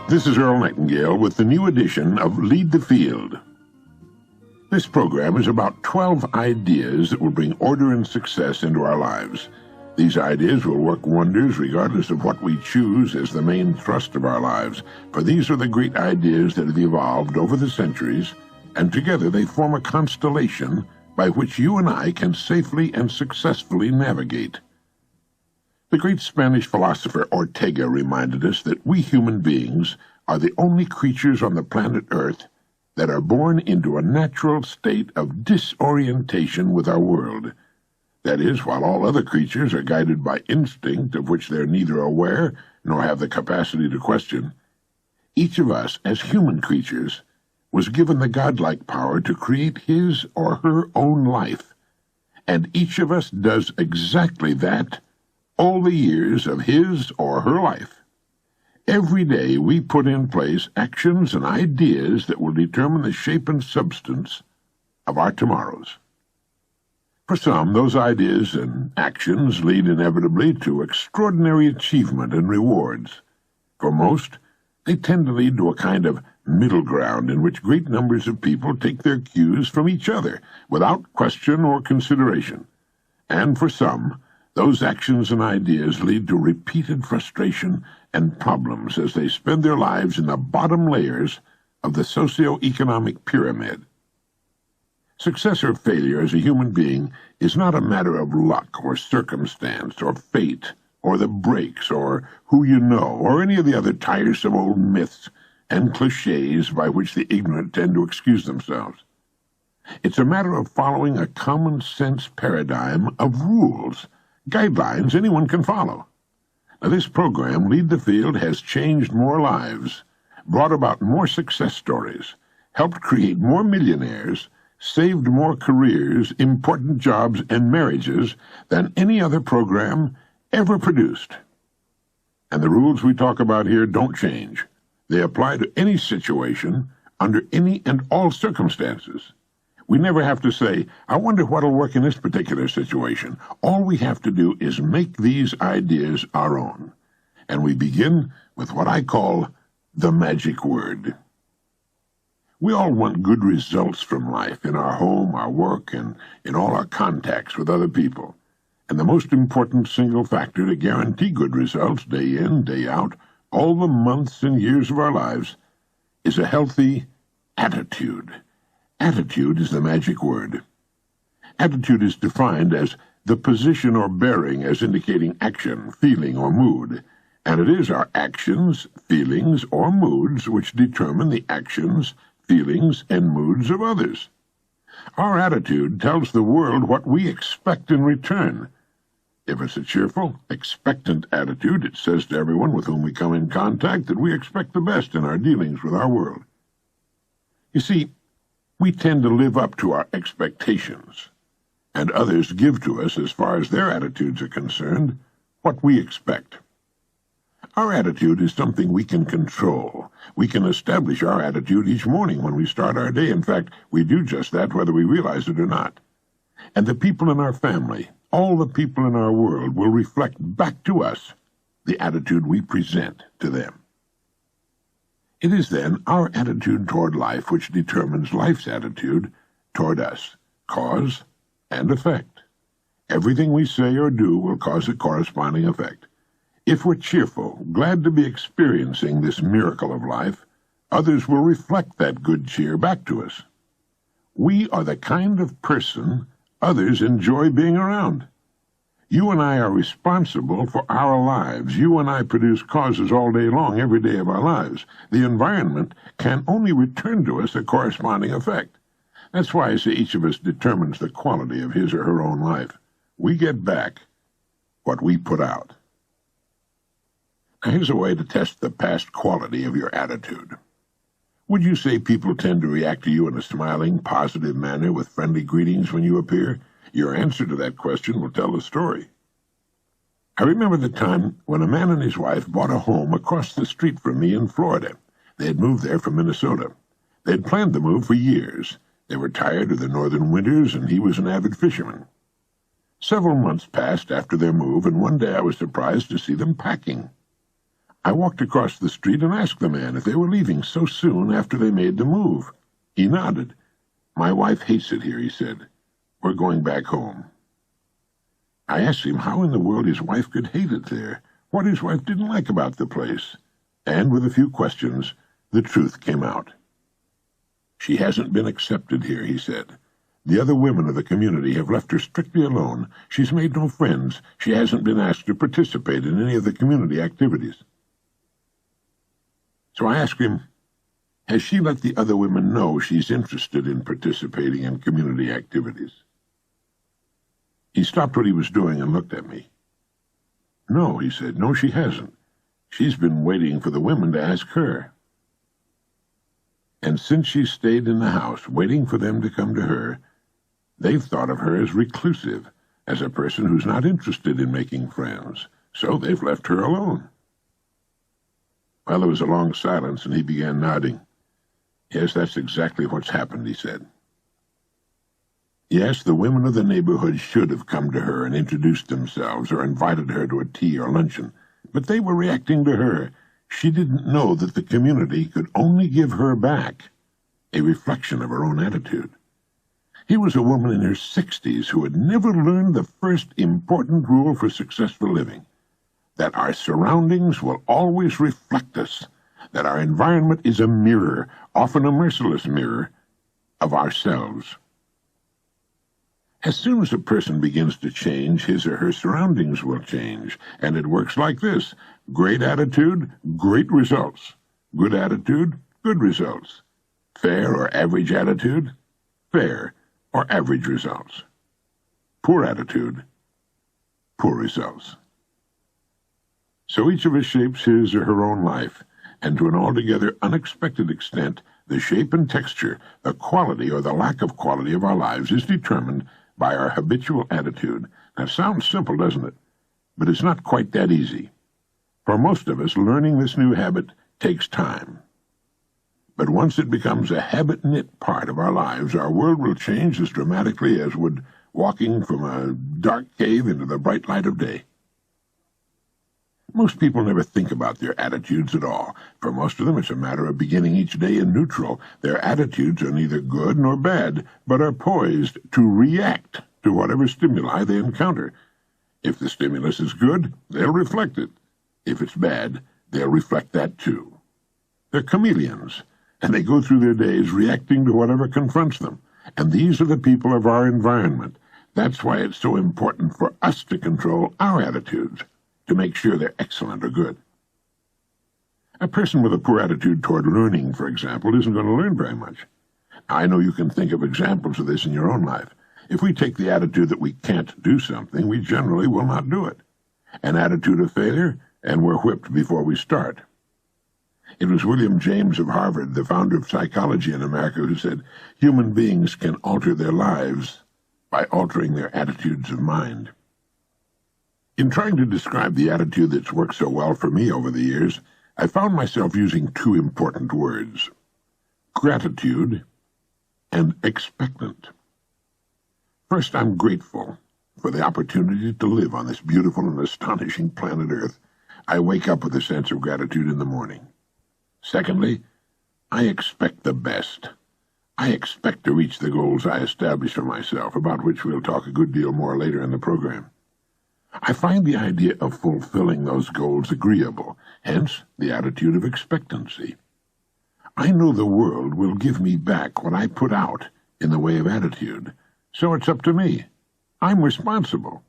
This is Earl Nightingale with the new edition of Lead the Field. This program is about 12 ideas that will bring order and success into our lives. These ideas will work wonders regardless of what we choose as the main thrust of our lives, for these are the great ideas that have evolved over the centuries, and together they form a constellation by which you and I can safely and successfully navigate. The great Spanish philosopher Ortega reminded us that we human beings are the only creatures on the planet Earth that are born into a natural state of disorientation with our world. That is, while all other creatures are guided by instinct of which they are neither aware nor have the capacity to question, each of us, as human creatures, was given the godlike power to create his or her own life, and each of us does exactly that all the years of his or her life. Every day we put in place actions and ideas that will determine the shape and substance of our tomorrows. For some, those ideas and actions lead inevitably to extraordinary achievement and rewards. For most, they tend to lead to a kind of middle ground in which great numbers of people take their cues from each other without question or consideration. And for some, those actions and ideas lead to repeated frustration and problems as they spend their lives in the bottom layers of the socio-economic pyramid. Success or failure as a human being is not a matter of luck or circumstance or fate or the breaks or who you know or any of the other tiresome old myths and cliches by which the ignorant tend to excuse themselves. It's a matter of following a common-sense paradigm of rules, guidelines anyone can follow. Now, this program, Lead the Field, has changed more lives, brought about more success stories, helped create more millionaires, saved more careers, important jobs, and marriages than any other program ever produced. And the rules we talk about here don't change. They apply to any situation, under any and all circumstances. We never have to say, I wonder what'll work in this particular situation. All we have to do is make these ideas our own. And we begin with what I call the magic word. We all want good results from life in our home, our work, and in all our contacts with other people. And the most important single factor to guarantee good results day in, day out, all the months and years of our lives, is a healthy attitude. Attitude is the magic word. Attitude is defined as the position or bearing as indicating action, feeling, or mood, and it is our actions, feelings, or moods which determine the actions, feelings, and moods of others. Our attitude tells the world what we expect in return. If it's a cheerful, expectant attitude, it says to everyone with whom we come in contact that we expect the best in our dealings with our world. You see, we tend to live up to our expectations, and others give to us, as far as their attitudes are concerned, what we expect. Our attitude is something we can control. We can establish our attitude each morning when we start our day. In fact, we do just that whether we realize it or not. And the people in our family, all the people in our world, will reflect back to us the attitude we present to them. It is then our attitude toward life which determines life's attitude toward us, cause and effect. Everything we say or do will cause a corresponding effect. If we're cheerful, glad to be experiencing this miracle of life, others will reflect that good cheer back to us. We are the kind of person others enjoy being around. You and I are responsible for our lives. You and I produce causes all day long, every day of our lives. The environment can only return to us a corresponding effect. That's why I say each of us determines the quality of his or her own life. We get back what we put out. Now, here's a way to test the past quality of your attitude. Would you say people tend to react to you in a smiling, positive manner with friendly greetings when you appear? Your answer to that question will tell the story. I remember the time when a man and his wife bought a home across the street from me in Florida. They had moved there from Minnesota. They had planned the move for years. They were tired of the northern winters, and he was an avid fisherman. Several months passed after their move, and one day I was surprised to see them packing. I walked across the street and asked the man if they were leaving so soon after they made the move. He nodded. "My wife hates it here," he said. "We're going back home." I asked him how in the world his wife could hate it there, what his wife didn't like about the place, and with a few questions, the truth came out. "She hasn't been accepted here," he said. "The other women of the community have left her strictly alone. She's made no friends. She hasn't been asked to participate in any of the community activities." So I asked him, "Has she let the other women know she's interested in participating in community activities?" He stopped what he was doing and looked at me. "No," he said. "No, she hasn't. She's been waiting for the women to ask her." And since she stayed in the house, waiting for them to come to her, they've thought of her as reclusive, as a person who's not interested in making friends, so they've left her alone. Well, there was a long silence, and he began nodding. "Yes, that's exactly what's happened," he said. "Yes, the women of the neighborhood should have come to her and introduced themselves or invited her to a tea or luncheon, but they were reacting to her. She didn't know that the community could only give her back a reflection of her own attitude. He was a woman in her 60s who had never learned the first important rule for successful living, that our surroundings will always reflect us, that our environment is a mirror, often a merciless mirror, of ourselves. As soon as a person begins to change, his or her surroundings will change, and it works like this: great attitude, great results; good attitude, good results; fair or average attitude, fair or average results; poor attitude, poor results. So each of us shapes his or her own life, and to an altogether unexpected extent, the shape and texture, the quality or the lack of quality of our lives is determined by our habitual attitude. That sounds simple, doesn't it? But it's not quite that easy. For most of us, learning this new habit takes time. But once it becomes a habit-knit part of our lives, our world will change as dramatically as would walking from a dark cave into the bright light of day. Most people never think about their attitudes at all. For most of them, it's a matter of beginning each day in neutral. Their attitudes are neither good nor bad, but are poised to react to whatever stimuli they encounter. If the stimulus is good, they'll reflect it. If it's bad, they'll reflect that too. They're chameleons, and they go through their days reacting to whatever confronts them. And these are the people of our environment. That's why it's so important for us to control our attitudes, to make sure they're excellent or good. A person with a poor attitude toward learning, for example, isn't going to learn very much. I know you can think of examples of this in your own life. If we take the attitude that we can't do something, we generally will not do it. An attitude of failure, and we're whipped before we start. It was William James of Harvard, the founder of psychology in America, who said, "Human beings can alter their lives by altering their attitudes of mind." In trying to describe the attitude that's worked so well for me over the years, I found myself using two important words: gratitude and expectant. First, I'm grateful for the opportunity to live on this beautiful and astonishing planet Earth. I wake up with a sense of gratitude in the morning. Secondly, I expect the best. I expect to reach the goals I establish for myself, about which we'll talk a good deal more later in the program. I find the idea of fulfilling those goals agreeable, hence the attitude of expectancy. I know the world will give me back what I put out in the way of attitude, so it's up to me. I'm responsible.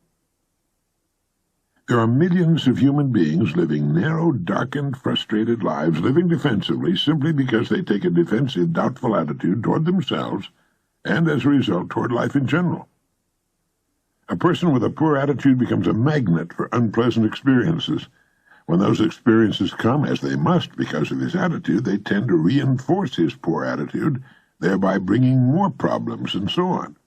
There are millions of human beings living narrow, darkened, frustrated lives, living defensively simply because they take a defensive, doubtful attitude toward themselves and, as a result, toward life in general. A person with a poor attitude becomes a magnet for unpleasant experiences. When those experiences come, as they must because of his attitude, they tend to reinforce his poor attitude, thereby bringing more problems and so on.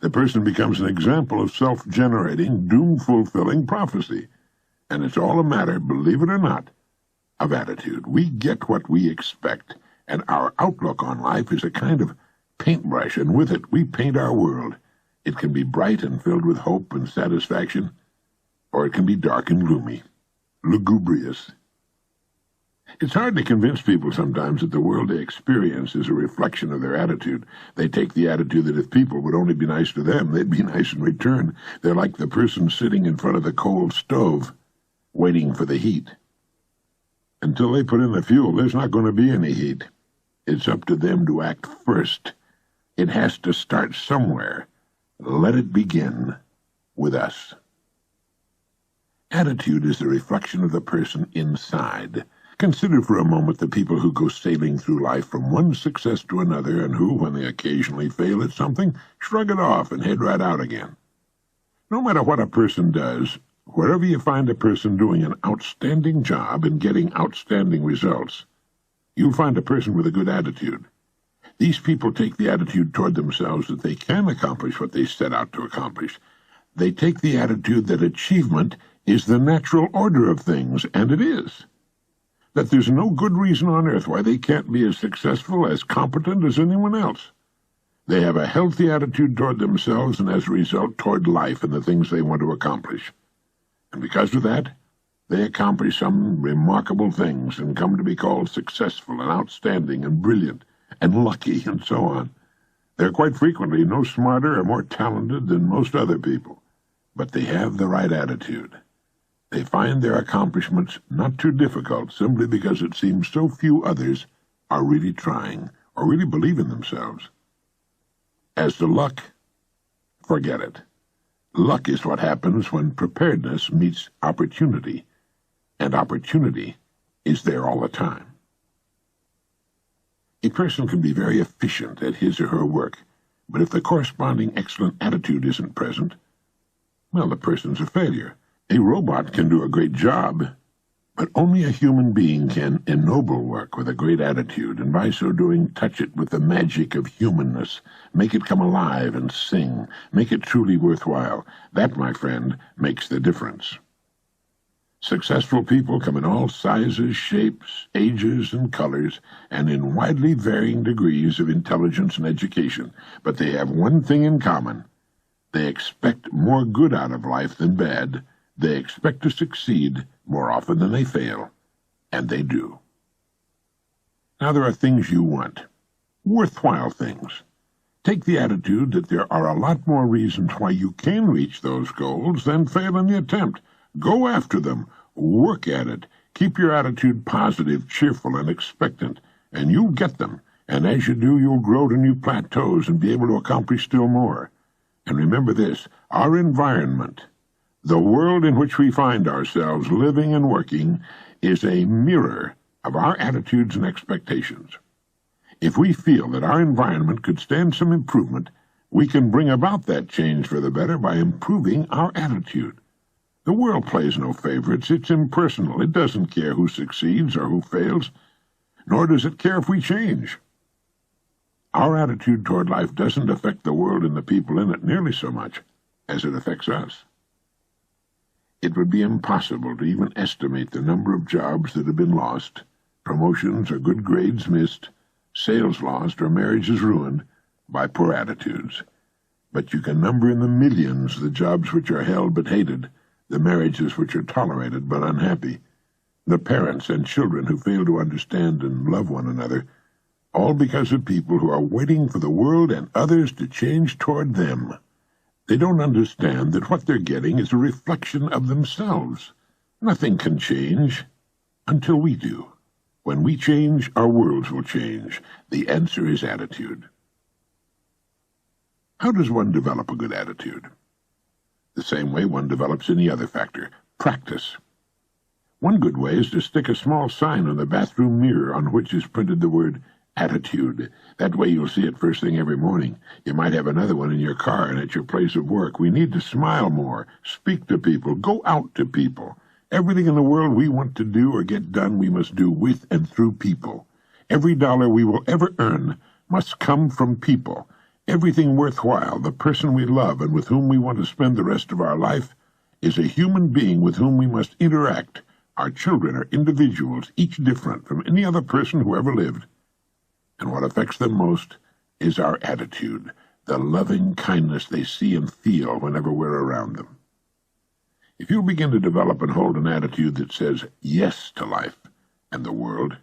The person becomes an example of self-generating, doom-fulfilling prophecy. And it's all a matter, believe it or not, of attitude. We get what we expect, and our outlook on life is a kind of paintbrush, and with it we paint our world. It can be bright and filled with hope and satisfaction, or it can be dark and gloomy, lugubrious. It's hard to convince people sometimes that the world they experience is a reflection of their attitude. They take the attitude that if people would only be nice to them, they'd be nice in return. They're like the person sitting in front of the cold stove, waiting for the heat. Until they put in the fuel, there's not going to be any heat. It's up to them to act first. It has to start somewhere. Let it begin with us. Attitude is the reflection of the person inside. Consider for a moment the people who go sailing through life from one success to another and who, when they occasionally fail at something, shrug it off and head right out again. No matter what a person does, wherever you find a person doing an outstanding job and getting outstanding results, you'll find a person with a good attitude. These people take the attitude toward themselves that they can accomplish what they set out to accomplish. They take the attitude that achievement is the natural order of things, and it is. That there's no good reason on earth why they can't be as successful, as competent as anyone else. They have a healthy attitude toward themselves and, as a result, toward life and the things they want to accomplish. And because of that, they accomplish some remarkable things and come to be called successful and outstanding and brilliant and lucky and so on. They're quite frequently no smarter or more talented than most other people, but they have the right attitude. They find their accomplishments not too difficult simply because it seems so few others are really trying or really believe in themselves. As to luck, forget it. Luck is what happens when preparedness meets opportunity, and opportunity is there all the time. A person can be very efficient at his or her work, but if the corresponding excellent attitude isn't present, well, the person's a failure. A robot can do a great job, but only a human being can ennoble work with a great attitude, and by so doing touch it with the magic of humanness, make it come alive and sing, make it truly worthwhile. That, my friend, makes the difference. Successful people come in all sizes, shapes, ages, and colors, and in widely varying degrees of intelligence and education, but they have one thing in common. They expect more good out of life than bad. They expect to succeed more often than they fail, and they do. Now there are things you want, worthwhile things. Take the attitude that there are a lot more reasons why you can reach those goals than fail in the attempt. Go after them, work at it, keep your attitude positive, cheerful, and expectant, and you'll get them, and as you do, you'll grow to new plateaus and be able to accomplish still more. And remember this, our environment, the world in which we find ourselves living and working, is a mirror of our attitudes and expectations. If we feel that our environment could stand some improvement, we can bring about that change for the better by improving our attitude. The world plays no favorites. It's impersonal. It doesn't care who succeeds or who fails, nor does it care if we change. Our attitude toward life doesn't affect the world and the people in it nearly so much as it affects us. It would be impossible to even estimate the number of jobs that have been lost, promotions or good grades missed, sales lost or marriages ruined by poor attitudes. But you can number in the millions the jobs which are held but hated, the marriages which are tolerated but unhappy, the parents and children who fail to understand and love one another, all because of people who are waiting for the world and others to change toward them. They don't understand that what they're getting is a reflection of themselves. Nothing can change until we do. When we change, our worlds will change. The answer is attitude. How does one develop a good attitude? The same way one develops any other factor, practice. One good way is to stick a small sign on the bathroom mirror on which is printed the word attitude. That way you'll see it first thing every morning. You might have another one in your car and at your place of work. We need to smile more, speak to people, go out to people. Everything in the world we want to do or get done we must do with and through people. Every dollar we will ever earn must come from people. Everything worthwhile, the person we love and with whom we want to spend the rest of our life, is a human being with whom we must interact. Our children are individuals, each different from any other person who ever lived. And what affects them most is our attitude, the loving kindness they see and feel whenever we're around them. If you begin to develop and hold an attitude that says yes to life, and the world.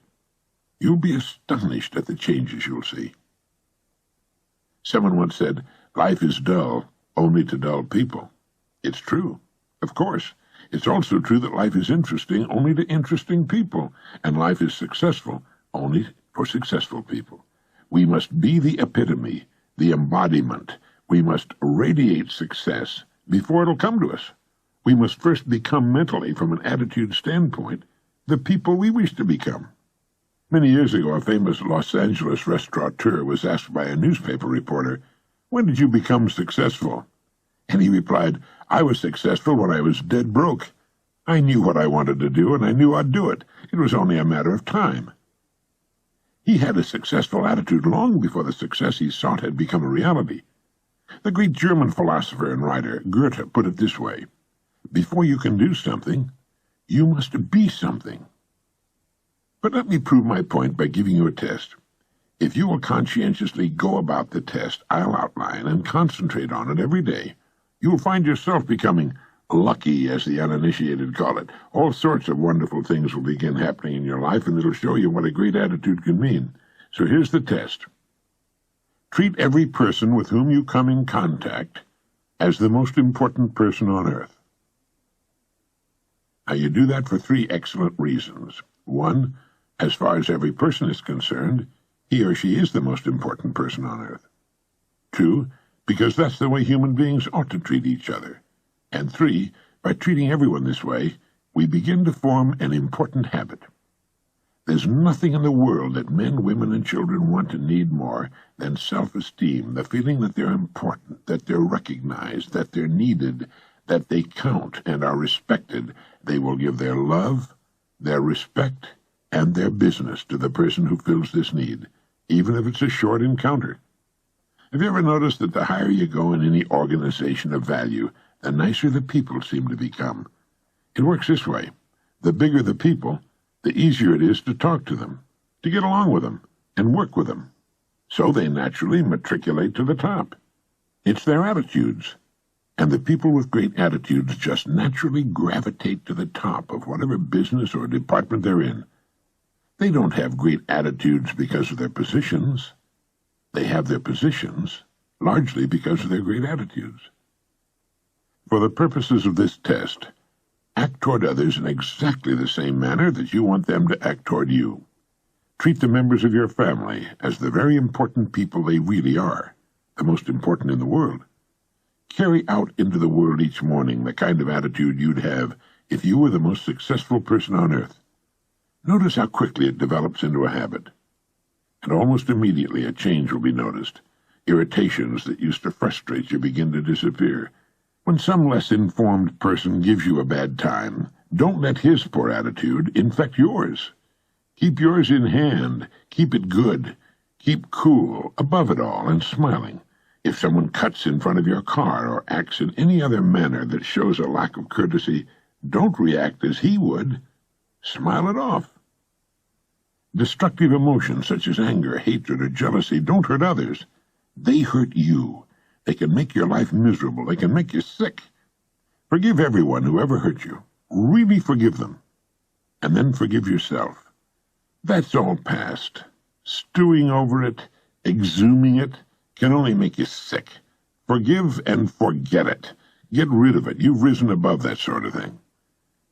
You'll be astonished at the changes you'll see. Someone once said, "Life is dull only to dull people." It's true, of course. It's also true that life is interesting only to interesting people, and life is successful only for successful people. We must be the epitome, the embodiment. We must radiate success before it'll come to us. We must first become mentally, from an attitude standpoint, the people we wish to become. Many years ago, a famous Los Angeles restaurateur was asked by a newspaper reporter, "When did you become successful?" And he replied, "I was successful when I was dead broke. I knew what I wanted to do, and I knew I'd do it. It was only a matter of time." He had a successful attitude long before the success he sought had become a reality. The great German philosopher and writer Goethe put it this way: "Before you can do something, you must be something." But let me prove my point by giving you a test. If you will conscientiously go about the test I'll outline and concentrate on it every day, you will find yourself becoming lucky, as the uninitiated call it. All sorts of wonderful things will begin happening in your life, and it'll show you what a great attitude can mean. So here's the test. Treat every person with whom you come in contact as the most important person on earth. Now, you do that for 3 excellent reasons. 1, as far as every person is concerned, he or she is the most important person on earth. 2, because that's the way human beings ought to treat each other. And 3, by treating everyone this way, we begin to form an important habit. There's nothing in the world that men, women, and children want and need more than self-esteem, the feeling that they're important, that they're recognized, that they're needed, that they count and are respected. They will give their love, their respect, and their business to the person who fills this need, even if it's a short encounter. Have you ever noticed that the higher you go in any organization of value, the nicer the people seem to become? It works this way. The bigger the people, the easier it is to talk to them, to get along with them, and work with them. So they naturally matriculate to the top. It's their attitudes. And the people with great attitudes just naturally gravitate to the top of whatever business or department they're in. They don't have great attitudes because of their positions. They have their positions largely because of their great attitudes. For the purposes of this test, act toward others in exactly the same manner that you want them to act toward you. Treat the members of your family as the very important people they really are, the most important in the world. Carry out into the world each morning the kind of attitude you'd have if you were the most successful person on earth. Notice how quickly it develops into a habit. And almost immediately a change will be noticed. Irritations that used to frustrate you begin to disappear. When some less informed person gives you a bad time, don't let his poor attitude infect yours. Keep yours in hand. Keep it good. Keep cool, above it all, and smiling. If someone cuts in front of your car or acts in any other manner that shows a lack of courtesy, don't react as he would. Smile it off. Destructive emotions such as anger, hatred, or jealousy don't hurt others. They hurt you. They can make your life miserable. They can make you sick. Forgive everyone who ever hurt you. Really forgive them. And then forgive yourself. That's all past. Stewing over it, exhuming it, can only make you sick. Forgive and forget it. Get rid of it. You've risen above that sort of thing.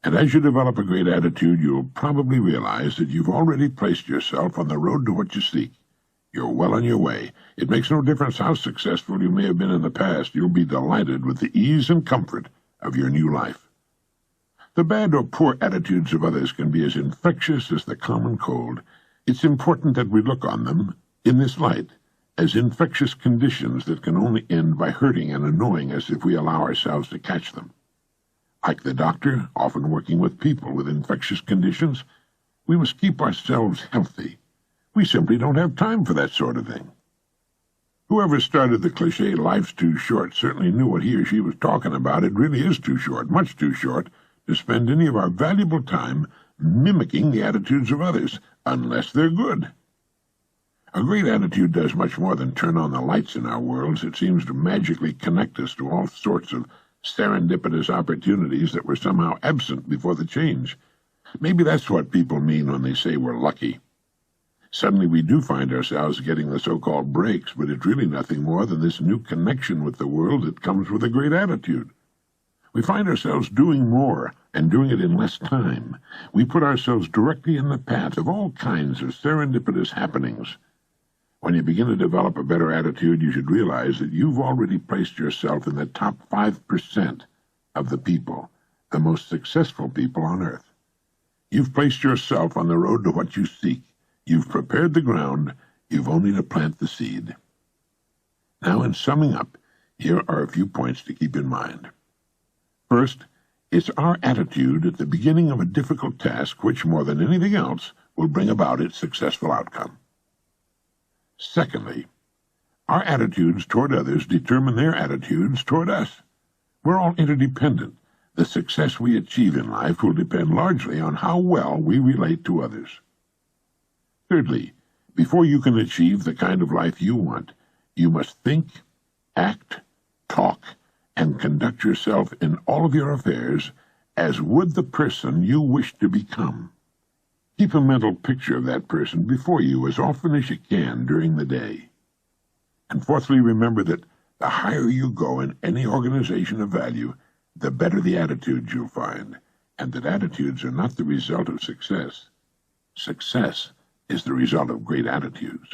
And as you develop a great attitude, you'll probably realize that you've already placed yourself on the road to what you seek. You're well on your way. It makes no difference how successful you may have been in the past. You'll be delighted with the ease and comfort of your new life. The bad or poor attitudes of others can be as infectious as the common cold. It's important that we look on them in this light, as infectious conditions that can only end by hurting and annoying us if we allow ourselves to catch them. Like the doctor, often working with people with infectious conditions, we must keep ourselves healthy. We simply don't have time for that sort of thing. Whoever started the cliché, "Life's too short," certainly knew what he or she was talking about. It really is too short, much too short, to spend any of our valuable time mimicking the attitudes of others, unless they're good. A great attitude does much more than turn on the lights in our worlds. It seems to magically connect us to all sorts of serendipitous opportunities that were somehow absent before the change. Maybe that's what people mean when they say we're lucky. Suddenly we do find ourselves getting the so-called breaks, but it's really nothing more than this new connection with the world that comes with a great attitude. We find ourselves doing more and doing it in less time. We put ourselves directly in the path of all kinds of serendipitous happenings. When you begin to develop a better attitude, you should realize that you've already placed yourself in the top 5% of the people, the most successful people on earth. You've placed yourself on the road to what you seek. You've prepared the ground. You've only to plant the seed. Now, in summing up, here are a few points to keep in mind. First, it's our attitude at the beginning of a difficult task which, more than anything else, will bring about its successful outcome. Secondly, our attitudes toward others determine their attitudes toward us. We're all interdependent. The success we achieve in life will depend largely on how well we relate to others. Thirdly, before you can achieve the kind of life you want, you must think, act, talk, and conduct yourself in all of your affairs as would the person you wish to become. Keep a mental picture of that person before you as often as you can during the day. And fourthly, remember that the higher you go in any organization of value, the better the attitudes you'll find, and that attitudes are not the result of success. Success is the result of great attitudes.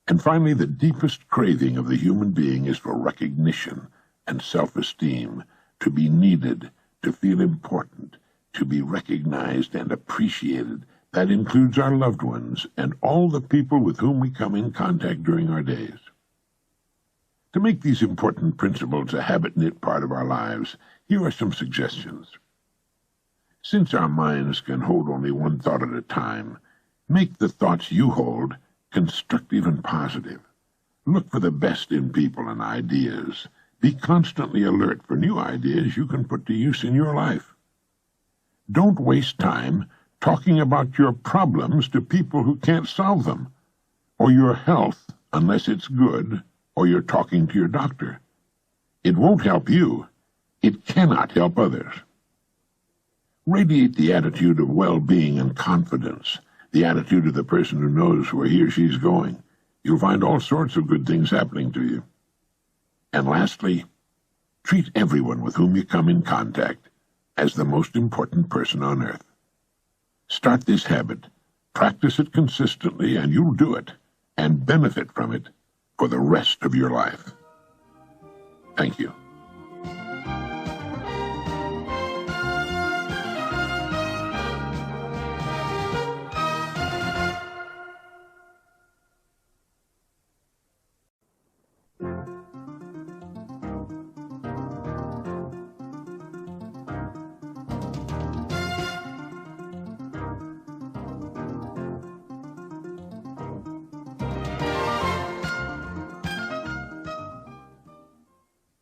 And finally, the deepest craving of the human being is for recognition and self-esteem, to be needed, to feel important, to be recognized and appreciated. That includes our loved ones and all the people with whom we come in contact during our days. To make these important principles a habit-knit part of our lives, here are some suggestions. Since our minds can hold only one thought at a time, make the thoughts you hold constructive and positive. Look for the best in people and ideas. Be constantly alert for new ideas you can put to use in your life. Don't waste time talking about your problems to people who can't solve them, or your health unless it's good, or you're talking to your doctor. It won't help you. It cannot help others. Radiate the attitude of well-being and confidence, the attitude of the person who knows where he or she's going. You'll find all sorts of good things happening to you. And lastly, treat everyone with whom you come in contact as the most important person on earth. Start this habit, practice it consistently, and you'll do it and benefit from it for the rest of your life. Thank you.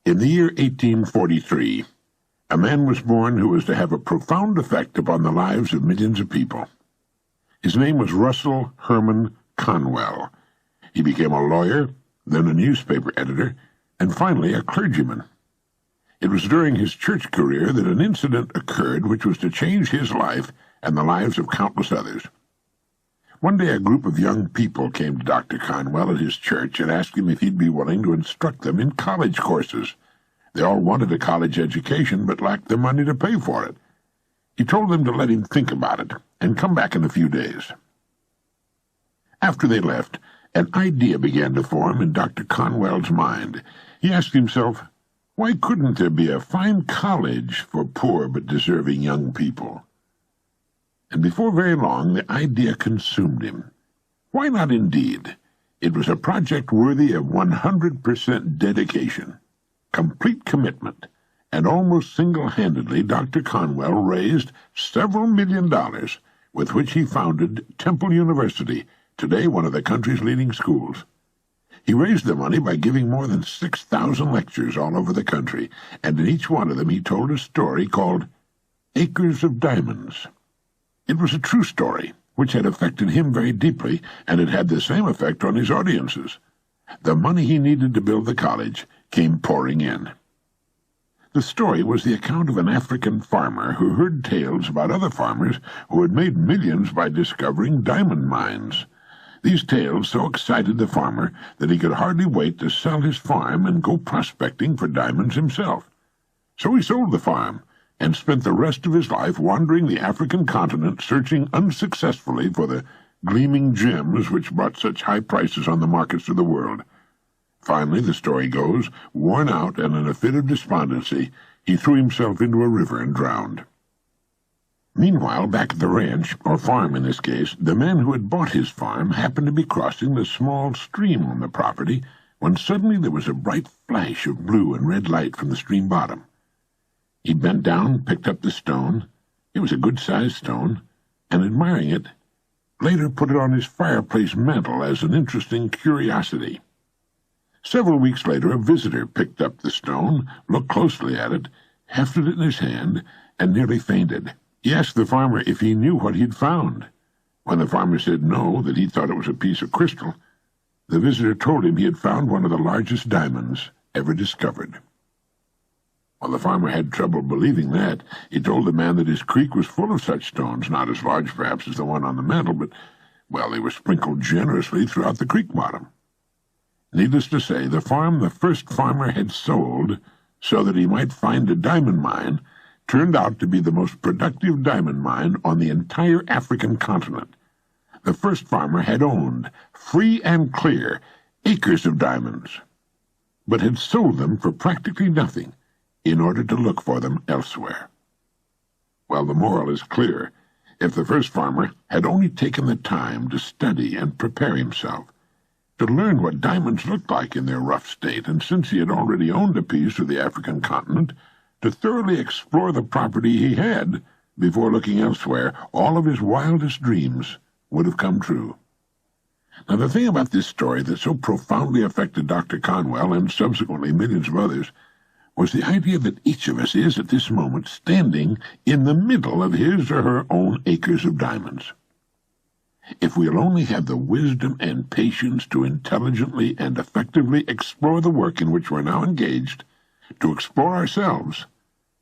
In the year 1843, a man was born who was to have a profound effect upon the lives of millions of people. His name was Russell Herman Conwell. He became a lawyer, then a newspaper editor, and finally a clergyman. It was during his church career that an incident occurred which was to change his life and the lives of countless others. One day a group of young people came to Dr. Conwell at his church and asked him if he'd be willing to instruct them in college courses. They all wanted a college education but lacked the money to pay for it. He told them to let him think about it and come back in a few days. After they left, an idea began to form in Dr. Conwell's mind. He asked himself, why couldn't there be a fine college for poor but deserving young people? And before very long the idea consumed him. Why not indeed? It was a project worthy of 100% dedication, complete commitment, and almost single-handedly Dr. Conwell raised several $1 million with which he founded Temple University, today one of the country's leading schools. He raised the money by giving more than 6,000 lectures all over the country, and in each one of them he told a story called Acres of Diamonds. It was a true story, which had affected him very deeply, and it had the same effect on his audiences. The money he needed to build the college came pouring in. The story was the account of an African farmer who heard tales about other farmers who had made millions by discovering diamond mines. These tales so excited the farmer that he could hardly wait to sell his farm and go prospecting for diamonds himself. So he sold the farm and spent the rest of his life wandering the African continent, searching unsuccessfully for the gleaming gems which brought such high prices on the markets of the world. Finally, the story goes, worn out and in a fit of despondency, he threw himself into a river and drowned. Meanwhile, back at the ranch, or farm in this case, the man who had bought his farm happened to be crossing the small stream on the property when suddenly there was a bright flash of blue and red light from the stream bottom. He bent down, picked up the stone. It was a good-sized stone, and admiring it, later put it on his fireplace mantel as an interesting curiosity. Several weeks later, a visitor picked up the stone, looked closely at it, hefted it in his hand, and nearly fainted. He asked the farmer if he knew what he'd found. When the farmer said no, that he thought it was a piece of crystal, the visitor told him he had found one of the largest diamonds ever discovered. Well, the farmer had trouble believing that. He told the man that his creek was full of such stones, not as large perhaps as the one on the mantel, but, well, they were sprinkled generously throughout the creek bottom. Needless to say, the farm the first farmer had sold so that he might find a diamond mine turned out to be the most productive diamond mine on the entire African continent. The first farmer had owned, free and clear, acres of diamonds, but had sold them for practically nothing in order to look for them elsewhere. Well, the moral is clear. If the first farmer had only taken the time to study and prepare himself, to learn what diamonds looked like in their rough state, and since he had already owned a piece of the African continent, to thoroughly explore the property he had before looking elsewhere, all of his wildest dreams would have come true. Now, the thing about this story that so profoundly affected Dr. Conwell and subsequently millions of others was the idea that each of us is, at this moment, standing in the middle of his or her own acres of diamonds. If we'll only have the wisdom and patience to intelligently and effectively explore the work in which we're now engaged, to explore ourselves,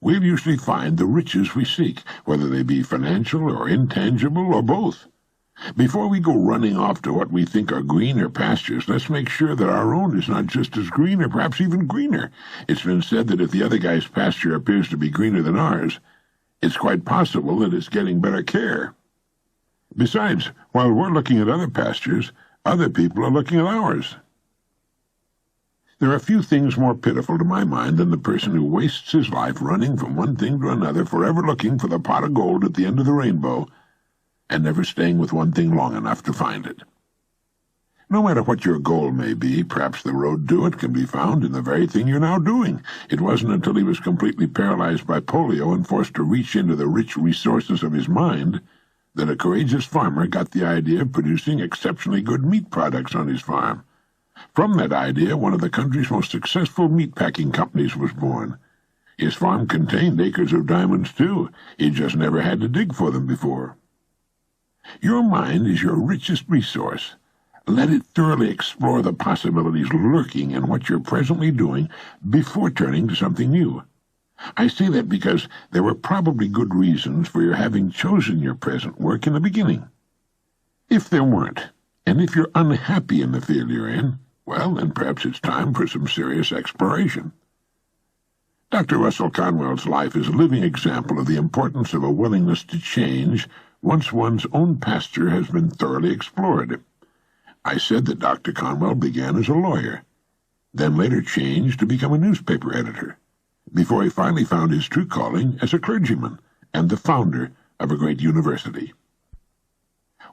we'll usually find the riches we seek, whether they be financial or intangible or both. Before we go running off to what we think are greener pastures, let's make sure that our own is not just as green or perhaps even greener. It's been said that if the other guy's pasture appears to be greener than ours, it's quite possible that it's getting better care. Besides, while we're looking at other pastures, other people are looking at ours. There are few things more pitiful to my mind than the person who wastes his life running from one thing to another, forever looking for the pot of gold at the end of the rainbow, and never staying with one thing long enough to find it. No matter what your goal may be, perhaps the road to it can be found in the very thing you're now doing. It wasn't until he was completely paralyzed by polio and forced to reach into the rich resources of his mind that a courageous farmer got the idea of producing exceptionally good meat products on his farm. From that idea, one of the country's most successful meat-packing companies was born. His farm contained acres of diamonds, too. He just never had to dig for them before. Your mind is your richest resource. Let it thoroughly explore the possibilities lurking in what you're presently doing before turning to something new. I say that because there were probably good reasons for your having chosen your present work in the beginning. If there weren't, and if you're unhappy in the field you're in, well, then perhaps it's time for some serious exploration. Dr. Russell Conwell's life is a living example of the importance of a willingness to change once one's own pasture has been thoroughly explored. I said that Dr. Conwell began as a lawyer, then later changed to become a newspaper editor, before he finally found his true calling as a clergyman and the founder of a great university.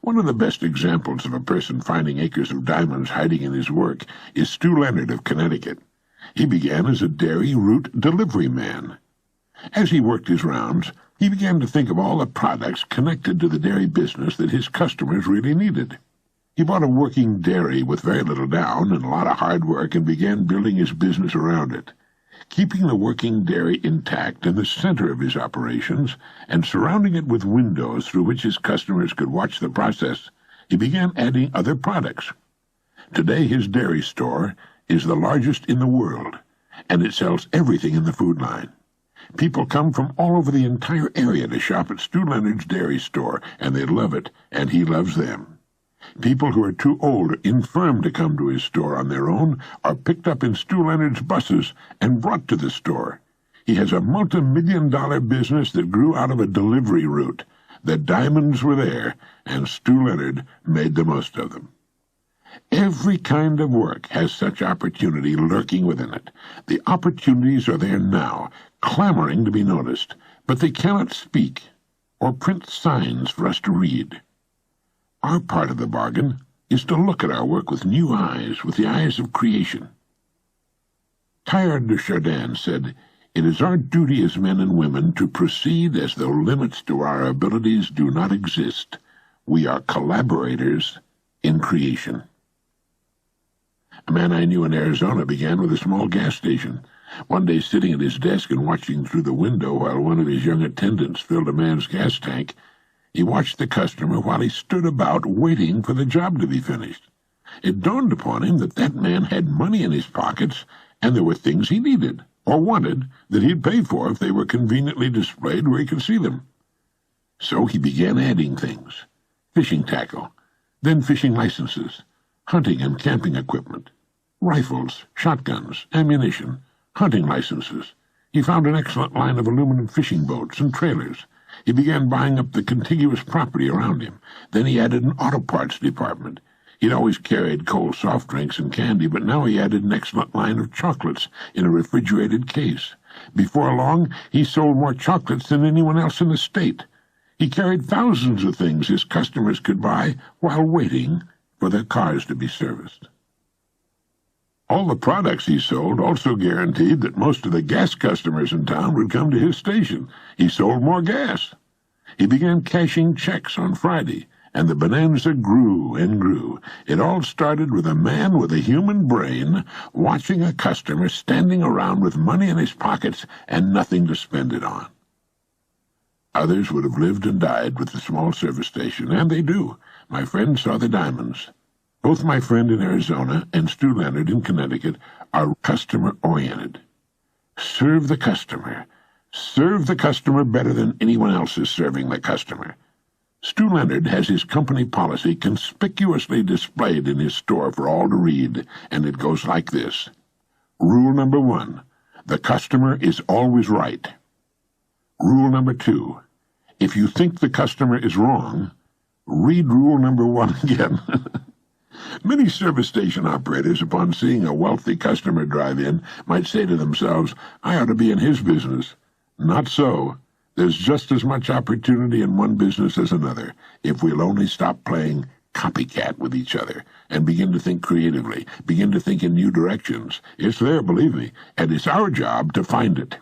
One of the best examples of a person finding acres of diamonds hiding in his work is Stu Leonard of Connecticut. He began as a dairy route delivery man. As he worked his rounds, he began to think of all the products connected to the dairy business that his customers really needed. He bought a working dairy with very little down and a lot of hard work and began building his business around it. Keeping the working dairy intact in the center of his operations and surrounding it with windows through which his customers could watch the process, he began adding other products. Today his dairy store is the largest in the world, and it sells everything in the food line. People come from all over the entire area to shop at Stu Leonard's dairy store, and they love it, and he loves them. People who are too old or infirm to come to his store on their own are picked up in Stu Leonard's buses and brought to the store. He has a multi-million-dollar business that grew out of a delivery route. The diamonds were there, and Stu Leonard made the most of them. Every kind of work has such opportunity lurking within it. The opportunities are there now, clamoring to be noticed, but they cannot speak or print signs for us to read. Our part of the bargain is to look at our work with new eyes, with the eyes of creation. Teilhard de Chardin said, "It is our duty as men and women to proceed as though limits to our abilities do not exist. We are collaborators in creation." A man I knew in Arizona began with a small gas station. One day, sitting at his desk and watching through the window while one of his young attendants filled a man's gas tank, he watched the customer while he stood about waiting for the job to be finished. It dawned upon him that that man had money in his pockets, and there were things he needed or wanted that he'd pay for if they were conveniently displayed where he could see them. So he began adding things: fishing tackle, then fishing licenses, hunting and camping equipment, rifles, shotguns, ammunition, hunting licenses. He found an excellent line of aluminum fishing boats and trailers. He began buying up the contiguous property around him. Then he added an auto parts department. He'd always carried cold soft drinks and candy, but now he added an excellent line of chocolates in a refrigerated case. Before long, he sold more chocolates than anyone else in the state. He carried thousands of things his customers could buy while waiting for their cars to be serviced. All the products he sold also guaranteed that most of the gas customers in town would come to his station. He sold more gas. He began cashing checks on Friday, and the bonanza grew and grew. It all started with a man with a human brain watching a customer standing around with money in his pockets and nothing to spend it on. Others would have lived and died with the small service station, and they do. My friend saw the diamonds. Both my friend in Arizona and Stu Leonard in Connecticut are customer-oriented. Serve the customer. Serve the customer better than anyone else is serving the customer. Stu Leonard has his company policy conspicuously displayed in his store for all to read, and it goes like this. Rule number 1, the customer is always right. Rule number 2, if you think the customer is wrong, read rule number 1 again. Many service station operators, upon seeing a wealthy customer drive in, might say to themselves, I ought to be in his business. Not so. There's just as much opportunity in one business as another, if we'll only stop playing copycat with each other and begin to think creatively, begin to think in new directions. It's there, believe me, and it's our job to find it.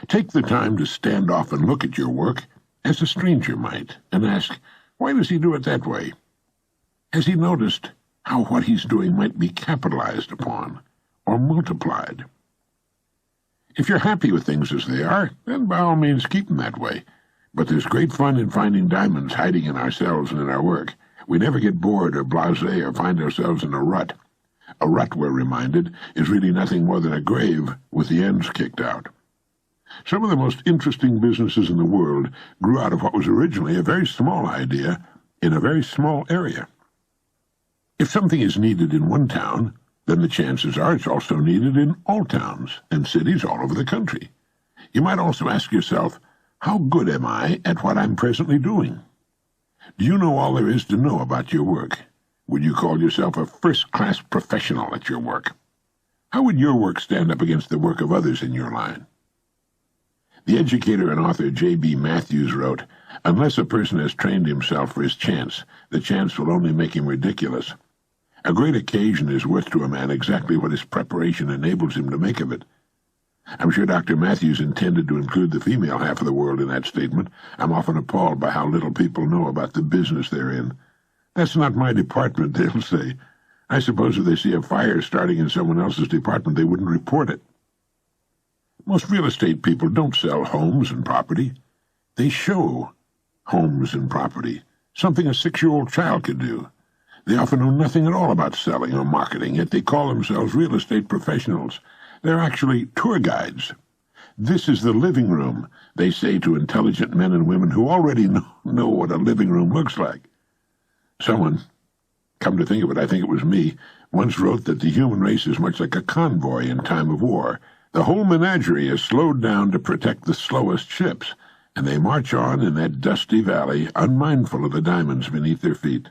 Take the time to stand off and look at your work as a stranger might, and ask, why does he do it that way? Has he noticed how what he's doing might be capitalized upon or multiplied? If you're happy with things as they are, then by all means keep them that way. But there's great fun in finding diamonds hiding in ourselves and in our work. We never get bored or blasé or find ourselves in a rut. A rut, we're reminded, is really nothing more than a grave with the ends kicked out. Some of the most interesting businesses in the world grew out of what was originally a very small idea in a very small area. If something is needed in one town, then the chances are it's also needed in all towns and cities all over the country. You might also ask yourself, how good am I at what I'm presently doing? Do you know all there is to know about your work? Would you call yourself a first-class professional at your work? How would your work stand up against the work of others in your line? The educator and author J.B. Matthews wrote, unless a person has trained himself for his chance, the chance will only make him ridiculous. A great occasion is worth to a man exactly what his preparation enables him to make of it. I'm sure Dr. Matthews intended to include the female half of the world in that statement. I'm often appalled by how little people know about the business they're in. That's not my department, they'll say. I suppose if they see a fire starting in someone else's department, they wouldn't report it. Most real estate people don't sell homes and property. They show homes and property, something a 6-year-old child could do. They often know nothing at all about selling or marketing, yet they call themselves real estate professionals. They're actually tour guides. "This is the living room," they say to intelligent men and women who already know what a living room looks like. Someone, come to think of it, I think it was me, once wrote that the human race is much like a convoy in time of war. The whole menagerie is slowed down to protect the slowest ships, and they march on in that dusty valley, unmindful of the diamonds beneath their feet.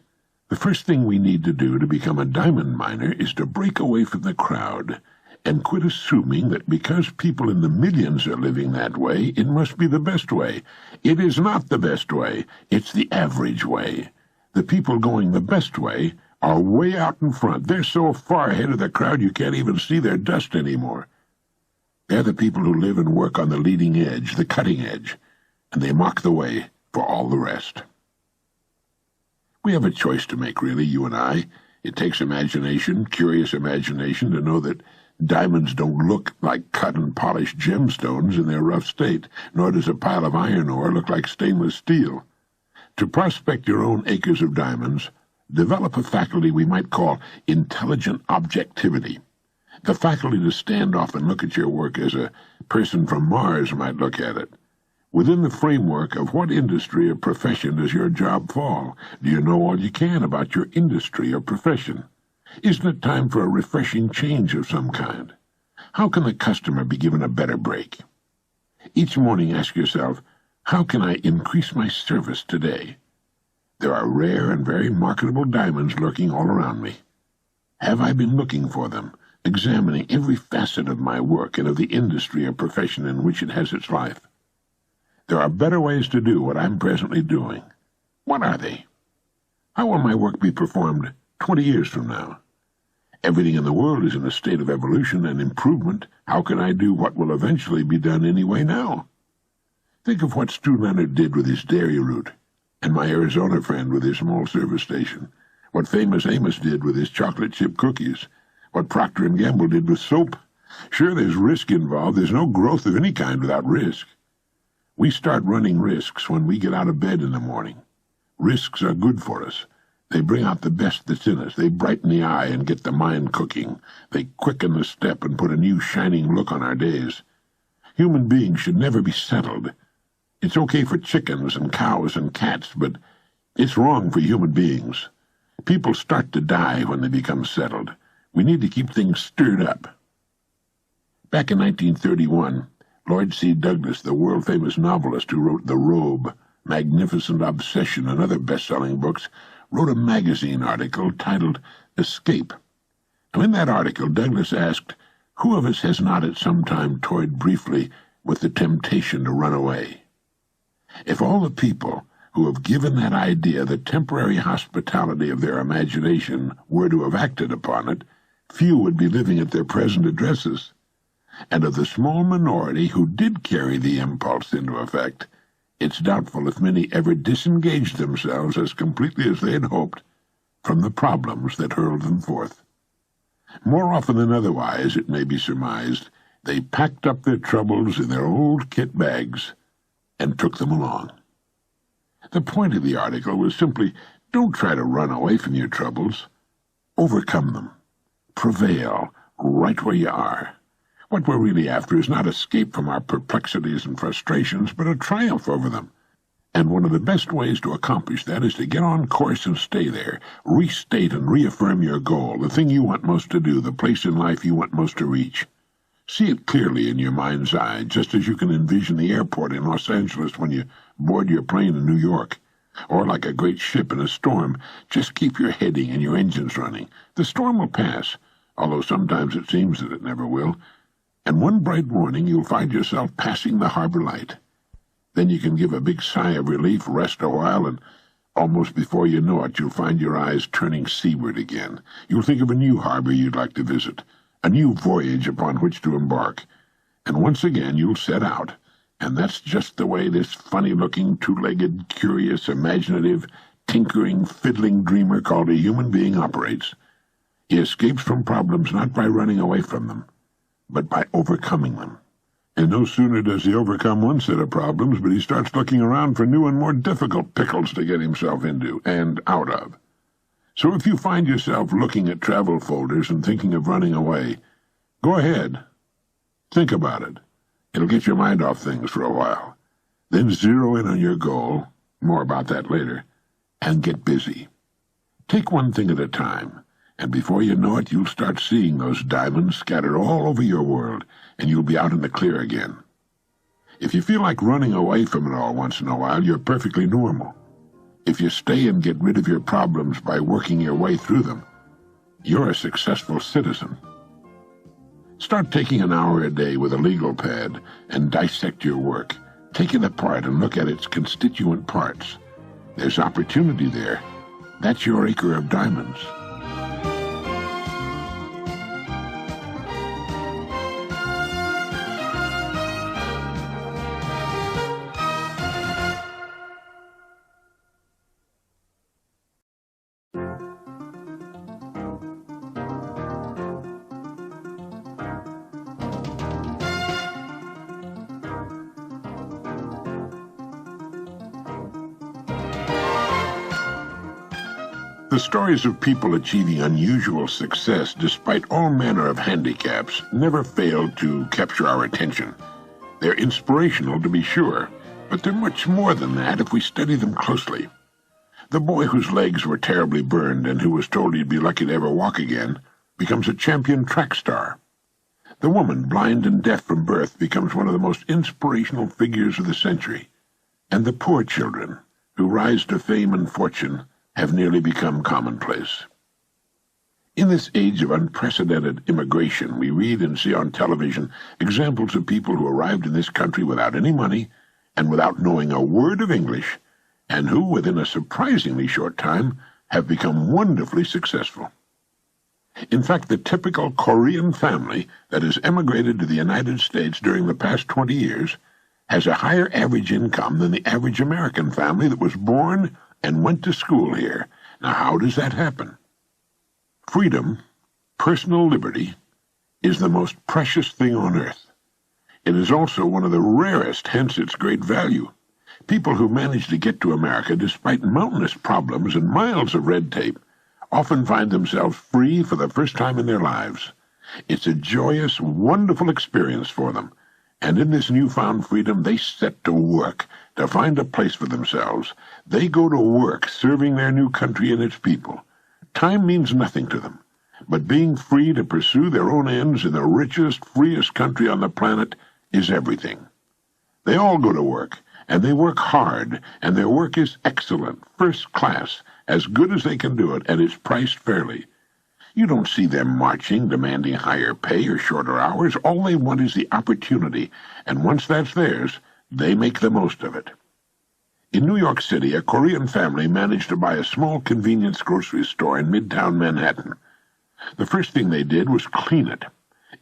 The first thing we need to do to become a diamond miner is to break away from the crowd and quit assuming that because people in the millions are living that way, it must be the best way. It is not the best way. It's the average way. The people going the best way are way out in front. They're so far ahead of the crowd you can't even see their dust anymore. They're the people who live and work on the leading edge, the cutting edge, and they mark the way for all the rest. We have a choice to make, really, you and I. It takes imagination, curious imagination, to know that diamonds don't look like cut and polished gemstones in their rough state, nor does a pile of iron ore look like stainless steel. To prospect your own acres of diamonds, develop a faculty we might call intelligent objectivity, the faculty to stand off and look at your work as a person from Mars might look at it. Within the framework of what industry or profession does your job fall? Do you know all you can about your industry or profession? Isn't it time for a refreshing change of some kind? How can the customer be given a better break? Each morning ask yourself, how can I increase my service today? There are rare and very marketable diamonds lurking all around me. Have I been looking for them, examining every facet of my work and of the industry or profession in which it has its life? There are better ways to do what I'm presently doing. What are they? How will my work be performed 20 years from now? Everything in the world is in a state of evolution and improvement. How can I do what will eventually be done anyway now? Think of what Stu Leonard did with his dairy route, and my Arizona friend with his small service station, what Famous Amos did with his chocolate chip cookies, what Procter & Gamble did with soap. Sure, there's risk involved. There's no growth of any kind without risk. We start running risks when we get out of bed in the morning. Risks are good for us. They bring out the best that's in us. They brighten the eye and get the mind cooking. They quicken the step and put a new shining look on our days. Human beings should never be settled. It's okay for chickens and cows and cats, but it's wrong for human beings. People start to die when they become settled. We need to keep things stirred up. Back in 1931, Lloyd C. Douglas, the world-famous novelist who wrote The Robe, Magnificent Obsession, and other best-selling books, wrote a magazine article titled Escape. Now, in that article, Douglas asked, who of us has not at some time toyed briefly with the temptation to run away? If all the people who have given that idea the temporary hospitality of their imagination were to have acted upon it, few would be living at their present addresses. And of the small minority who did carry the impulse into effect, it's doubtful if many ever disengaged themselves as completely as they had hoped from the problems that hurled them forth. More often than otherwise, it may be surmised, they packed up their troubles in their old kit bags and took them along. The point of the article was simply, don't try to run away from your troubles. Overcome them. Prevail right where you are. What we're really after is not escape from our perplexities and frustrations, but a triumph over them. And one of the best ways to accomplish that is to get on course and stay there, restate and reaffirm your goal, the thing you want most to do, the place in life you want most to reach. See it clearly in your mind's eye, just as you can envision the airport in Los Angeles when you board your plane in New York. Or like a great ship in a storm, just keep your heading and your engines running. The storm will pass, although sometimes it seems that it never will. And one bright morning you'll find yourself passing the harbor light. Then you can give a big sigh of relief, rest a while, and almost before you know it, you'll find your eyes turning seaward again. You'll think of a new harbor you'd like to visit, a new voyage upon which to embark. And once again you'll set out. And that's just the way this funny-looking, two-legged, curious, imaginative, tinkering, fiddling dreamer called a human being operates. He escapes from problems not by running away from them, but by overcoming them. And no sooner does he overcome one set of problems, but he starts looking around for new and more difficult pickles to get himself into and out of. So if you find yourself looking at travel folders and thinking of running away, go ahead. Think about it. It'll get your mind off things for a while. Then zero in on your goal, more about that later, and get busy. Take one thing at a time, and before you know it, you'll start seeing those diamonds scattered all over your world, and you'll be out in the clear again. If you feel like running away from it all once in a while, you're perfectly normal. If you stay and get rid of your problems by working your way through them, you're a successful citizen. Start taking an hour a day with a legal pad and dissect your work. Take it apart and look at its constituent parts. There's opportunity there. That's your acre of diamonds. The stories of people achieving unusual success despite all manner of handicaps never fail to capture our attention. They're inspirational, to be sure, but they're much more than that if we study them closely. The boy whose legs were terribly burned and who was told he'd be lucky to ever walk again becomes a champion track star. The woman, blind and deaf from birth, becomes one of the most inspirational figures of the century. And the poor children, who rise to fame and fortune, have nearly become commonplace. In this age of unprecedented immigration, we read and see on television examples of people who arrived in this country without any money and without knowing a word of English, and who, within a surprisingly short time, have become wonderfully successful. In fact, the typical Korean family that has emigrated to the United States during the past 20 years has a higher average income than the average American family that was born and went to school here. Now, how does that happen? Freedom, personal liberty, is the most precious thing on earth. It is also one of the rarest, hence its great value. People who manage to get to America despite mountainous problems and miles of red tape often find themselves free for the first time in their lives. It's a joyous, wonderful experience for them, and in this newfound freedom they set to work to find a place for themselves. They go to work serving their new country and its people. Time means nothing to them, but being free to pursue their own ends in the richest, freest country on the planet is everything. They all go to work, and they work hard, and their work is excellent, first class, as good as they can do it, and it's priced fairly. You don't see them marching, demanding higher pay or shorter hours. All they want is the opportunity, and once that's theirs, they make the most of it. In New York City, a Korean family managed to buy a small convenience grocery store in Midtown Manhattan. The first thing they did was clean it.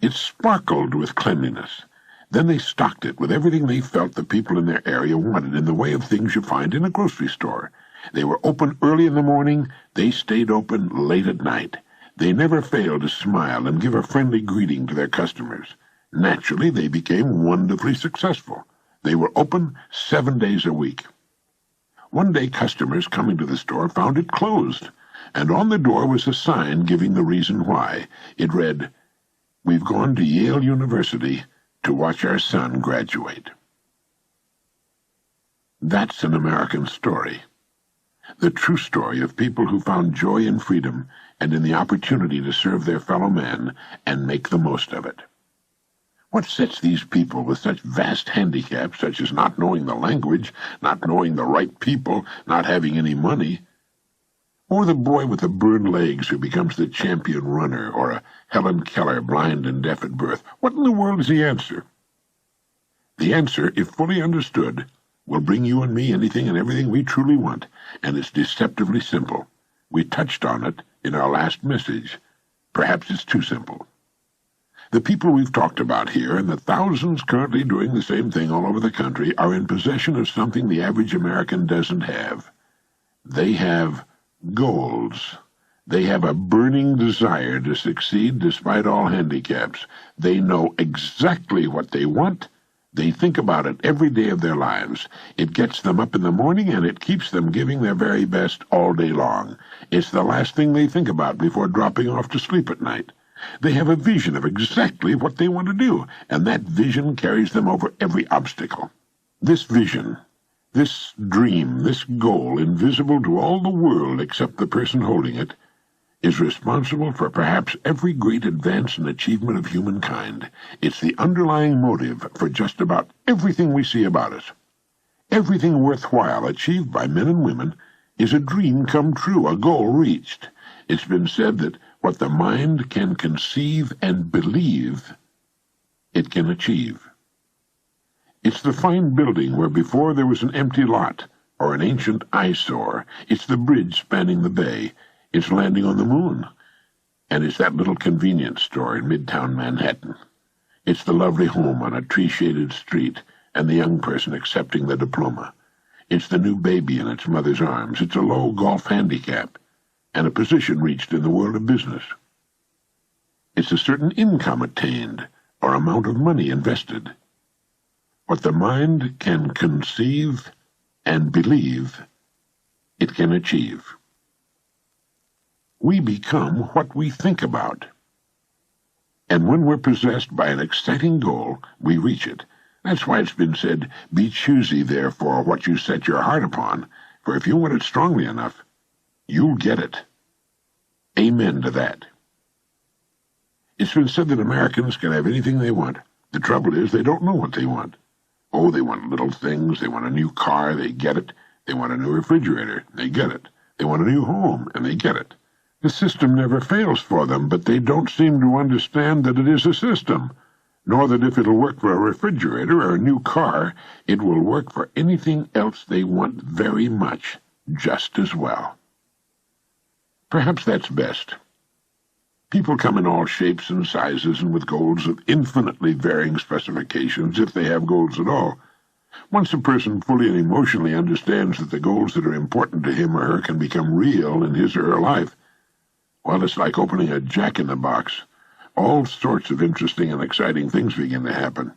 It sparkled with cleanliness. Then they stocked it with everything they felt the people in their area wanted in the way of things you find in a grocery store. They were open early in the morning. They stayed open late at night. They never failed to smile and give a friendly greeting to their customers. Naturally, they became wonderfully successful. They were open 7 days a week. One day, customers coming to the store found it closed, and on the door was a sign giving the reason why. It read, "We've gone to Yale University to watch our son graduate." That's an American story. The true story of people who found joy in freedom and in the opportunity to serve their fellow man and make the most of it. What sets these people with such vast handicaps, such as not knowing the language, not knowing the right people, not having any money? Or the boy with the burned legs who becomes the champion runner, or a Helen Keller blind and deaf at birth? What in the world is the answer? The answer, if fully understood, will bring you and me anything and everything we truly want, and it's deceptively simple. We touched on it in our last message. Perhaps it's too simple. The people we've talked about here, and the thousands currently doing the same thing all over the country, are in possession of something the average American doesn't have. They have goals. They have a burning desire to succeed despite all handicaps. They know exactly what they want. They think about it every day of their lives. It gets them up in the morning, and it keeps them giving their very best all day long. It's the last thing they think about before dropping off to sleep at night. They have a vision of exactly what they want to do, and that vision carries them over every obstacle. This vision, this dream, this goal, invisible to all the world except the person holding it, is responsible for perhaps every great advance and achievement of humankind. It's the underlying motive for just about everything we see about us. Everything worthwhile achieved by men and women is a dream come true, a goal reached. It's been said that what the mind can conceive and believe, it can achieve. It's the fine building where before there was an empty lot or an ancient eyesore. It's the bridge spanning the bay. It's landing on the moon. And it's that little convenience store in Midtown Manhattan. It's the lovely home on a tree-shaded street and the young person accepting the diploma. It's the new baby in its mother's arms. It's a low golf handicap and a position reached in the world of business. It's a certain income attained or amount of money invested. What the mind can conceive and believe, it can achieve. We become what we think about. And when we're possessed by an exciting goal, we reach it. That's why it's been said, be choosy, therefore, what you set your heart upon, for if you want it strongly enough, you'll get it. Amen to that. It's been said that Americans can have anything they want. The trouble is they don't know what they want. Oh, they want little things. They want a new car, they get it. They want a new refrigerator, they get it. They want a new home, and they get it. The system never fails for them, but they don't seem to understand that it is a system, nor that if it'll work for a refrigerator or a new car, it will work for anything else they want very much, just as well. Perhaps that's best. People come in all shapes and sizes and with goals of infinitely varying specifications, if they have goals at all. Once a person fully and emotionally understands that the goals that are important to him or her can become real in his or her life, well, it's like opening a jack-in-the-box. All sorts of interesting and exciting things begin to happen.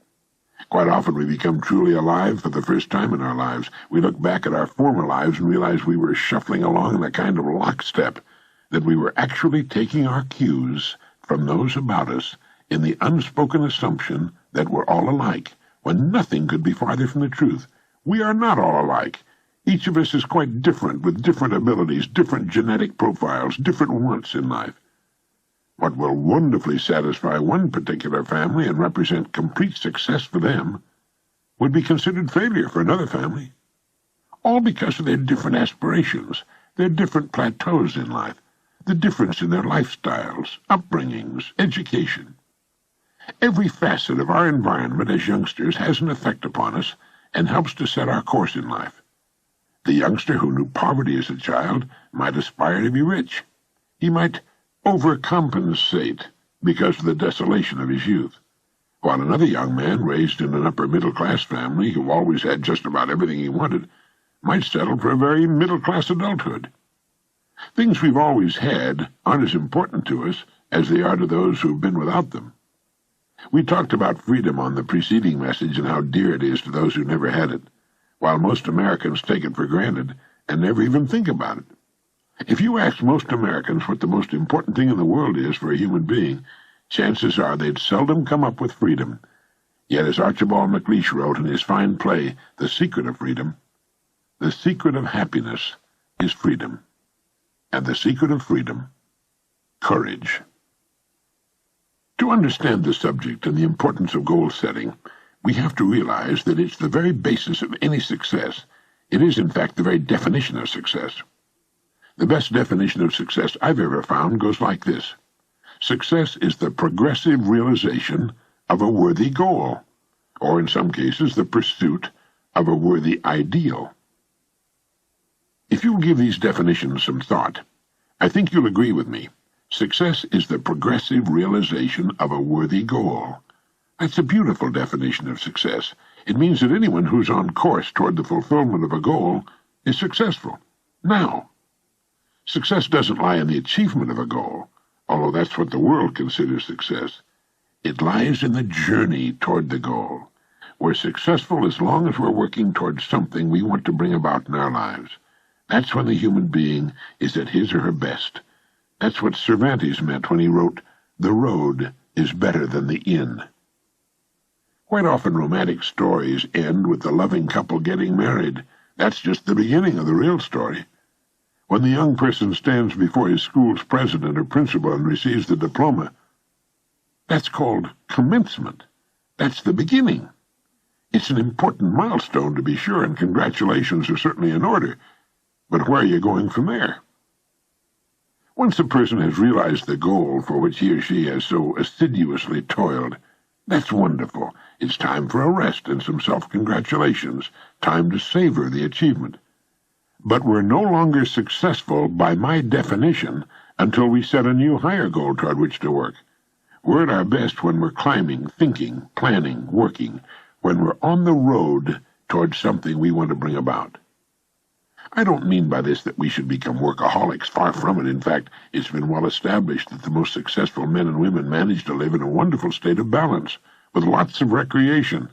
Quite often we become truly alive for the first time in our lives. We look back at our former lives and realize we were shuffling along in a kind of lockstep, that we were actually taking our cues from those about us in the unspoken assumption that we're all alike, when nothing could be farther from the truth. We are not all alike. Each of us is quite different, with different abilities, different genetic profiles, different wants in life. What will wonderfully satisfy one particular family and represent complete success for them would be considered failure for another family. All because of their different aspirations, their different plateaus in life, the difference in their lifestyles, upbringings, education. Every facet of our environment as youngsters has an effect upon us and helps to set our course in life. The youngster who knew poverty as a child might aspire to be rich. He might overcompensate because of the desolation of his youth, while another young man raised in an upper-middle-class family who always had just about everything he wanted might settle for a very middle-class adulthood. Things we've always had aren't as important to us as they are to those who've been without them. We talked about freedom on the preceding message and how dear it is to those who never had it, while most Americans take it for granted and never even think about it. If you ask most Americans what the most important thing in the world is for a human being, chances are they'd seldom come up with freedom. Yet, as Archibald MacLeish wrote in his fine play, The Secret of Freedom, the secret of happiness is freedom, and the secret of freedom, courage. To understand the subject and the importance of goal setting, we have to realize that it's the very basis of any success. It is, in fact, the very definition of success. The best definition of success I've ever found goes like this. Success is the progressive realization of a worthy goal, or in some cases, the pursuit of a worthy ideal. If you'll give these definitions some thought, I think you'll agree with me. Success is the progressive realization of a worthy goal. That's a beautiful definition of success. It means that anyone who's on course toward the fulfillment of a goal is successful. Now, success doesn't lie in the achievement of a goal, although that's what the world considers success. It lies in the journey toward the goal. We're successful as long as we're working towards something we want to bring about in our lives. That's when the human being is at his or her best. That's what Cervantes meant when he wrote, The road is better than the inn. Quite often romantic stories end with the loving couple getting married. That's just the beginning of the real story. When the young person stands before his school's president or principal and receives the diploma, that's called commencement. That's the beginning. It's an important milestone, to be sure, and congratulations are certainly in order. But where are you going from there? Once a person has realized the goal for which he or she has so assiduously toiled, that's wonderful. It's time for a rest and some self-congratulations, time to savor the achievement. But we're no longer successful, by my definition, until we set a new higher goal toward which to work. We're at our best when we're climbing, thinking, planning, working, when we're on the road towards something we want to bring about. I don't mean by this that we should become workaholics. Far from it. In fact, it's been well established that the most successful men and women manage to live in a wonderful state of balance, with lots of recreation.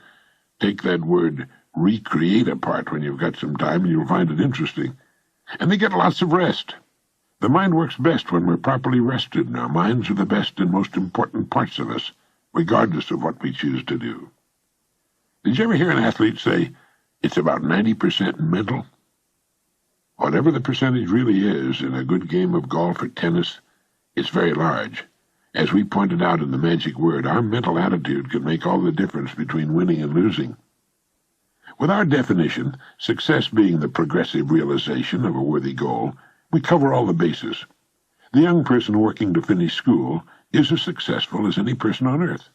Take that word recreate apart when you've got some time, and you'll find it interesting. And they get lots of rest. The mind works best when we're properly rested, and our minds are the best and most important parts of us, regardless of what we choose to do. Did you ever hear an athlete say, it's about 90% mental? Whatever the percentage really is in a good game of golf or tennis, it's very large. As we pointed out in the magic word, our mental attitude can make all the difference between winning and losing. With our definition, success being the progressive realization of a worthy goal, we cover all the bases. The young person working to finish school is as successful as any person on earth.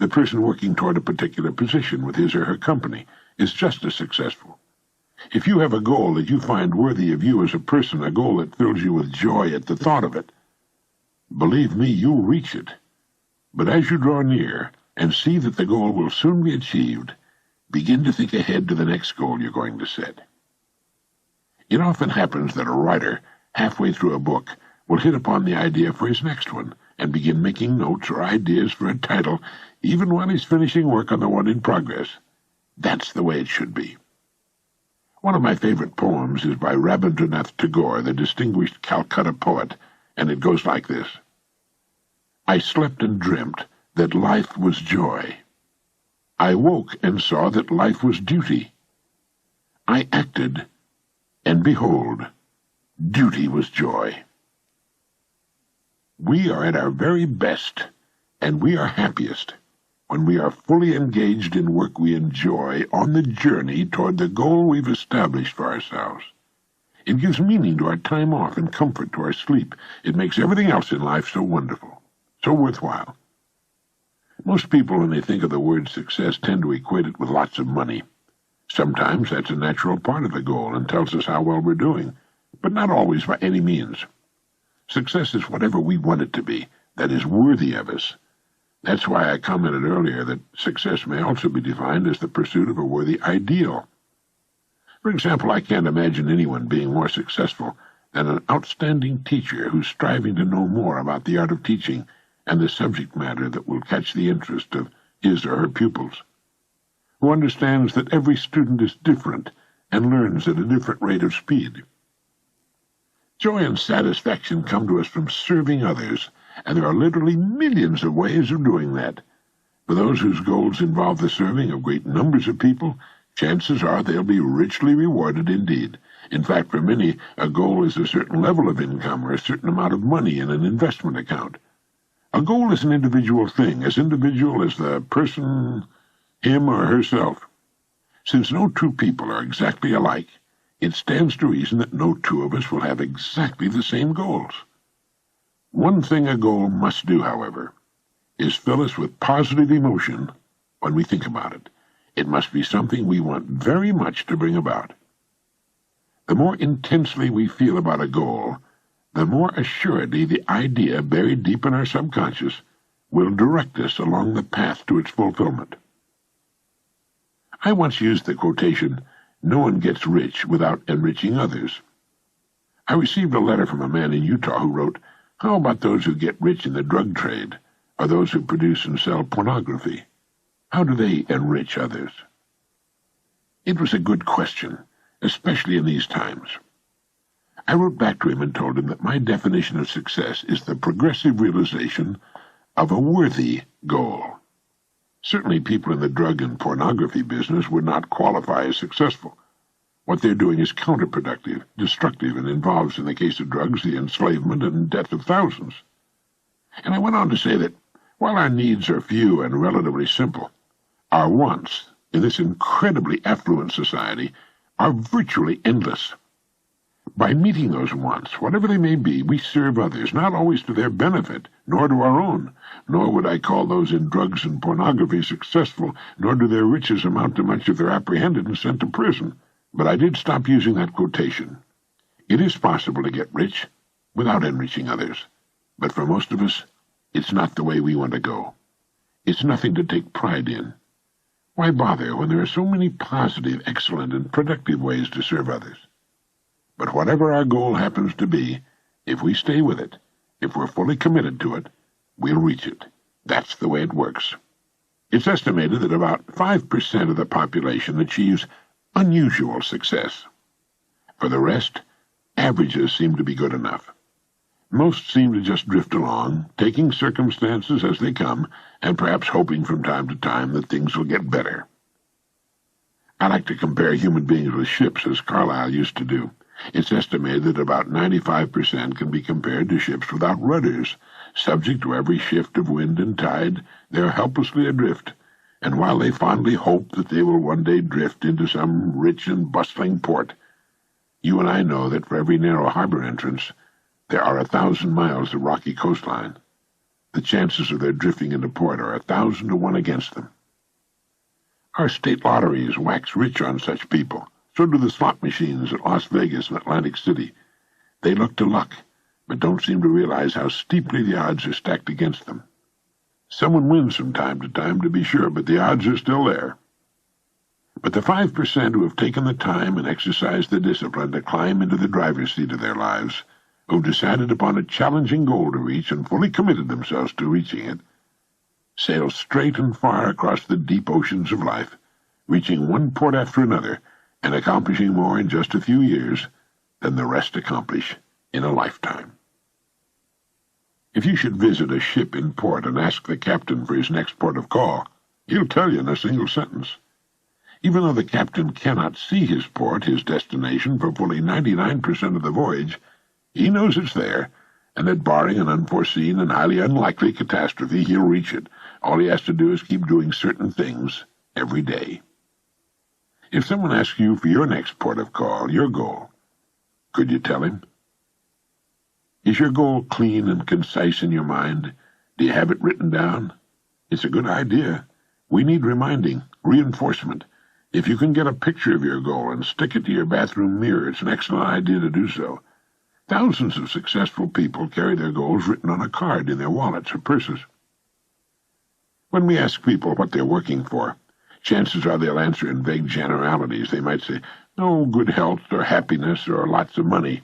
The person working toward a particular position with his or her company is just as successful. If you have a goal that you find worthy of you as a person, a goal that fills you with joy at the thought of it, believe me, you'll reach it. But as you draw near and see that the goal will soon be achieved, begin to think ahead to the next goal you're going to set. It often happens that a writer, halfway through a book, will hit upon the idea for his next one and begin making notes or ideas for a title, even while he's finishing work on the one in progress. That's the way it should be. One of my favorite poems is by Rabindranath Tagore, the distinguished Calcutta poet, and it goes like this. I slept and dreamt that life was joy. I woke and saw that life was duty. I acted, and behold, duty was joy. We are at our very best, and we are happiest, when we are fully engaged in work we enjoy on the journey toward the goal we've established for ourselves. It gives meaning to our time off and comfort to our sleep. It makes everything else in life so wonderful, so worthwhile. Most people, when they think of the word success, tend to equate it with lots of money. Sometimes that's a natural part of the goal and tells us how well we're doing, but not always by any means. Success is whatever we want it to be, that is worthy of us. That's why I commented earlier that success may also be defined as the pursuit of a worthy ideal. For example, I can't imagine anyone being more successful than an outstanding teacher who's striving to know more about the art of teaching and the subject matter that will catch the interest of his or her pupils, who understands that every student is different and learns at a different rate of speed. Joy and satisfaction come to us from serving others, and there are literally millions of ways of doing that. For those whose goals involve the serving of great numbers of people, chances are they'll be richly rewarded indeed. In fact, for many, a goal is a certain level of income or a certain amount of money in an investment account. A goal is an individual thing, as individual as the person, him or herself. Since no two people are exactly alike, it stands to reason that no two of us will have exactly the same goals. One thing a goal must do, however, is fill us with positive emotion when we think about it. It must be something we want very much to bring about. The more intensely we feel about a goal, the more assuredly the idea buried deep in our subconscious will direct us along the path to its fulfillment. I once used the quotation, "No one gets rich without enriching others." I received a letter from a man in Utah who wrote, "How about those who get rich in the drug trade, or those who produce and sell pornography? How do they enrich others?" It was a good question, especially in these times. I wrote back to him and told him that my definition of success is the progressive realization of a worthy goal. Certainly people in the drug and pornography business would not qualify as successful. What they're doing is counterproductive, destructive, and involves, in the case of drugs, the enslavement and death of thousands. And I went on to say that while our needs are few and relatively simple, our wants in this incredibly affluent society are virtually endless. By meeting those wants, whatever they may be, we serve others, not always to their benefit, nor to our own, nor would I call those in drugs and pornography successful, nor do their riches amount to much if they're apprehended and sent to prison. But I did stop using that quotation. It is possible to get rich without enriching others, but for most of us, it's not the way we want to go. It's nothing to take pride in. Why bother when there are so many positive, excellent, and productive ways to serve others? But whatever our goal happens to be, if we stay with it, if we're fully committed to it, we'll reach it. That's the way it works. It's estimated that about 5% of the population achieves unusual success. For the rest, averages seem to be good enough. Most seem to just drift along, taking circumstances as they come, and perhaps hoping from time to time that things will get better. I like to compare human beings with ships, as Carlyle used to do. It's estimated that about 95% can be compared to ships without rudders. Subject to every shift of wind and tide, they are helplessly adrift, and while they fondly hope that they will one day drift into some rich and bustling port, you and I know that for every narrow harbor entrance, there are 1,000 miles of rocky coastline. The chances of their drifting into port are 1,000 to 1 against them. Our state lotteries wax rich on such people. So do the slot machines at Las Vegas and Atlantic City. They look to luck, but don't seem to realize how steeply the odds are stacked against them. Someone wins from time to time, to be sure, but the odds are still there. But the 5% who have taken the time and exercised the discipline to climb into the driver's seat of their lives, who've decided upon a challenging goal to reach and fully committed themselves to reaching it, sail straight and far across the deep oceans of life, reaching one port after another, and accomplishing more in just a few years than the rest accomplish in a lifetime. If you should visit a ship in port and ask the captain for his next port of call, he'll tell you in a single sentence. Even though the captain cannot see his port, his destination, for fully 99% of the voyage, he knows it's there, and that barring an unforeseen and highly unlikely catastrophe, he'll reach it. All he has to do is keep doing certain things every day. If someone asks you for your next port of call, your goal, could you tell him? Is your goal clean and concise in your mind? Do you have it written down? It's a good idea. We need reminding, reinforcement. If you can get a picture of your goal and stick it to your bathroom mirror, it's an excellent idea to do so. Thousands of successful people carry their goals written on a card in their wallets or purses. When we ask people what they're working for, chances are they'll answer in vague generalities. They might say, "Oh, good health or happiness or lots of money."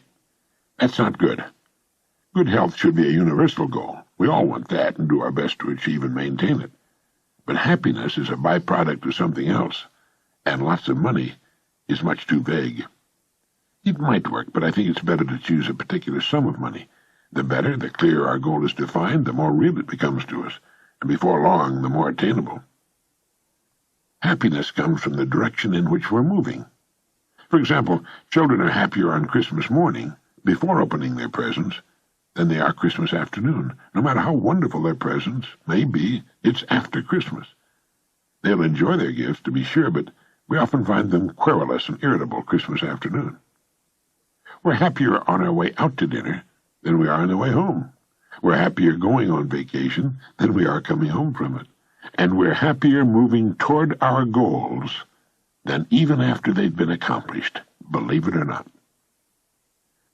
That's not good. Good health should be a universal goal. We all want that and do our best to achieve and maintain it. But happiness is a byproduct of something else, and lots of money is much too vague. It might work, but I think it's better to choose a particular sum of money. The better, the clearer our goal is defined, the more real it becomes to us, and before long, the more attainable. Happiness comes from the direction in which we're moving. For example, children are happier on Christmas morning, before opening their presents, than they are Christmas afternoon. No matter how wonderful their presents may be, it's after Christmas. They'll enjoy their gifts, to be sure, but we often find them querulous and irritable Christmas afternoon. We're happier on our way out to dinner than we are on the way home. We're happier going on vacation than we are coming home from it. And we're happier moving toward our goals than even after they've been accomplished, believe it or not.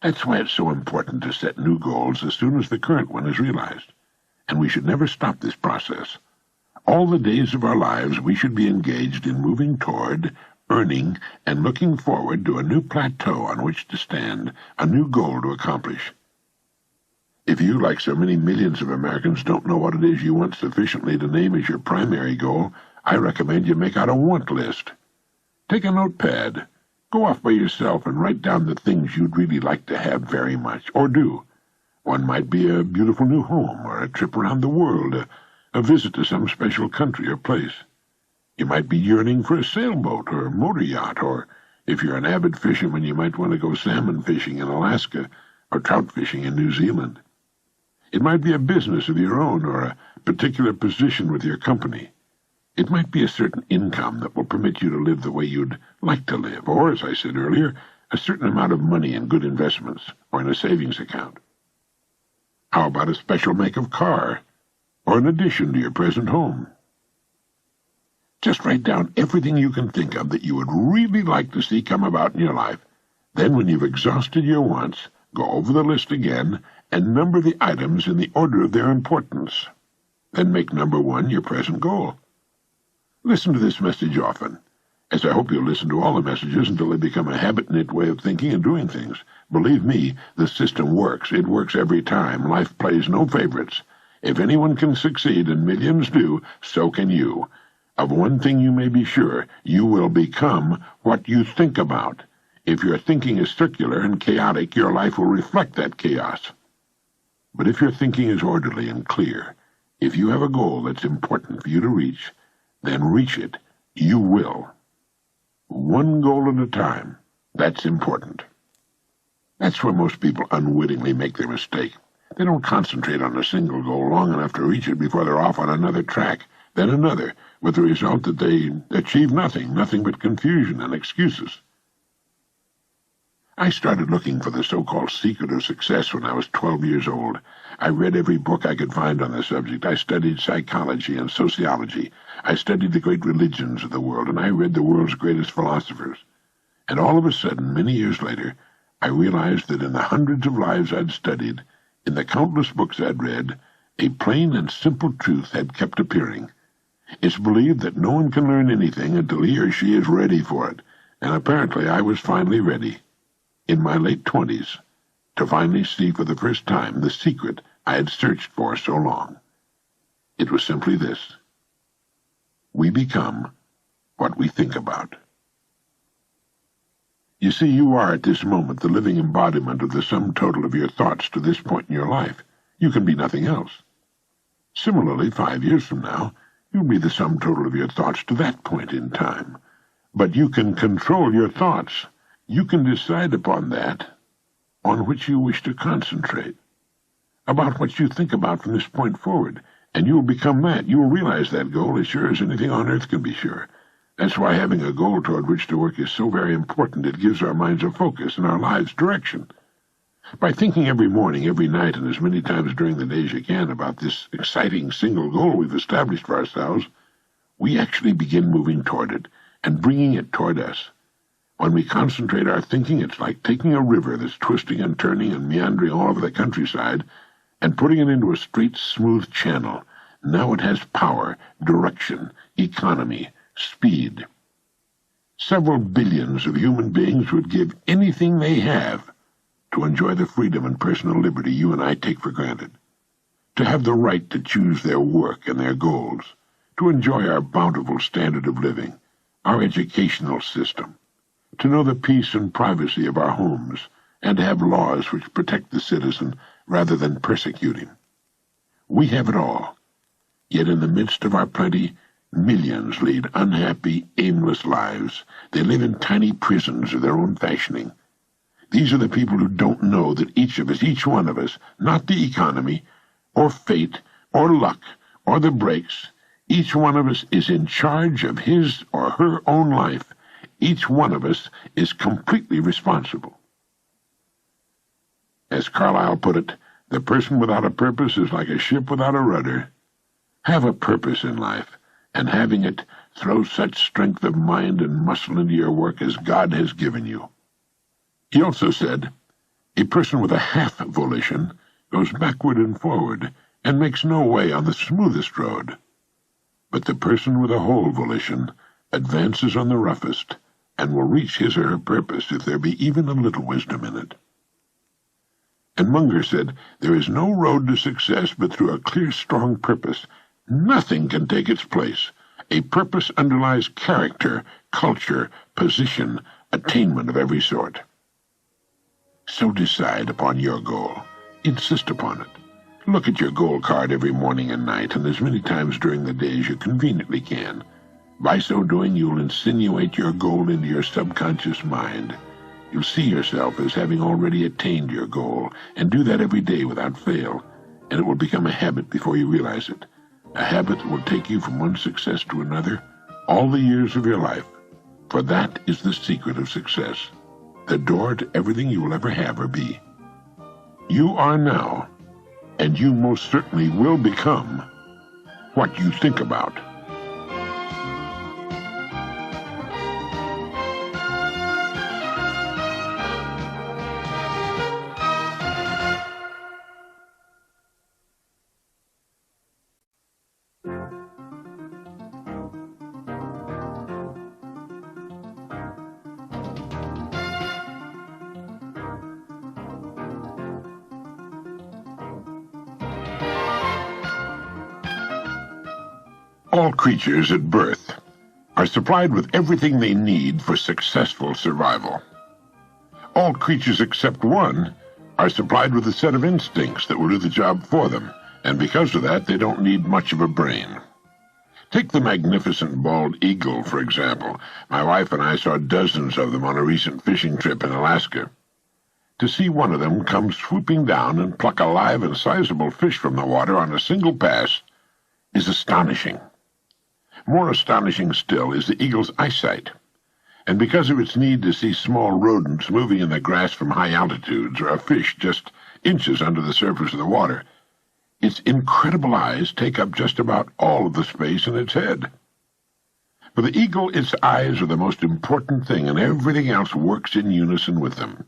That's why it's so important to set new goals as soon as the current one is realized. And we should never stop this process. All the days of our lives we should be engaged in moving toward, earning, and looking forward to a new plateau on which to stand, a new goal to accomplish. If you, like so many millions of Americans, don't know what it is you want sufficiently to name as your primary goal, I recommend you make out a want list. Take a notepad. Go off by yourself and write down the things you'd really like to have very much, or do. One might be a beautiful new home, or a trip around the world, a visit to some special country or place. You might be yearning for a sailboat or a motor yacht, or if you're an avid fisherman, you might want to go salmon fishing in Alaska or trout fishing in New Zealand. It might be a business of your own or a particular position with your company. It might be a certain income that will permit you to live the way you'd like to live, or, as I said earlier, a certain amount of money in good investments or in a savings account. How about a special make of car, or an addition to your present home? Just write down everything you can think of that you would really like to see come about in your life. Then, when you've exhausted your wants, go over the list again and number the items in the order of their importance. Then make number 1 your present goal. Listen to this message often, as I hope you'll listen to all the messages until they become a habit-knit way of thinking and doing things. Believe me, the system works. It works every time. Life plays no favorites. If anyone can succeed, and millions do, so can you. Of one thing you may be sure, you will become what you think about. If your thinking is circular and chaotic, your life will reflect that chaos. But if your thinking is orderly and clear, if you have a goal that's important for you to reach, then reach it. You will. One goal at a time. That's important. That's where most people unwittingly make their mistake. They don't concentrate on a single goal long enough to reach it before they're off on another track, then another, with the result that they achieve nothing but confusion and excuses. I started looking for the so-called secret of success when I was 12 years old. I read every book I could find on the subject. I studied psychology and sociology. I studied the great religions of the world, and I read the world's greatest philosophers. And all of a sudden, many years later, I realized that in the hundreds of lives I'd studied, in the countless books I'd read, a plain and simple truth had kept appearing. It's believed that no one can learn anything until he or she is ready for it, and apparently I was finally ready, in my late 20s, to finally see for the first time the secret I had searched for so long. It was simply this: we become what we think about. You see, you are at this moment the living embodiment of the sum total of your thoughts to this point in your life. You can be nothing else. Similarly, 5 years from now, you'll be the sum total of your thoughts to that point in time. But you can control your thoughts. You can decide upon that on which you wish to concentrate, about what you think about from this point forward, and you will become that. You will realize that goal as sure as anything on earth can be sure. That's why having a goal toward which to work is so very important. It gives our minds a focus and our lives direction. By thinking every morning, every night, and as many times during the day as you can about this exciting single goal we've established for ourselves, we actually begin moving toward it and bringing it toward us. When we concentrate our thinking, it's like taking a river that's twisting and turning and meandering all over the countryside and putting it into a straight, smooth channel. Now it has power, direction, economy, speed. Several billions of human beings would give anything they have to enjoy the freedom and personal liberty you and I take for granted, to have the right to choose their work and their goals, to enjoy our bountiful standard of living, our educational system, to know the peace and privacy of our homes, and to have laws which protect the citizen rather than persecute him. We have it all, yet in the midst of our plenty, millions lead unhappy, aimless lives. They live in tiny prisons of their own fashioning. These are the people who don't know that each of us, each one of us, not the economy, or fate, or luck, or the breaks, each one of us is in charge of his or her own life. Each one of us is completely responsible. As Carlyle put it, the person without a purpose is like a ship without a rudder. Have a purpose in life, and having it, throw such strength of mind and muscle into your work as God has given you. He also said, a person with a half volition goes backward and forward and makes no way on the smoothest road. But the person with a whole volition advances on the roughest and will reach his or her purpose if there be even a little wisdom in it. And Munger said, there is no road to success but through a clear, strong purpose. Nothing can take its place. A purpose underlies character, culture, position, attainment of every sort. So decide upon your goal. Insist upon it. Look at your goal card every morning and night, and as many times during the day as you conveniently can. By so doing, you'll insinuate your goal into your subconscious mind. You'll see yourself as having already attained your goal, and do that every day without fail, and it will become a habit before you realize it. A habit that will take you from one success to another all the years of your life. For that is the secret of success, the door to everything you will ever have or be. You are now, and you most certainly will become, what you think about. All creatures at birth are supplied with everything they need for successful survival. All creatures except one are supplied with a set of instincts that will do the job for them, and because of that, they don't need much of a brain. Take the magnificent bald eagle, for example. My wife and I saw dozens of them on a recent fishing trip in Alaska. To see one of them come swooping down and pluck a live and sizable fish from the water on a single pass is astonishing. More astonishing still is the eagle's eyesight, and because of its need to see small rodents moving in the grass from high altitudes or a fish just inches under the surface of the water, its incredible eyes take up just about all of the space in its head. For the eagle, its eyes are the most important thing, and everything else works in unison with them.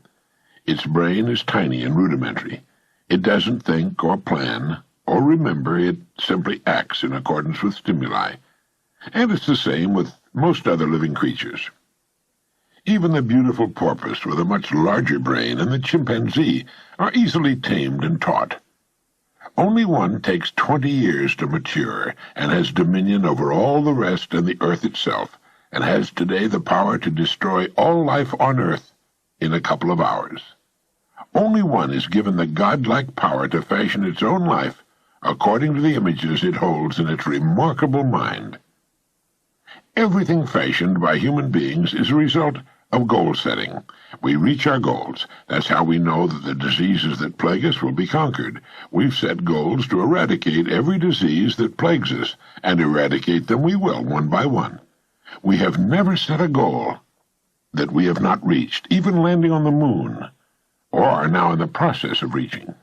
Its brain is tiny and rudimentary. It doesn't think or plan or remember, it simply acts in accordance with stimuli. And it's the same with most other living creatures. Even the beautiful porpoise with a much larger brain and the chimpanzee are easily tamed and taught. Only one takes 20 years to mature and has dominion over all the rest and the earth itself, and has today the power to destroy all life on earth in a couple of hours. Only one is given the godlike power to fashion its own life according to the images it holds in its remarkable mind. Everything fashioned by human beings is a result of goal setting. We reach our goals. That's how we know that the diseases that plague us will be conquered. We've set goals to eradicate every disease that plagues us, and eradicate them we will, one by one. We have never set a goal that we have not reached, even landing on the moon, or are now in the process of reaching.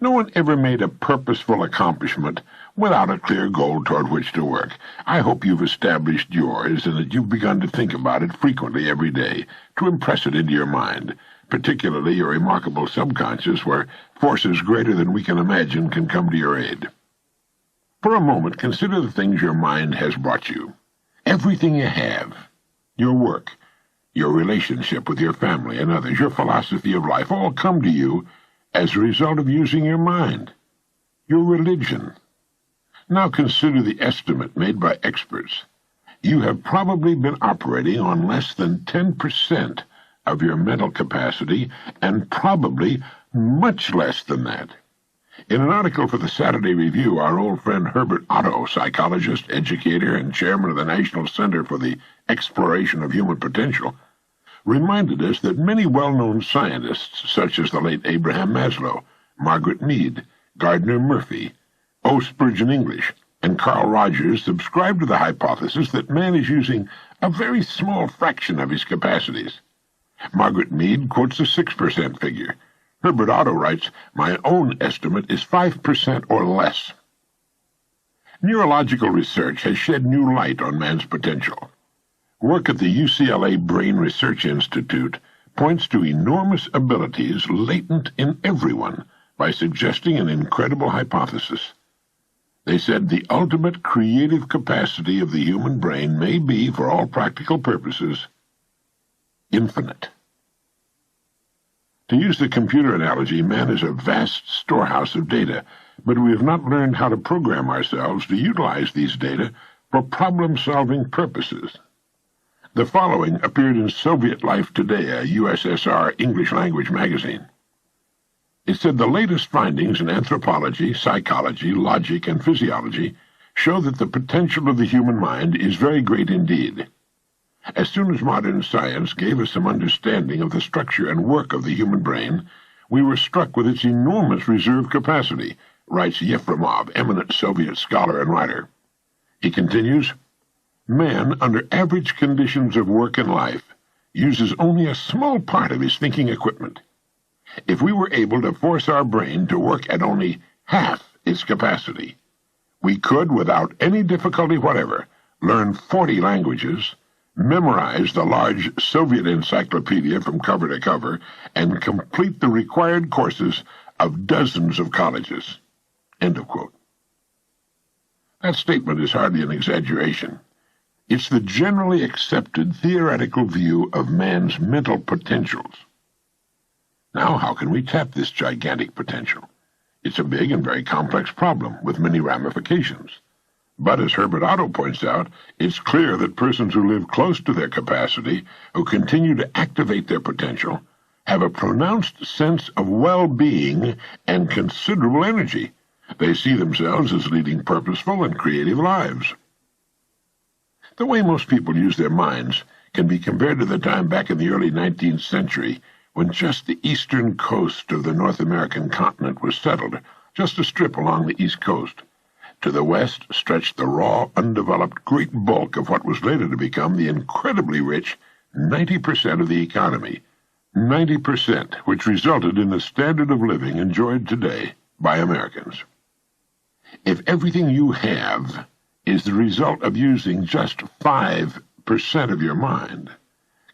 No one ever made a purposeful accomplishment without a clear goal toward which to work. I hope you've established yours and that you've begun to think about it frequently every day, to impress it into your mind, particularly your remarkable subconscious, where forces greater than we can imagine can come to your aid. For a moment, consider the things your mind has brought you. Everything you have, your work, your relationship with your family and others, your philosophy of life, all come to you as a result of using your mind. Your religion. Now consider the estimate made by experts. You have probably been operating on less than 10% of your mental capacity, and probably much less than that. In an article for the Saturday Review, our old friend Herbert Otto, psychologist, educator, and chairman of the National Center for the Exploration of Human Potential, reminded us that many well-known scientists, such as the late Abraham Maslow, Margaret Mead, Gardner Murphy, O. Spurgeon English, and Carl Rogers, subscribe to the hypothesis that man is using a very small fraction of his capacities. Margaret Mead quotes a 6% figure. Herbert Otto writes, "My own estimate is 5% or less." Neurological research has shed new light on man's potential. Work at the UCLA Brain Research Institute points to enormous abilities latent in everyone by suggesting an incredible hypothesis. They said the ultimate creative capacity of the human brain may be, for all practical purposes, infinite. To use the computer analogy, man is a vast storehouse of data, but we have not learned how to program ourselves to utilize these data for problem-solving purposes. The following appeared in Soviet Life Today, a USSR English-language magazine. It said the latest findings in anthropology, psychology, logic, and physiology show that the potential of the human mind is very great indeed. As soon as modern science gave us some understanding of the structure and work of the human brain, we were struck with its enormous reserve capacity, writes Yefremov, eminent Soviet scholar and writer. He continues, man, under average conditions of work and life, uses only a small part of his thinking equipment. If we were able to force our brain to work at only half its capacity, we could, without any difficulty whatever, learn 40 languages, memorize the large Soviet encyclopedia from cover to cover, and complete the required courses of dozens of colleges. End of quote. That statement is hardly an exaggeration. It's the generally accepted theoretical view of man's mental potentials. Now, how can we tap this gigantic potential? It's a big and very complex problem with many ramifications. But as Herbert Otto points out, it's clear that persons who live close to their capacity, who continue to activate their potential, have a pronounced sense of well-being and considerable energy. They see themselves as leading purposeful and creative lives. The way most people use their minds can be compared to the time back in the early 19th century when just the eastern coast of the North American continent was settled, just a strip along the east coast. To the west stretched the raw, undeveloped great bulk of what was later to become the incredibly rich 90% of the economy, 90% which resulted in the standard of living enjoyed today by Americans. If everything you have is the result of using just 5% of your mind,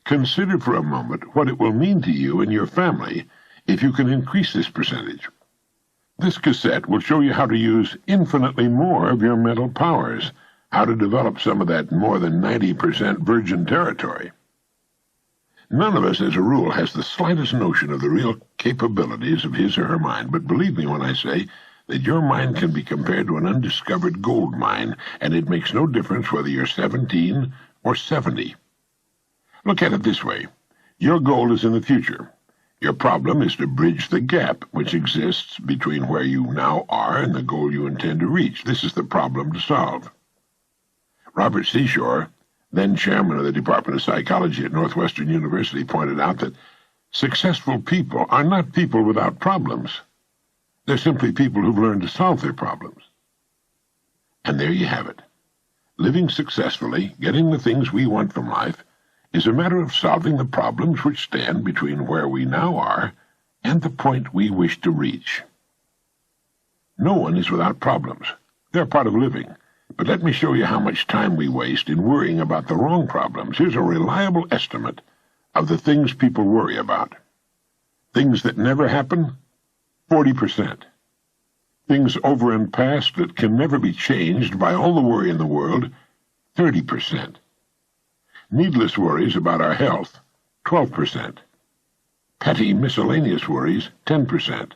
consider for a moment what it will mean to you and your family if you can increase this percentage. This cassette will show you how to use infinitely more of your mental powers, how to develop some of that more than 90% virgin territory. None of us, as a rule, has the slightest notion of the real capabilities of his or her mind, but believe me when I say that your mind can be compared to an undiscovered gold mine, and it makes no difference whether you're 17 or 70. Look at it this way. Your goal is in the future. Your problem is to bridge the gap which exists between where you now are and the goal you intend to reach. This is the problem to solve. Robert Seashore, then chairman of the Department of Psychology at Northwestern University, pointed out that successful people are not people without problems. They're simply people who've learned to solve their problems. And there you have it. Living successfully, getting the things we want from life, is a matter of solving the problems which stand between where we now are and the point we wish to reach. No one is without problems. They're part of living. But let me show you how much time we waste in worrying about the wrong problems. Here's a reliable estimate of the things people worry about. Things that never happen, 40%. Things over and past that can never be changed by all the worry in the world, 30%. Needless worries about our health, 12%. Petty miscellaneous worries, 10%.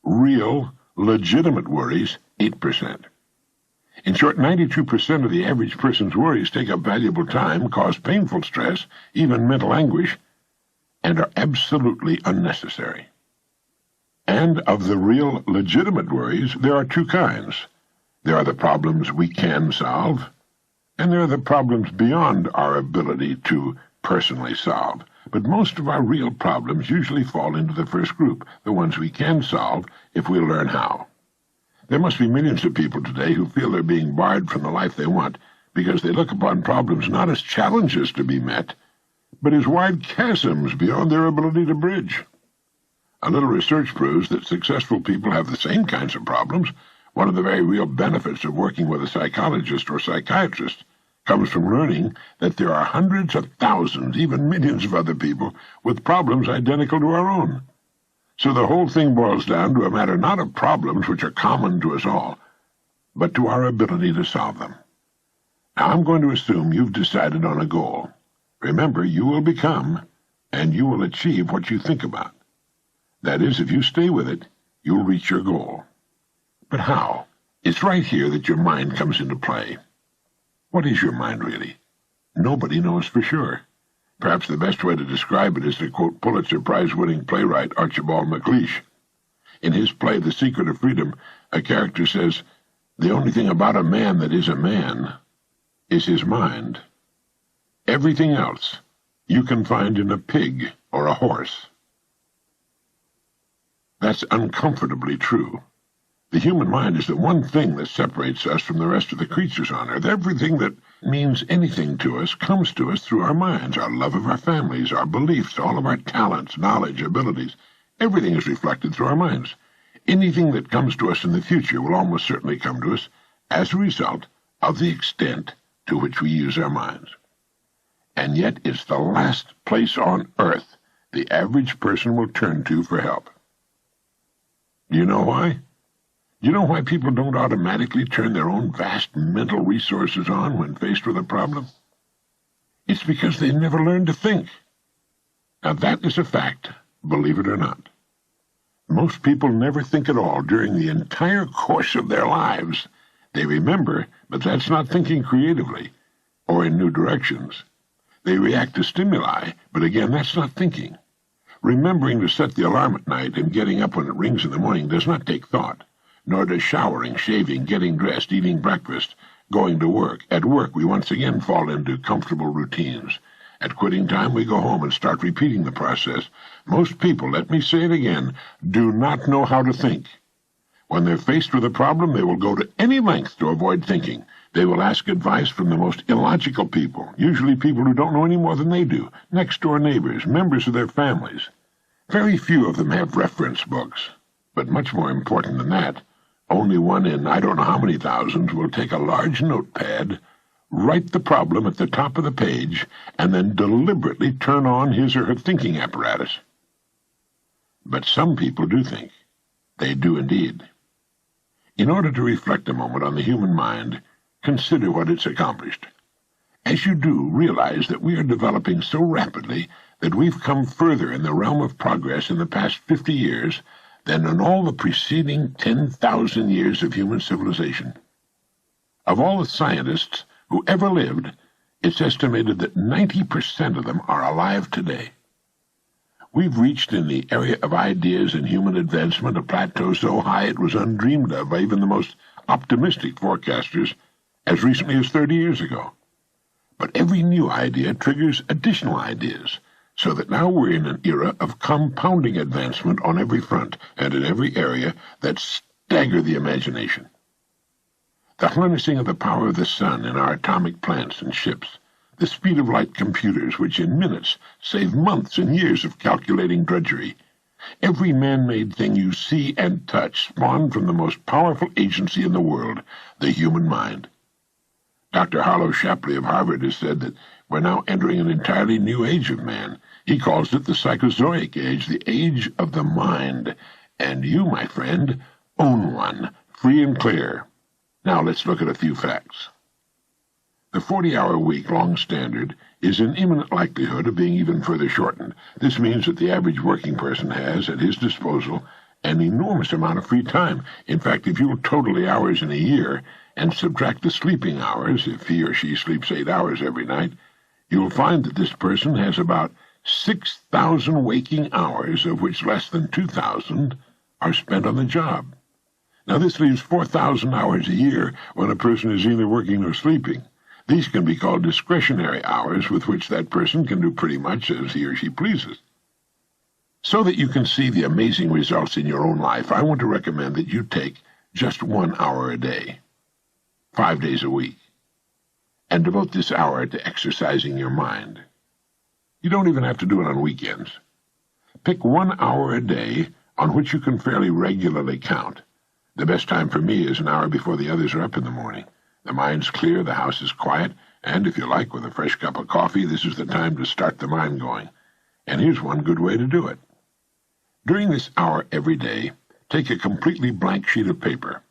Real, legitimate worries, 8%. In short, 92% of the average person's worries take up valuable time, cause painful stress, even mental anguish, and are absolutely unnecessary. And of the real, legitimate worries, there are two kinds. There are the problems we can solve, and there are the problems beyond our ability to personally solve. But most of our real problems usually fall into the first group, the ones we can solve if we learn how. There must be millions of people today who feel they're being barred from the life they want because they look upon problems not as challenges to be met, but as wide chasms beyond their ability to bridge. A little research proves that successful people have the same kinds of problems. One of the very real benefits of working with a psychologist or psychiatrist comes from learning that there are hundreds of thousands, even millions of other people with problems identical to our own. So the whole thing boils down to a matter not of problems which are common to us all, but to our ability to solve them. Now I'm going to assume you've decided on a goal. Remember, you will become, and you will achieve what you think about. That is, if you stay with it, you'll reach your goal. But how? It's right here that your mind comes into play. What is your mind, really? Nobody knows for sure. Perhaps the best way to describe it is to quote Pulitzer Prize-winning playwright Archibald MacLeish. In his play, The Secret of Freedom, a character says, "The only thing about a man that is a man is his mind. Everything else you can find in a pig or a horse." That's uncomfortably true. The human mind is the one thing that separates us from the rest of the creatures on Earth. Everything that means anything to us comes to us through our minds, our love of our families, our beliefs, all of our talents, knowledge, abilities. Everything is reflected through our minds. Anything that comes to us in the future will almost certainly come to us as a result of the extent to which we use our minds. And yet it's the last place on Earth the average person will turn to for help. Do you know why? You know why people don't automatically turn their own vast mental resources on when faced with a problem? It's because they never learned to think. Now that is a fact, believe it or not. Most people never think at all during the entire course of their lives. They remember, but that's not thinking creatively or in new directions. They react to stimuli, but again, that's not thinking. Remembering to set the alarm at night and getting up when it rings in the morning does not take thought. Nor does showering, shaving, getting dressed, eating breakfast, going to work. At work, we once again fall into comfortable routines. At quitting time, we go home and start repeating the process. Most people, let me say it again, do not know how to think. When they're faced with a problem, they will go to any length to avoid thinking. They will ask advice from the most illogical people, usually people who don't know any more than they do, next-door neighbors, members of their families. Very few of them have reference books. But much more important than that, only one in I don't know how many thousands will take a large notepad, write the problem at the top of the page, and then deliberately turn on his or her thinking apparatus. But some people do think. They do indeed. In order to reflect a moment on the human mind, consider what it's accomplished. As you do, realize that we are developing so rapidly that we've come further in the realm of progress in the past 50 years than in all the preceding 10,000 years of human civilization. Of all the scientists who ever lived, it's estimated that 90% of them are alive today. We've reached in the area of ideas and human advancement a plateau so high it was undreamed of by even the most optimistic forecasters as recently as 30 years ago. But every new idea triggers additional ideas, so that now we're in an era of compounding advancement on every front and in every area that stagger the imagination. The harnessing of the power of the sun in our atomic plants and ships, the speed of light computers which in minutes save months and years of calculating drudgery. Every man-made thing you see and touch spawned from the most powerful agency in the world, the human mind. Dr. Harlow Shapley of Harvard has said that we're now entering an entirely new age of man. He calls it the Psychozoic age, the age of the mind. And you, my friend, own one, free and clear. Now let's look at a few facts. The 40-hour week long standard is in imminent likelihood of being even further shortened. This means that the average working person has at his disposal an enormous amount of free time. In fact, if you'll total the hours in a year and subtract the sleeping hours, if he or she sleeps 8 hours every night, you'll find that this person has about 6,000 waking hours, of which less than 2,000 are spent on the job. Now this leaves 4,000 hours a year when a person is either working or sleeping. These can be called discretionary hours with which that person can do pretty much as he or she pleases. So that you can see the amazing results in your own life, I want to recommend that you take just 1 hour a day, 5 days a week, and devote this hour to exercising your mind. You don't even have to do it on weekends. Pick 1 hour a day on which you can fairly regularly count. The best time for me is an hour before the others are up in the morning. The mind's clear, the house is quiet, and if you like, with a fresh cup of coffee, this is the time to start the mind going. And here's one good way to do it. During this hour every day, take a completely blank sheet of paper.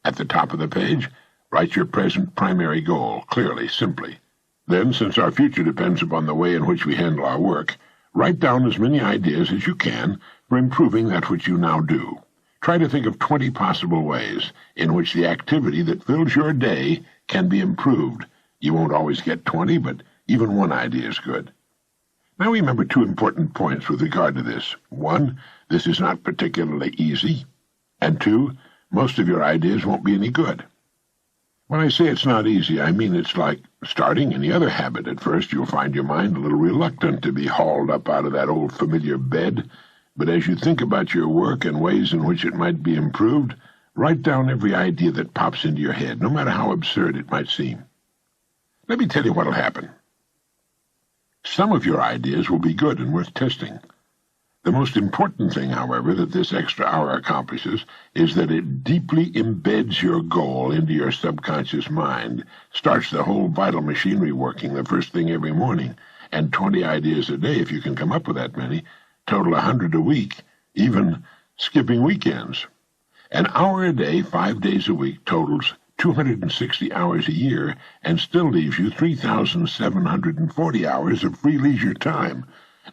At the top of the page, write your present primary goal, clearly, simply. Then, since our future depends upon the way in which we handle our work, write down as many ideas as you can for improving that which you now do. Try to think of 20 possible ways in which the activity that fills your day can be improved. You won't always get 20, but even one idea is good. Now remember 2 important points with regard to this. 1, this is not particularly easy. And 2, most of your ideas won't be any good. When I say it's not easy, I mean it's like starting any other habit. At first, you'll find your mind a little reluctant to be hauled up out of that old familiar bed, but as you think about your work and ways in which it might be improved, write down every idea that pops into your head, no matter how absurd it might seem. Let me tell you what'll happen. Some of your ideas will be good and worth testing. The most important thing, however, that this extra hour accomplishes is that it deeply embeds your goal into your subconscious mind, starts the whole vital machinery working the first thing every morning, and 20 ideas a day, if you can come up with that many, total 100 a week, even skipping weekends. An hour a day, 5 days a week, totals 260 hours a year and still leaves you 3,740 hours of free leisure time.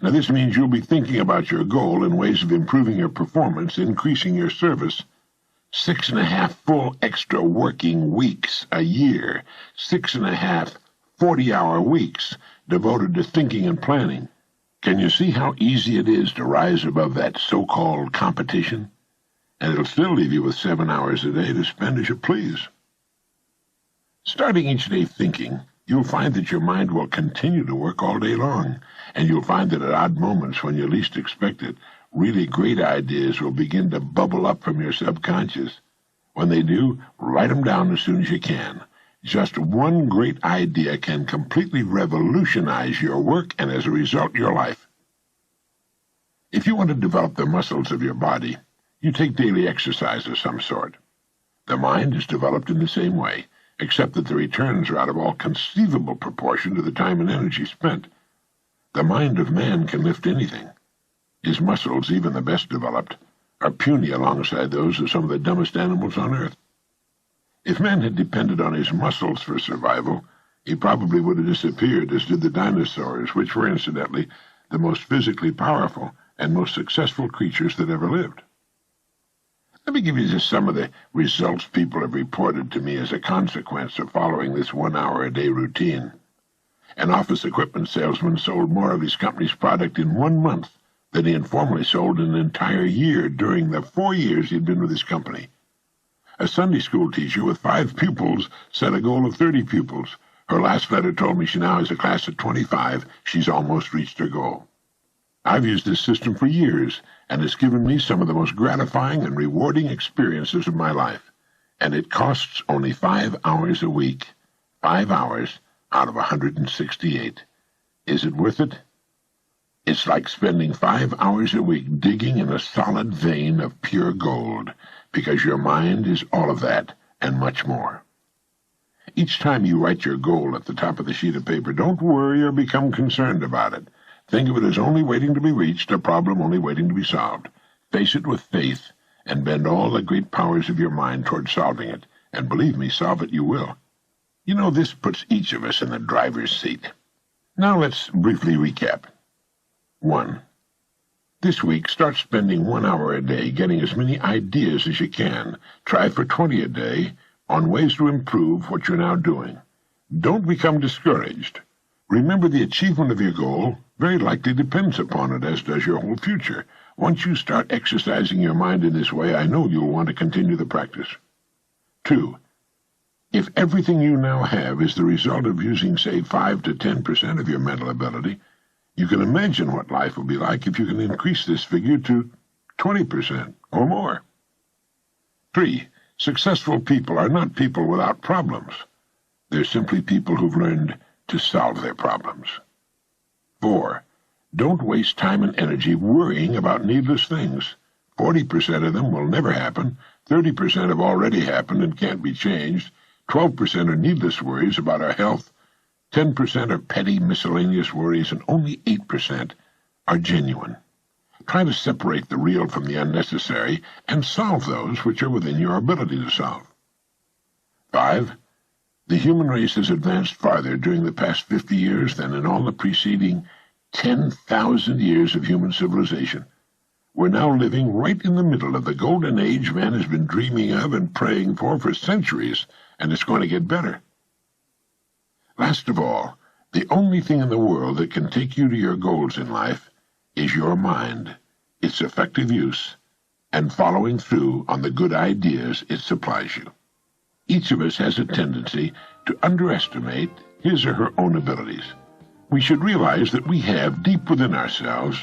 Now, this means you'll be thinking about your goal and ways of improving your performance, increasing your service. 6.5 full extra working weeks a year, 6.5 40-hour weeks devoted to thinking and planning. Can you see how easy it is to rise above that so-called competition? And it'll still leave you with 7 hours a day to spend as you please. Starting each day thinking, you'll find that your mind will continue to work all day long, and you'll find that at odd moments when you least expect it, really great ideas will begin to bubble up from your subconscious. When they do, write them down as soon as you can. Just one great idea can completely revolutionize your work and, as a result, your life. If you want to develop the muscles of your body, you take daily exercise of some sort. The mind is developed in the same way, except that the returns are out of all conceivable proportion to the time and energy spent. The mind of man can lift anything. His muscles, even the best developed, are puny alongside those of some of the dumbest animals on earth. If man had depended on his muscles for survival, he probably would have disappeared, as did the dinosaurs, which were, incidentally, the most physically powerful and most successful creatures that ever lived. Let me give you just some of the results people have reported to me as a consequence of following this 1 hour a day routine. An office equipment salesman sold more of his company's product in 1 month than he had formerly sold in an entire year during the 4 years he'd been with his company. A Sunday school teacher with 5 pupils set a goal of 30 pupils. Her last letter told me she now has a class of 25. She's almost reached her goal. I've used this system for years, and it's given me some of the most gratifying and rewarding experiences of my life. And it costs only 5 hours a week. 5 hours out of 168. Is it worth it? It's like spending 5 hours a week digging in a solid vein of pure gold, because your mind is all of that and much more. Each time you write your goal at the top of the sheet of paper, don't worry or become concerned about it. Think of it as only waiting to be reached, a problem only waiting to be solved. Face it with faith, and bend all the great powers of your mind toward solving it. And believe me, solve it you will. You know, this puts each of us in the driver's seat. Now let's briefly recap. 1. This week, start spending 1 hour a day getting as many ideas as you can. Try for 20 a day on ways to improve what you're now doing. Don't become discouraged. Remember, the achievement of your goal very likely depends upon it, as does your whole future. Once you start exercising your mind in this way, I know you'll want to continue the practice. 2. If everything you now have is the result of using, say, 5 to 10% of your mental ability, you can imagine what life will be like if you can increase this figure to 20% or more. 3. Successful people are not people without problems. They're simply people who've learned to solve their problems. 4. Don't waste time and energy worrying about needless things. 40% of them will never happen, 30% have already happened and can't be changed, 12% are needless worries about our health, 10% are petty miscellaneous worries, and only 8% are genuine. Try to separate the real from the unnecessary and solve those which are within your ability to solve. 5. The human race has advanced farther during the past 50 years than in all the preceding 10,000 years of human civilization. We're now living right in the middle of the golden age man has been dreaming of and praying for centuries, and it's going to get better. Last of all, the only thing in the world that can take you to your goals in life is your mind. its effective use, and following through on the good ideas it supplies you. Each of us has a tendency to underestimate his or her own abilities. We should realize that we have deep within ourselves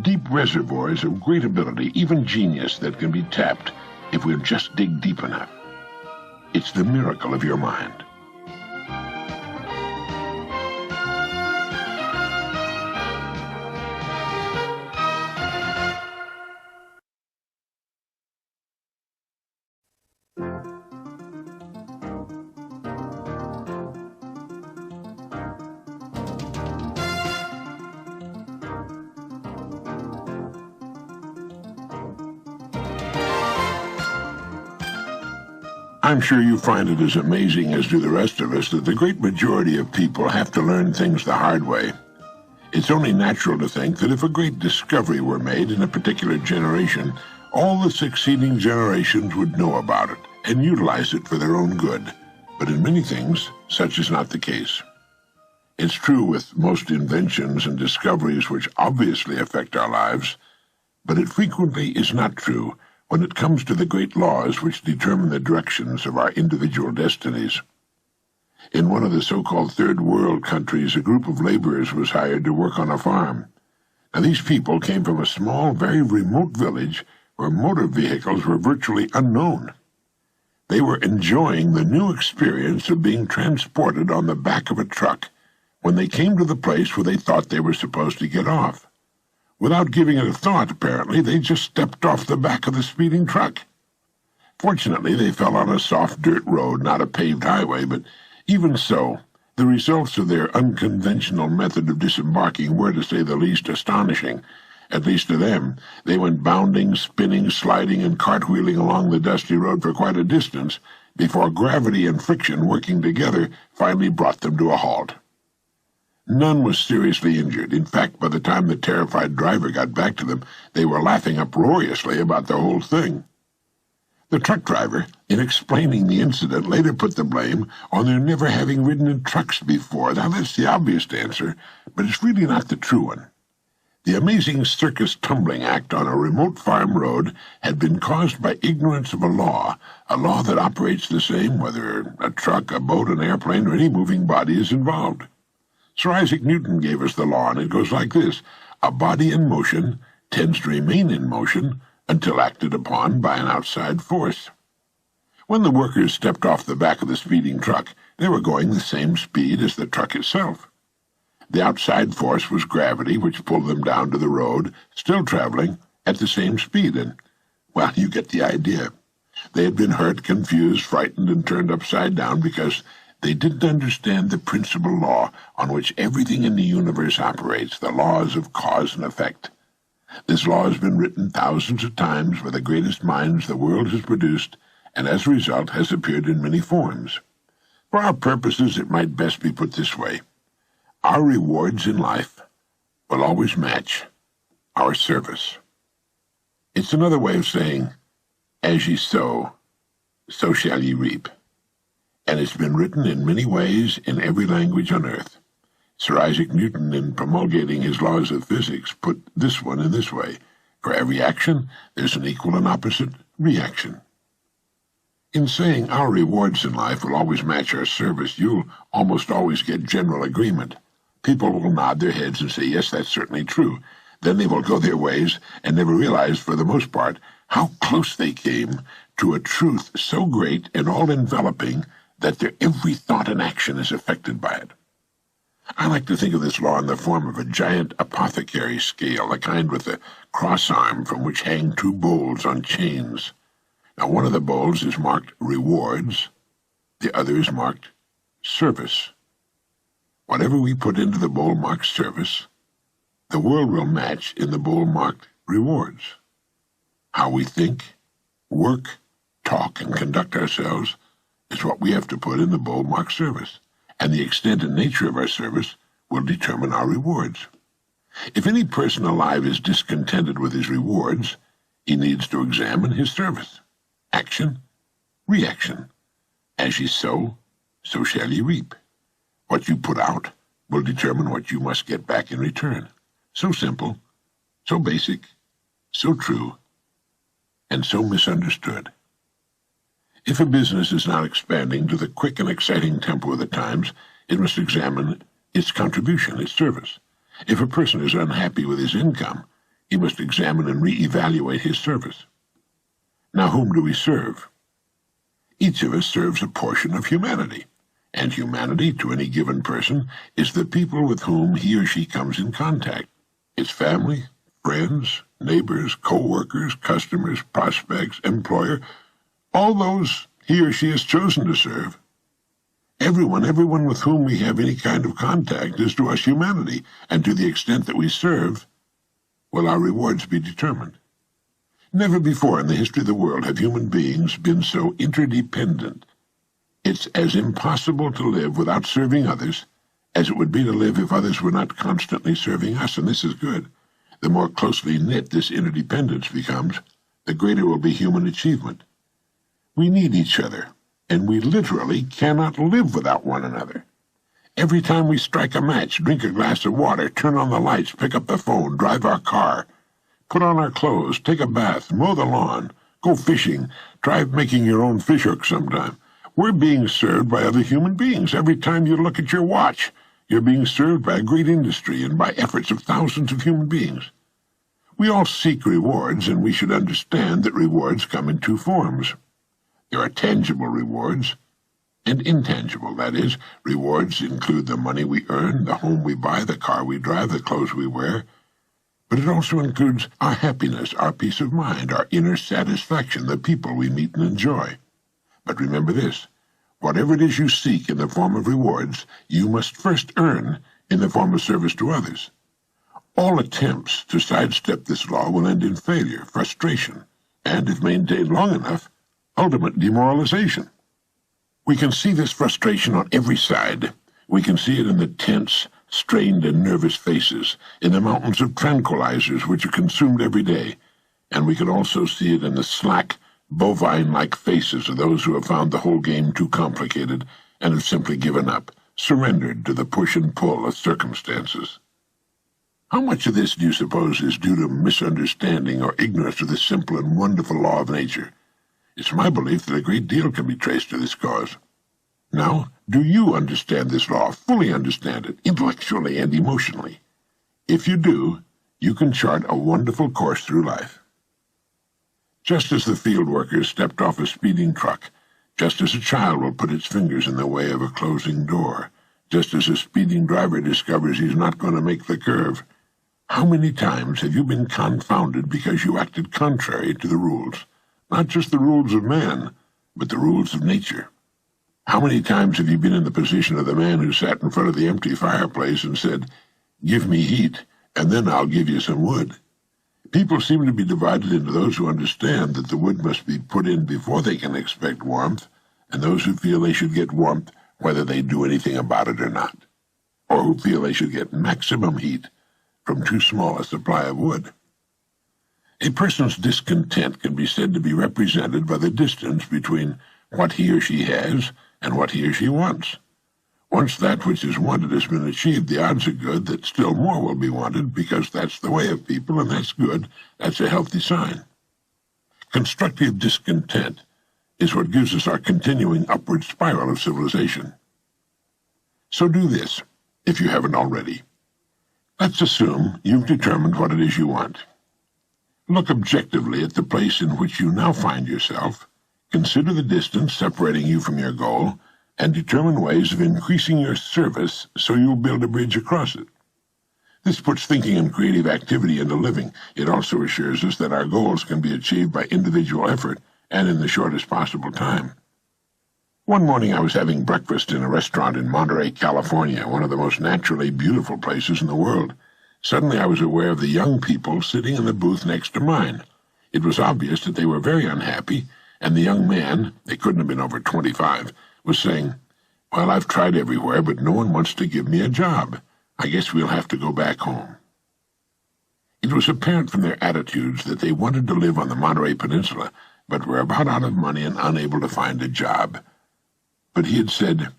deep reservoirs of great ability, even genius, that can be tapped if we'll just dig deep enough. It's the miracle of your mind. I'm sure you find it as amazing as do the rest of us that the great majority of people have to learn things the hard way. It's only natural to think that if a great discovery were made in a particular generation, all the succeeding generations would know about it and utilize it for their own good. But in many things, such is not the case. It's true with most inventions and discoveries which obviously affect our lives, but it frequently is not true when it comes to the great laws which determine the directions of our individual destinies. In one of the so-called third world countries, a group of laborers was hired to work on a farm. Now, these people came from a small, very remote village where motor vehicles were virtually unknown. They were enjoying the new experience of being transported on the back of a truck when they came to the place where they thought they were supposed to get off. Without giving it a thought, apparently, they just stepped off the back of the speeding truck. Fortunately, they fell on a soft dirt road, not a paved highway, but even so, the results of their unconventional method of disembarking were, to say the least, astonishing. At least to them. They went bounding, spinning, sliding, and cartwheeling along the dusty road for quite a distance before gravity and friction working together finally brought them to a halt. None was seriously injured. In fact, by the time the terrified driver got back to them, they were laughing uproariously about the whole thing. The truck driver, in explaining the incident, later put the blame on their never having ridden in trucks before. Now, that's the obvious answer, but it's really not the true one. The amazing circus tumbling act on a remote farm road had been caused by ignorance of a law that operates the same whether a truck, a boat, an airplane, or any moving body is involved. Sir Isaac Newton gave us the law, and it goes like this. A body in motion tends to remain in motion until acted upon by an outside force. When the workers stepped off the back of the speeding truck, they were going the same speed as the truck itself. The outside force was gravity, which pulled them down to the road, still traveling at the same speed, and, well, you get the idea. They had been hurt, confused, frightened, and turned upside down because they didn't understand the principal law on which everything in the universe operates, the laws of cause and effect. This law has been written thousands of times by the greatest minds the world has produced, and as a result has appeared in many forms. For our purposes, it might best be put this way. Our rewards in life will always match our service. It's another way of saying, as ye sow, so shall ye reap. And it's been written in many ways in every language on earth. Sir Isaac Newton, in promulgating his laws of physics, put this one in this way. For every action, there's an equal and opposite reaction. In saying our rewards in life will always match our service, you'll almost always get general agreement. People will nod their heads and say, yes, that's certainly true. Then they will go their ways and never realize, for the most part, how close they came to a truth so great and all-enveloping that their every thought and action is affected by it. I like to think of this law in the form of a giant apothecary scale, the kind with the cross arm from which hang two bowls on chains. Now, one of the bowls is marked rewards, the other is marked service. Whatever we put into the bowl marked service, the world will match in the bowl marked rewards. How we think, work, talk, and conduct ourselves is what we have to put in the bowl marked service, and the extent and nature of our service will determine our rewards. If any person alive is discontented with his rewards, he needs to examine his service. Action, reaction. As ye sow, so shall ye reap. What you put out will determine what you must get back in return. So simple, so basic, So true, and so misunderstood. If a business is not expanding to the quick and exciting tempo of the times, it must examine its contribution, its service. If a person is unhappy with his income, he must examine and re-evaluate his service. Now, whom do we serve? Each of us serves a portion of humanity, and humanity, to any given person, is the people with whom he or she comes in contact. It's family, friends, neighbors, co-workers, customers, prospects, employer, all those he or she has chosen to serve. Everyone with whom we have any kind of contact is to us humanity, and to the extent that we serve, will our rewards be determined. Never before in the history of the world have human beings been so interdependent. It's as impossible to live without serving others as it would be to live if others were not constantly serving us, and this is good. The more closely knit this interdependence becomes, the greater will be human achievement. We need each other, and we literally cannot live without one another. Every time we strike a match, drink a glass of water, turn on the lights, pick up the phone, drive our car, put on our clothes, take a bath, mow the lawn, go fishing, try making your own fish hook sometime. We're being served by other human beings. Every time you look at your watch, you're being served by a great industry and by efforts of thousands of human beings. We all seek rewards, and we should understand that rewards come in two forms. There are tangible rewards and intangible. That is, rewards include the money we earn, the home we buy, the car we drive, the clothes we wear. But it also includes our happiness, our peace of mind, our inner satisfaction, the people we meet and enjoy. But remember this, whatever it is you seek in the form of rewards, you must first earn in the form of service to others. All attempts to sidestep this law will end in failure, frustration, and, if maintained long enough, ultimate demoralization. We can see this frustration on every side. We can see it in the tense, strained, and nervous faces, in the mountains of tranquilizers which are consumed every day, and we can also see it in the slack, bovine-like faces of those who have found the whole game too complicated and have simply given up, surrendered to the push and pull of circumstances. How much of this do you suppose is due to misunderstanding or ignorance of this simple and wonderful law of nature? It's my belief that a great deal can be traced to this cause. Now, do you understand this law, fully understand it, intellectually and emotionally? If you do, you can chart a wonderful course through life. Just as the field worker stepped off a speeding truck, just as a child will put its fingers in the way of a closing door, just as a speeding driver discovers he's not going to make the curve, how many times have you been confounded because you acted contrary to the rules? Not just the rules of man, but the rules of nature. How many times have you been in the position of the man who sat in front of the empty fireplace and said, "Give me heat, and then I'll give you some wood"? People seem to be divided into those who understand that the wood must be put in before they can expect warmth, and those who feel they should get warmth whether they do anything about it or not, or who feel they should get maximum heat from too small a supply of wood. A person's discontent can be said to be represented by the distance between what he or she has and what he or she wants. Once that which is wanted has been achieved, the odds are good that still more will be wanted, because that's the way of people, and that's good. That's a healthy sign. Constructive discontent is what gives us our continuing upward spiral of civilization. So do this, if you haven't already. Let's assume you've determined what it is you want. Look objectively at the place in which you now find yourself, consider the distance separating you from your goal, and determine ways of increasing your service so you'll build a bridge across it. This puts thinking and creative activity into living. It also assures us that our goals can be achieved by individual effort and in the shortest possible time. One morning I was having breakfast in a restaurant in Monterey, California, one of the most naturally beautiful places in the world. Suddenly I was aware of the young people sitting in the booth next to mine. It was obvious that they were very unhappy, and the young man, they couldn't have been over 25, was saying, "Well, I've tried everywhere, but no one wants to give me a job. I guess we'll have to go back home." It was apparent from their attitudes that they wanted to live on the Monterey Peninsula, but were about out of money and unable to find a job. But he had said,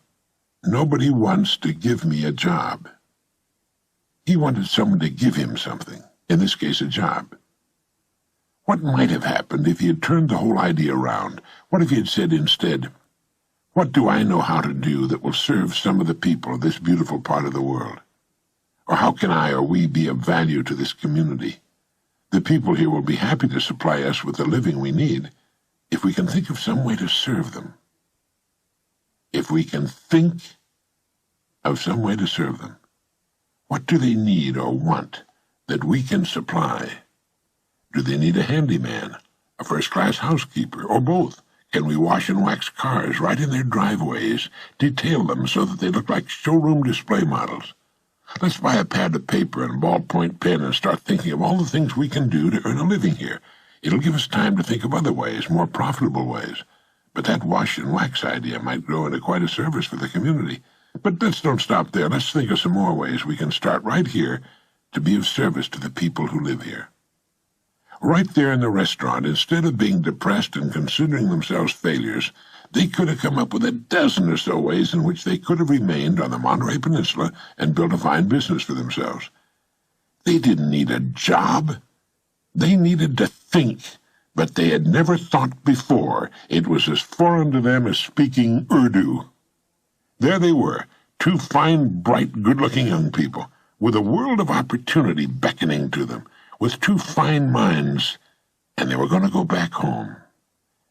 "Nobody wants to give me a job." He wanted someone to give him something, in this case a job. What might have happened if he had turned the whole idea around? What if he had said instead, "What do I know how to do that will serve some of the people of this beautiful part of the world? Or how can I or we be of value to this community? The people here will be happy to supply us with the living we need if we can think of some way to serve them. If we can think of some way to serve them. What do they need or want that we can supply? Do they need a handyman, a first-class housekeeper, or both? Can we wash and wax cars right in their driveways, detail them so that they look like showroom display models? Let's buy a pad of paper and a ballpoint pen and start thinking of all the things we can do to earn a living here. It'll give us time to think of other ways, more profitable ways. But that wash and wax idea might grow into quite a service for the community. But let's don't stop there. Let's think of some more ways we can start right here to be of service to the people who live here. Right there in the restaurant, instead of being depressed and considering themselves failures, they could have come up with a dozen or so ways in which they could have remained on the Monterey Peninsula and built a fine business for themselves. They didn't need a job. They needed to think, but they had never thought before. It was as foreign to them as speaking Urdu. There they were, two fine, bright, good-looking young people, with a world of opportunity beckoning to them, with two fine minds, and they were going to go back home.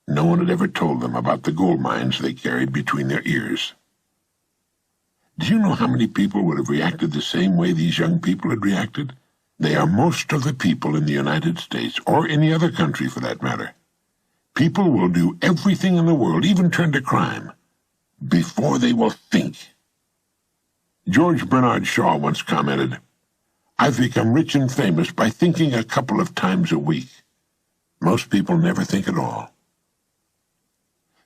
No one had ever told them about the gold mines they carried between their ears. Do you know how many people would have reacted the same way these young people had reacted? They are most of the people in the United States, or any other country for that matter. People will do everything in the world, even turn to crime, before they will think. George Bernard Shaw once commented, "I've become rich and famous by thinking a couple of times a week. Most people never think at all."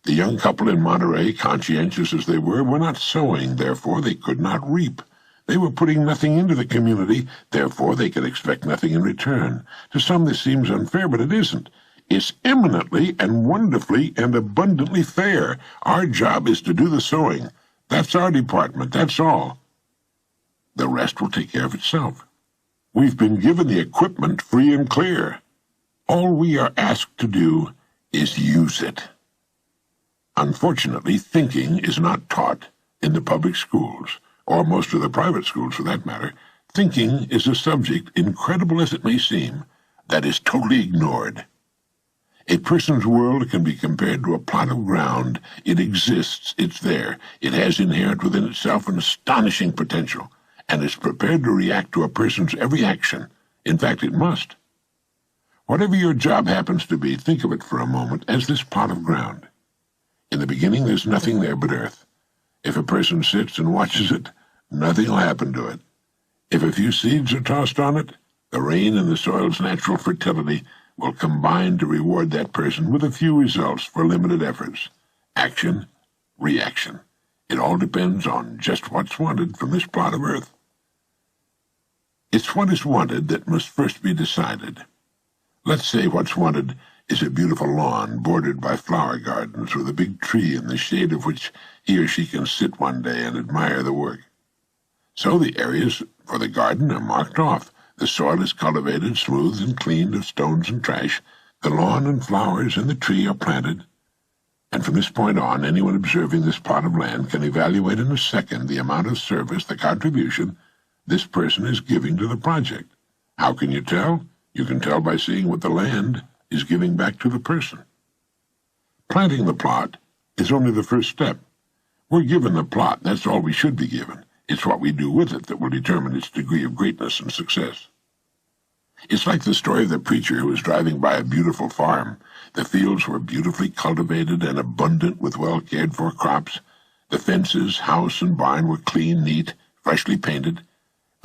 The young couple in Monterey, conscientious as they were not sowing, therefore they could not reap. They were putting nothing into the community, therefore they could expect nothing in return. To some this seems unfair, but it isn't. It's eminently and wonderfully and abundantly fair. Our job is to do the sowing. That's our department, that's all. The rest will take care of itself. We've been given the equipment free and clear. All we are asked to do is use it. Unfortunately, thinking is not taught in the public schools, or most of the private schools for that matter. Thinking is a subject, incredible as it may seem, that is totally ignored. A person's world can be compared to a plot of ground. It exists, it's there. It has inherent within itself an astonishing potential, and is prepared to react to a person's every action. In fact, it must. Whatever your job happens to be, think of it for a moment as this plot of ground. In the beginning, there's nothing there but earth. If a person sits and watches it, nothing will happen to it. If a few seeds are tossed on it, the rain and the soil's natural fertility will combine to reward that person with a few results for limited efforts. Action, reaction. It all depends on just what's wanted from this plot of earth. It's what is wanted that must first be decided. Let's say what's wanted is a beautiful lawn bordered by flower gardens with a big tree in the shade of which he or she can sit one day and admire the work. So the areas for the garden are marked off. The soil is cultivated, smoothed and cleaned of stones and trash. The lawn and flowers and the tree are planted. And from this point on, anyone observing this plot of land can evaluate in a second the amount of service, the contribution, this person is giving to the project. How can you tell? You can tell by seeing what the land is giving back to the person. Planting the plot is only the first step. We're given the plot, that's all we should be given. It's what we do with it that will determine its degree of greatness and success. It's like the story of the preacher who was driving by a beautiful farm. The fields were beautifully cultivated and abundant with well-cared-for crops. The fences, house, and barn were clean, neat, freshly painted.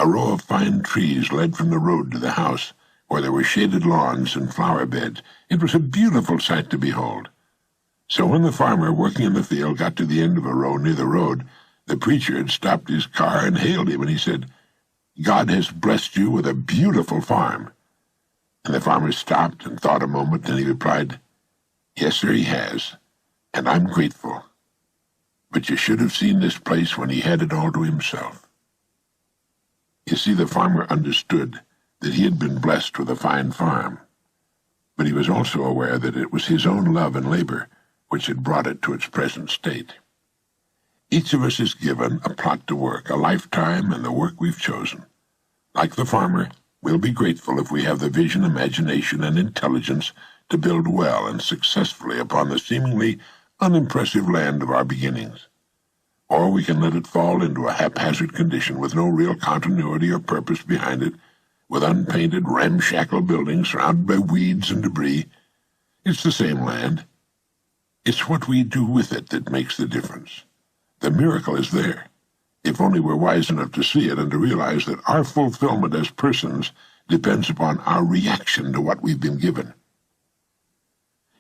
A row of fine trees led from the road to the house, where there were shaded lawns and flower beds. It was a beautiful sight to behold. So when the farmer working in the field got to the end of a row near the road, the preacher had stopped his car and hailed him, and he said, "God has blessed you with a beautiful farm." And the farmer stopped and thought a moment, and he replied, "Yes, sir, he has, and I'm grateful. But you should have seen this place when he had it all to himself." You see, the farmer understood that he had been blessed with a fine farm. but he was also aware that it was his own love and labor which had brought it to its present state. Each of us is given a plot to work, a lifetime and the work we've chosen. Like the farmer, we'll be grateful if we have the vision, imagination, and intelligence to build well and successfully upon the seemingly unimpressive land of our beginnings. Or we can let it fall into a haphazard condition with no real continuity or purpose behind it, with unpainted, ramshackle buildings surrounded by weeds and debris. It's the same land. It's what we do with it that makes the difference. The miracle is there, if only we're wise enough to see it and to realize that our fulfillment as persons depends upon our reaction to what we've been given.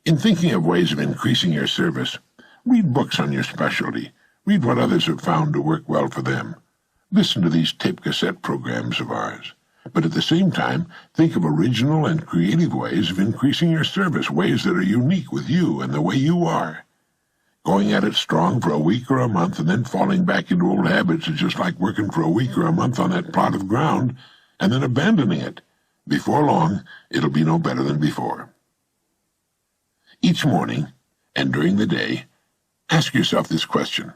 In thinking of ways of increasing your service, read books on your specialty. Read what others have found to work well for them. Listen to these tape cassette programs of ours. But at the same time, think of original and creative ways of increasing your service, ways that are unique with you and the way you are. Going at it strong for a week or a month and then falling back into old habits is just like working for a week or a month on that plot of ground and then abandoning it. Before long, it'll be no better than before. Each morning, and during the day, ask yourself this question: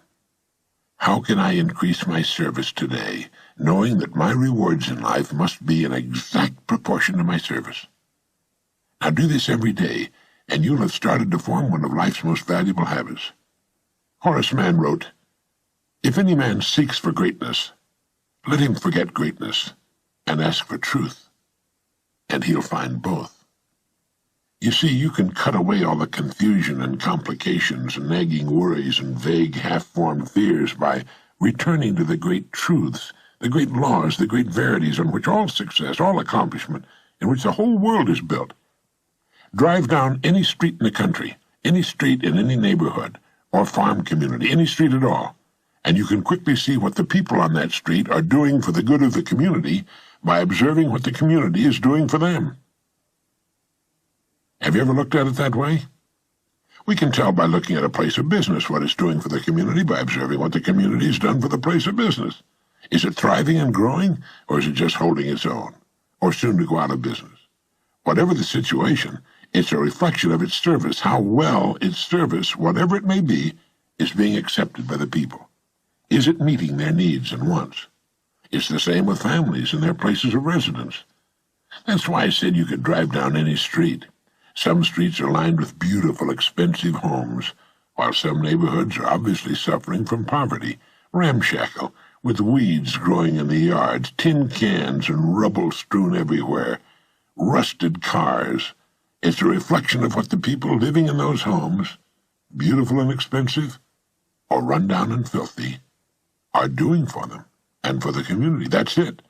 how can I increase my service today, knowing that my rewards in life must be in exact proportion to my service? Now do this every day, and you'll have started to form one of life's most valuable habits. Horace Mann wrote, "If any man seeks for greatness, let him forget greatness and ask for truth, and he'll find both." You see, you can cut away all the confusion and complications and nagging worries and vague, half-formed fears by returning to the great truths, the great laws, the great verities on which all success, all accomplishment, in which the whole world is built. Drive down any street in the country, any street in any neighborhood or farm community, any street at all, and you can quickly see what the people on that street are doing for the good of the community by observing what the community is doing for them. Have you ever looked at it that way? We can tell by looking at a place of business what it's doing for the community by observing what the community has done for the place of business. Is it thriving and growing, or is it just holding its own, or soon to go out of business? Whatever the situation, it's a reflection of its service, how well its service, whatever it may be, is being accepted by the people. Is it meeting their needs and wants? It's the same with families and their places of residence. That's why I said you could drive down any street. Some streets are lined with beautiful, expensive homes, while some neighborhoods are obviously suffering from poverty, ramshackle, with weeds growing in the yards, tin cans and rubble strewn everywhere, rusted cars. It's a reflection of what the people living in those homes, beautiful and expensive, or run down and filthy, are doing for them and for the community. That's it.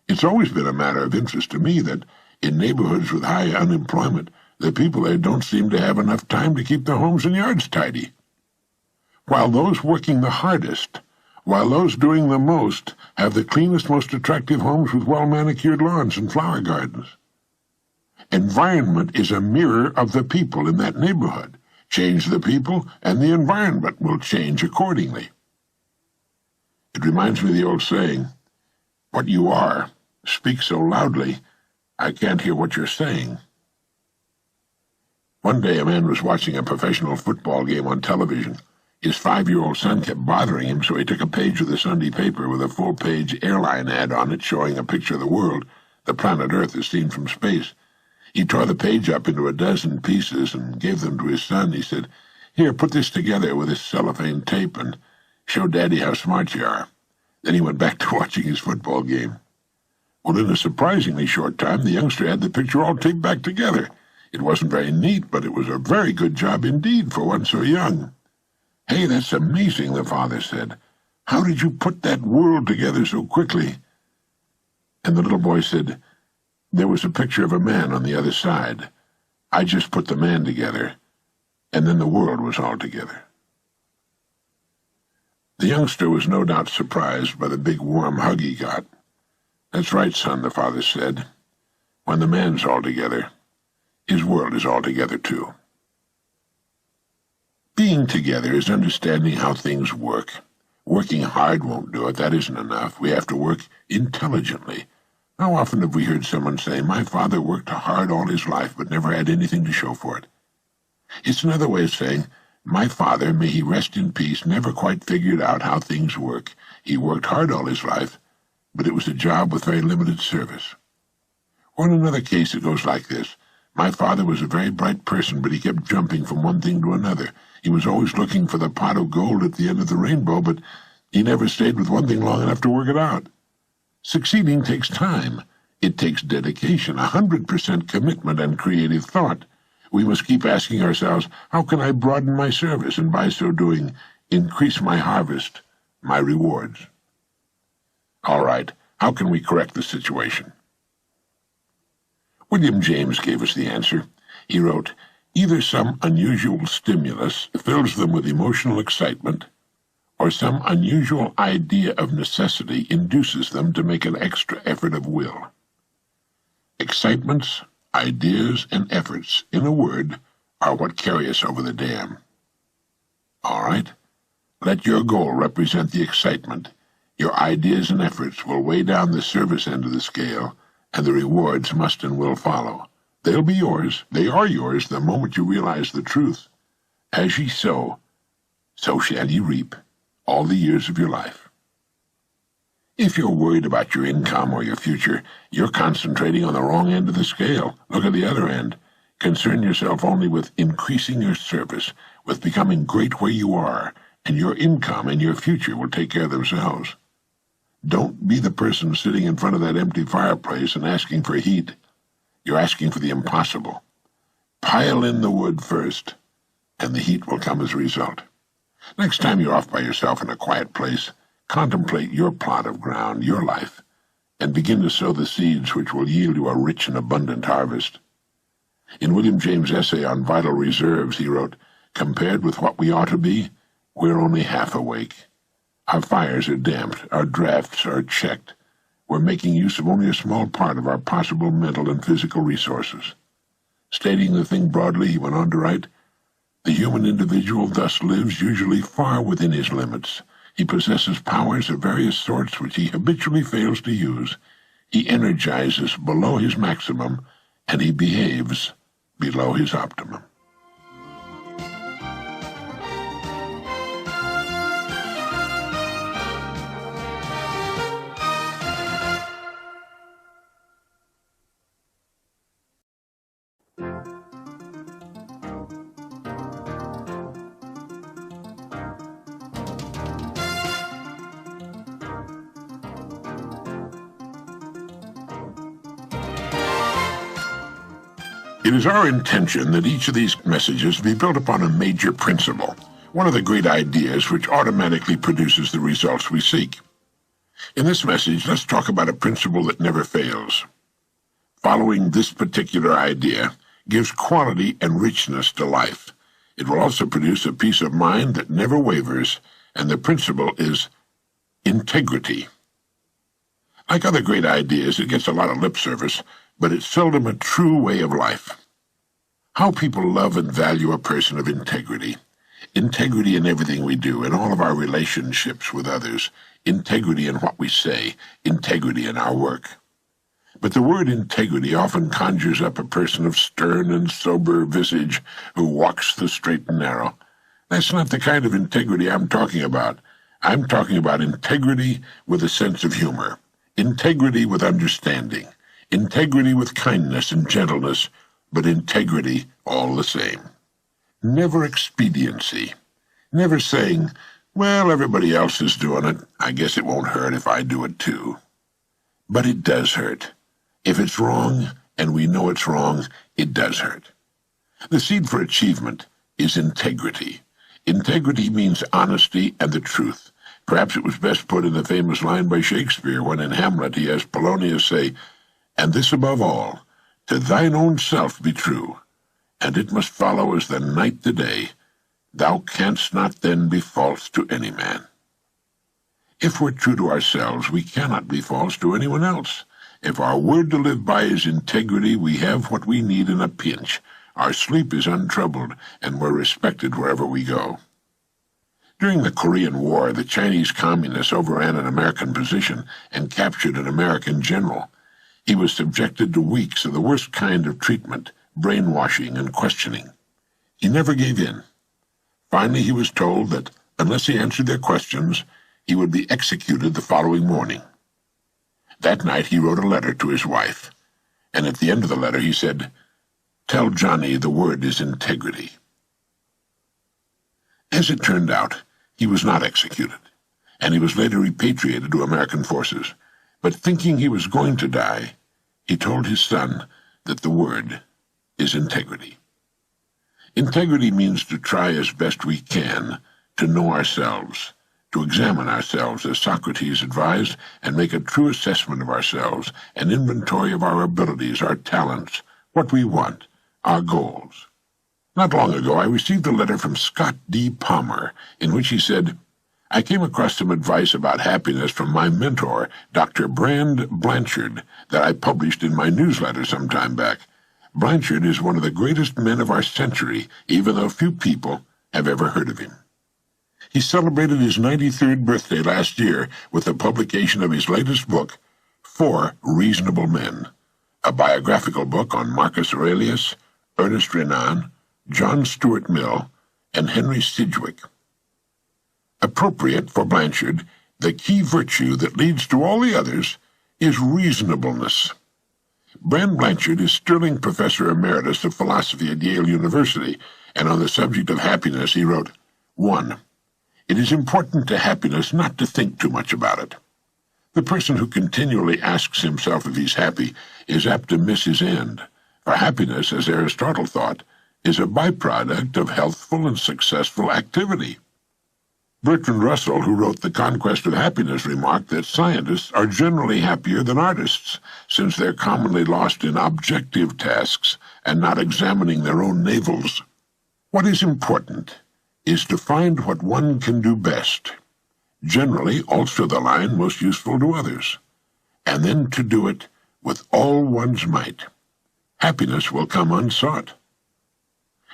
It's always been a matter of interest to me that in neighborhoods with high unemployment, the people there don't seem to have enough time to keep their homes and yards tidy. While those working the hardest, while those doing the most, have the cleanest, most attractive homes with well-manicured lawns and flower gardens. Environment is a mirror of the people in that neighborhood. Change the people, and the environment will change accordingly. It reminds me of the old saying, "What you are speaks so loudly, I can't hear what you're saying." One day a man was watching a professional football game on television. His 5-year-old son kept bothering him, so he took a page of the Sunday paper with a full-page airline ad on it showing a picture of the world, the planet Earth as seen from space. He tore the page up into a dozen pieces and gave them to his son. He said, "Here, put this together with this cellophane tape and show Daddy how smart you are." Then he went back to watching his football game. Well, in a surprisingly short time, the youngster had the picture all taped back together. It wasn't very neat, but it was a very good job indeed for one so young. "Hey, that's amazing," the father said. "How did you put that world together so quickly?" And the little boy said, "There was a picture of a man on the other side. I just put the man together, and then the world was all together." The youngster was no doubt surprised by the big warm hug he got. "That's right, son," the father said. "When the man's all together, his world is all together too." Being together is understanding how things work. Working hard won't do it. That isn't enough. We have to work intelligently, How often have we heard someone say, "My father worked hard all his life but never had anything to show for it"? It's another way of saying, "My father, may he rest in peace, never quite figured out how things work. He worked hard all his life, but it was a job with very limited service." Or in another case it goes like this: "My father was a very bright person, but he kept jumping from one thing to another. He was always looking for the pot of gold at the end of the rainbow, but he never stayed with one thing long enough to work it out." Succeeding takes time. It takes dedication, 100% commitment and creative thought. We must keep asking ourselves, how can I broaden my service, and by so doing, increase my harvest, my rewards? All right, how can we correct the situation? William James gave us the answer. He wrote, "Either some unusual stimulus fills them with emotional excitement, or some unusual idea of necessity induces them to make an extra effort of will." Excitements, ideas, and efforts, in a word, are what carry us over the dam. All right? Let your goal represent the excitement. Your ideas and efforts will weigh down the service end of the scale, and the rewards must and will follow. They'll be yours. They are yours the moment you realize the truth. As ye sow, so shall ye reap all the years of your life. If you're worried about your income or your future, you're concentrating on the wrong end of the scale. Look at the other end. Concern yourself only with increasing your service, with becoming great where you are, and your income and your future will take care of themselves. Don't be the person sitting in front of that empty fireplace and asking for heat. You're asking for the impossible. Pile in the wood first, and the heat will come as a result. Next time you're off by yourself in a quiet place, contemplate your plot of ground, your life, and begin to sow the seeds which will yield you a rich and abundant harvest. In William James' essay on vital reserves, he wrote, "Compared with what we ought to be, we're only half awake. Our fires are damped, our drafts are checked. We're making use of only a small part of our possible mental and physical resources." Stating the thing broadly, he went on to write, "The human individual thus lives usually far within his limits. He possesses powers of various sorts which he habitually fails to use. He energizes below his maximum, and he behaves below his optimum." It is our intention that each of these messages be built upon a major principle, one of the great ideas which automatically produces the results we seek. In this message, let's talk about a principle that never fails. Following this particular idea gives quality and richness to life. It will also produce a peace of mind that never wavers, and the principle is integrity. Like other great ideas, it gets a lot of lip service, but it's seldom a true way of life. How people love and value a person of integrity. Integrity in everything we do, in all of our relationships with others. Integrity in what we say. Integrity in our work. But the word integrity often conjures up a person of stern and sober visage who walks the straight and narrow. That's not the kind of integrity I'm talking about. I'm talking about integrity with a sense of humor. Integrity with understanding. Integrity with kindness and gentleness, but integrity all the same. Never expediency. Never saying, "Well, everybody else is doing it. I guess it won't hurt if I do it too." But it does hurt. If it's wrong, and we know it's wrong, it does hurt. The seed for achievement is integrity. Integrity means honesty and the truth. Perhaps it was best put in the famous line by Shakespeare when in Hamlet he has Polonius say, "And this above all, to thine own self be true, and it must follow as the night the day. Thou canst not then be false to any man." If we're true to ourselves, we cannot be false to anyone else. If our word to live by is integrity, we have what we need in a pinch. Our sleep is untroubled, and we're respected wherever we go. During the Korean War, the Chinese communists overran an American position and captured an American general. He was subjected to weeks of the worst kind of treatment, brainwashing and questioning. He never gave in. Finally, he was told that unless he answered their questions, he would be executed the following morning. That night he wrote a letter to his wife, and at the end of the letter he said, "Tell Johnny the word is integrity." As it turned out, he was not executed, and he was later repatriated to American forces. But thinking he was going to die, he told his son that the word is integrity. Integrity means to try as best we can to know ourselves, to examine ourselves as Socrates advised, and make a true assessment of ourselves, an inventory of our abilities, our talents, what we want, our goals. Not long ago, I received a letter from Scott D. Palmer, in which he said, "I came across some advice about happiness from my mentor, Dr. Brand Blanchard, that I published in my newsletter some time back. Blanchard is one of the greatest men of our century, even though few people have ever heard of him. He celebrated his 93rd birthday last year with the publication of his latest book, For Reasonable Men, a biographical book on Marcus Aurelius, Ernest Renan, John Stuart Mill, and Henry Sidgwick. Appropriate for Blanchard, the key virtue that leads to all the others is reasonableness." Brand Blanchard is Sterling Professor Emeritus of Philosophy at Yale University, and on the subject of happiness he wrote, 1. It is important to happiness not to think too much about it. The person who continually asks himself if he's happy is apt to miss his end, for happiness, as Aristotle thought, is a byproduct of healthful and successful activity. Bertrand Russell, who wrote The Conquest of Happiness, remarked that scientists are generally happier than artists, since they're commonly lost in objective tasks and not examining their own navels. What is important is to find what one can do best, generally also the line most useful to others, and then to do it with all one's might. Happiness will come unsought.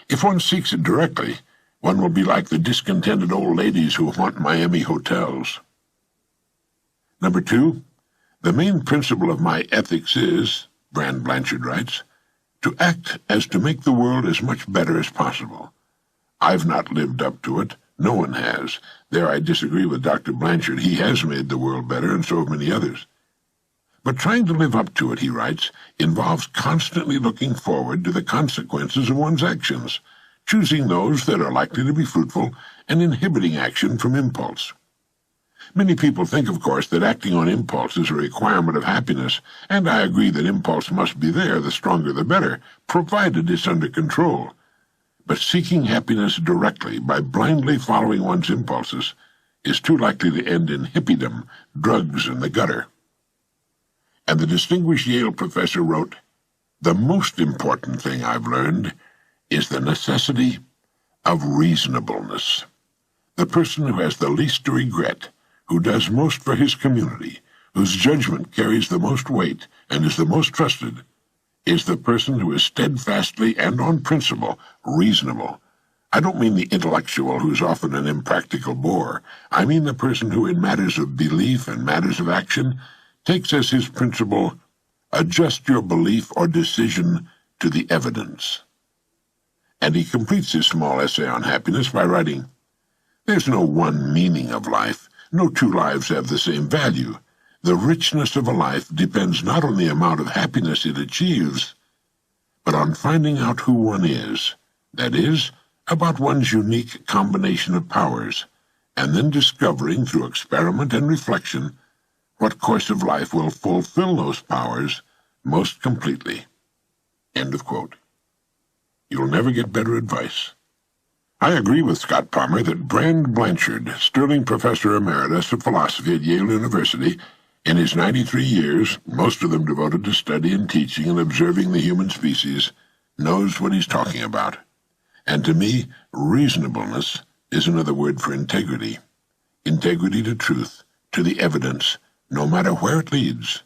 If one seeks it directly, one will be like the discontented old ladies who haunt Miami hotels. 2, the main principle of my ethics is, Brand Blanchard writes, to act as to make the world as much better as possible. I've not lived up to it. No one has. There I disagree with Dr. Blanchard. He has made the world better, and so have many others. But trying to live up to it, he writes, involves constantly looking forward to the consequences of one's actions, choosing those that are likely to be fruitful, and inhibiting action from impulse. Many people think, of course, that acting on impulse is a requirement of happiness, and I agree that impulse must be there, the stronger the better, provided it's under control. But seeking happiness directly by blindly following one's impulses is too likely to end in hippiedom, drugs, and the gutter. And the distinguished Yale professor wrote, "The most important thing I've learned is the necessity of reasonableness. The person who has the least to regret, who does most for his community, whose judgment carries the most weight and is the most trusted, is the person who is steadfastly and on principle reasonable. I don't mean the intellectual who's often an impractical bore. I mean the person who, in matters of belief and matters of action, takes as his principle, adjust your belief or decision to the evidence." And he completes his small essay on happiness by writing, "There's no one meaning of life. No two lives have the same value. The richness of a life depends not on the amount of happiness it achieves, but on finding out who one is, that is, about one's unique combination of powers, and then discovering through experiment and reflection what course of life will fulfill those powers most completely." End of quote. You'll never get better advice. I agree with Scott Palmer that Brand Blanchard, Sterling Professor Emeritus of Philosophy at Yale University, in his 93 years, most of them devoted to study and teaching and observing the human species, knows what he's talking about. And to me, reasonableness is another word for integrity. Integrity to truth, to the evidence, no matter where it leads.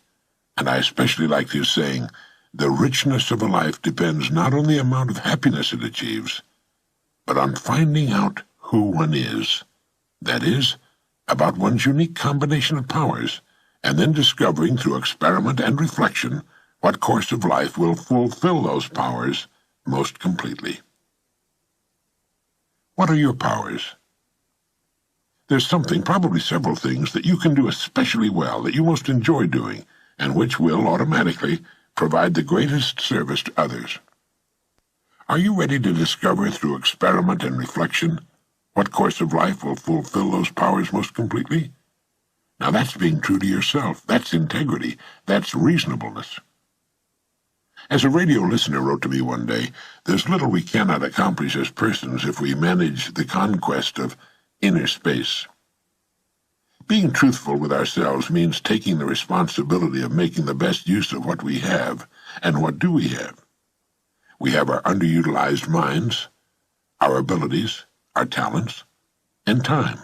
And I especially liked his saying, the richness of a life depends not on the amount of happiness it achieves, but on finding out who one is. That is, about one's unique combination of powers, and then discovering through experiment and reflection What course of life will fulfill those powers most completely? What are your powers? There's something, probably several things, that you can do especially well, that you most enjoy doing, and which will automatically provide the greatest service to others. Are you ready to discover through experiment and reflection what course of life will fulfill those powers most completely? Now that's being true to yourself. That's integrity. That's reasonableness. As a radio listener wrote to me one day, there's little we cannot accomplish as persons if we manage the conquest of inner space. Being truthful with ourselves means taking the responsibility of making the best use of what we have. And what do we have? We have our underutilized minds, our abilities, our talents, and time.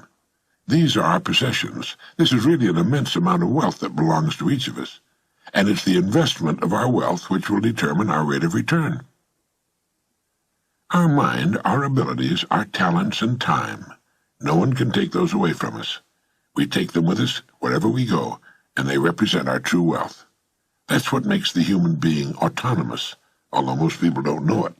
These are our possessions. This is really an immense amount of wealth that belongs to each of us, and it's the investment of our wealth which will determine our rate of return. Our mind, our abilities, our talents, and time. No one can take those away from us. We take them with us wherever we go, and they represent our true wealth. That's what makes the human being autonomous, although most people don't know it.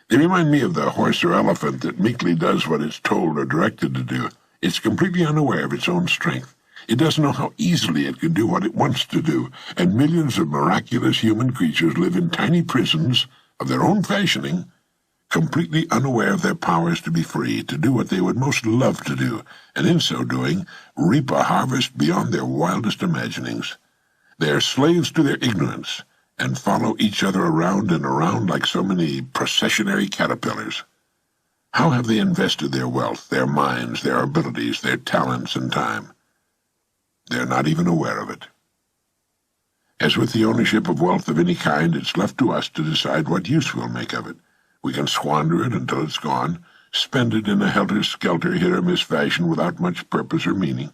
They remind me of the horse or elephant that meekly does what it's told or directed to do. It's completely unaware of its own strength. It doesn't know how easily it can do what it wants to do, and millions of miraculous human creatures live in tiny prisons of their own fashioning, completely unaware of their powers to be free, to do what they would most love to do, and in so doing, reap a harvest beyond their wildest imaginings. They are slaves to their ignorance, and follow each other around and around like so many processionary caterpillars. How have they invested their wealth, their minds, their abilities, their talents, and time? They're not even aware of it. As with the ownership of wealth of any kind, it's left to us to decide what use we'll make of it. We can squander it until it's gone, spend it in a helter-skelter, hit-or-miss fashion without much purpose or meaning,